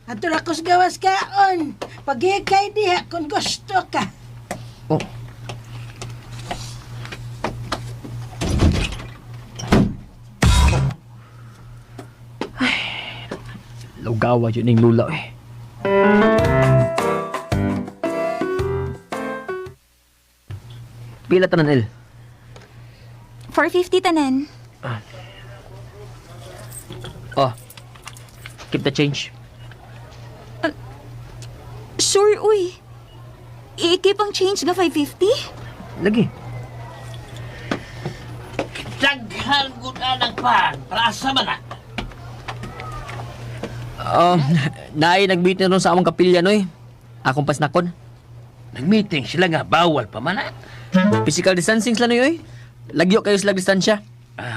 Ato na ko sa gawas kaon. Pag-ikay diha kung gusto ka. Oh. Lugawa yun yung lula eh. Pila tanan, El? 450 tanan. Oh, keep the change. Sure, uy. Iikip ang change nga 550? Lagi. Daghan ko na ng pan. Para asa man na. Naay nag-meeting ron sa among kapilya, noy. Akong pasnakon. Nag-meeting sila nga, bawal pa man na. Physical distancing sila, noy. Lagyo kayo sila distansya.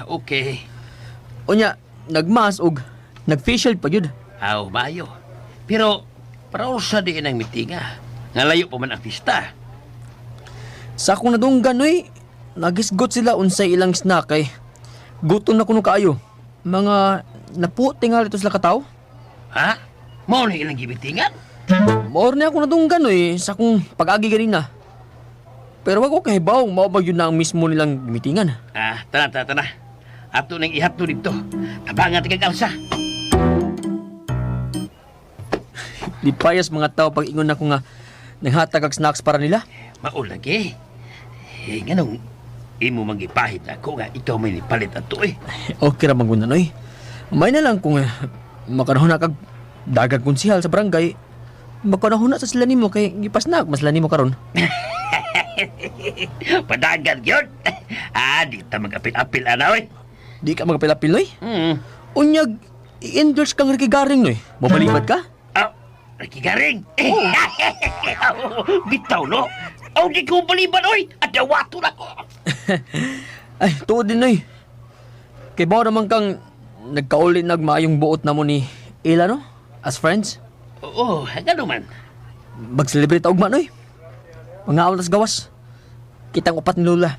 Okay. Unya, nagmas og nag-facial pa yun. Mayo. Pero, para sa diin ang meeting nga layo pa man ang pista. Sa akong nadunggan, noy, nagisgot sila unsay ilang snack kay gutom na kuno kaayo. Mga naputi nga rito sila kataw. Ha? Mao na ilang gibitingan? More na ako nadunggan, noy, sa akong pag-agi ganina. Pero wag ko kahibaw, mao ba yun na ang mismo nilang mitingan. Tana. Ato nang ihatno dito. Tabangan tigag alsa. Di payas mga tao pag ingon ako nga naghatag og snacks para nila. Maulagi. Nganong imo magipahit ako nga ikaw may nipalit ato eh. Okay ra maguna, noy. May na lang kung makanahon na kag dagag konsihal sa barangay. Makanahon na sa sila nimo kay gipasnak mas nimo karon. Padagan yun. Di ta mag-apil-apil anaw eh. Di ka magapil-apil, noy. Mm. Unyag i-endorse kang Ricky Garing, noy. Mabalibad ka? Nakigaring. Bitaw no. Di ko baliban oy. Adawato na ko. Ay, tuod din noy. Kay ba naman kang nagkauli nagmayong buot na mo ni Ila, no? As friends? Oo, gano'n man. Mag-celebrate og man, noy. Mga aulas gawas. Kitang upat ni Lola.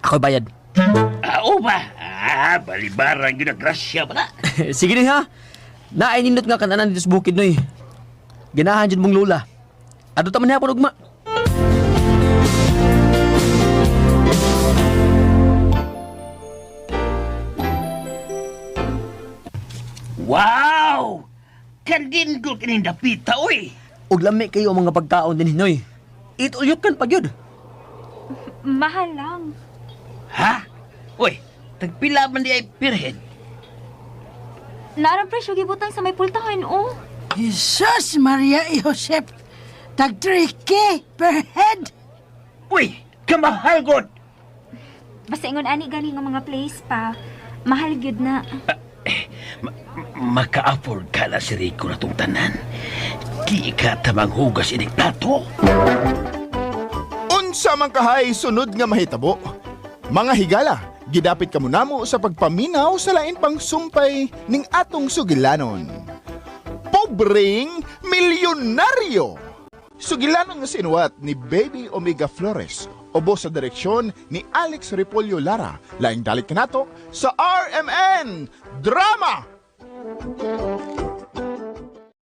Ako'y bayad. Oo ba? Balibarang yun ang grasya ba na? Sige ni ha. Naay nindot nga kananan dito sa bukid, noy. Ganahan dyan mong Lola. Ado taman niya po ugma. Wow! Kandindol kining dapita, uy! Og lami kayo ang mga pagkaon din, noy. Itulyot kan pag yun. Mahal lang. Ha? Uy, tagpila man di ay pirhead. Naarang presyo gibutang sa may pultahan, oh. Jesus Maria Josep, tag 3K per head. Uy, kamahal god! Basta ingon ani galing ang mga place pa. Mahal gyud na. Maka-afford ka na si Rico na tong tanan. Di ka tamang hugas ining plato. Unsa man kahay sunod nga mahitabo. Mga higala, gidapit kamo namo sa pagpaminaw sa lain pang sumpay ning atong sugilanon. Pobreng milyonaryo. Sugilanon nga sinuwat ni Baby Omega Flores, obo sa direksyon ni Alex Repolyo Lara. Laing dalit kanato sa RMN Drama.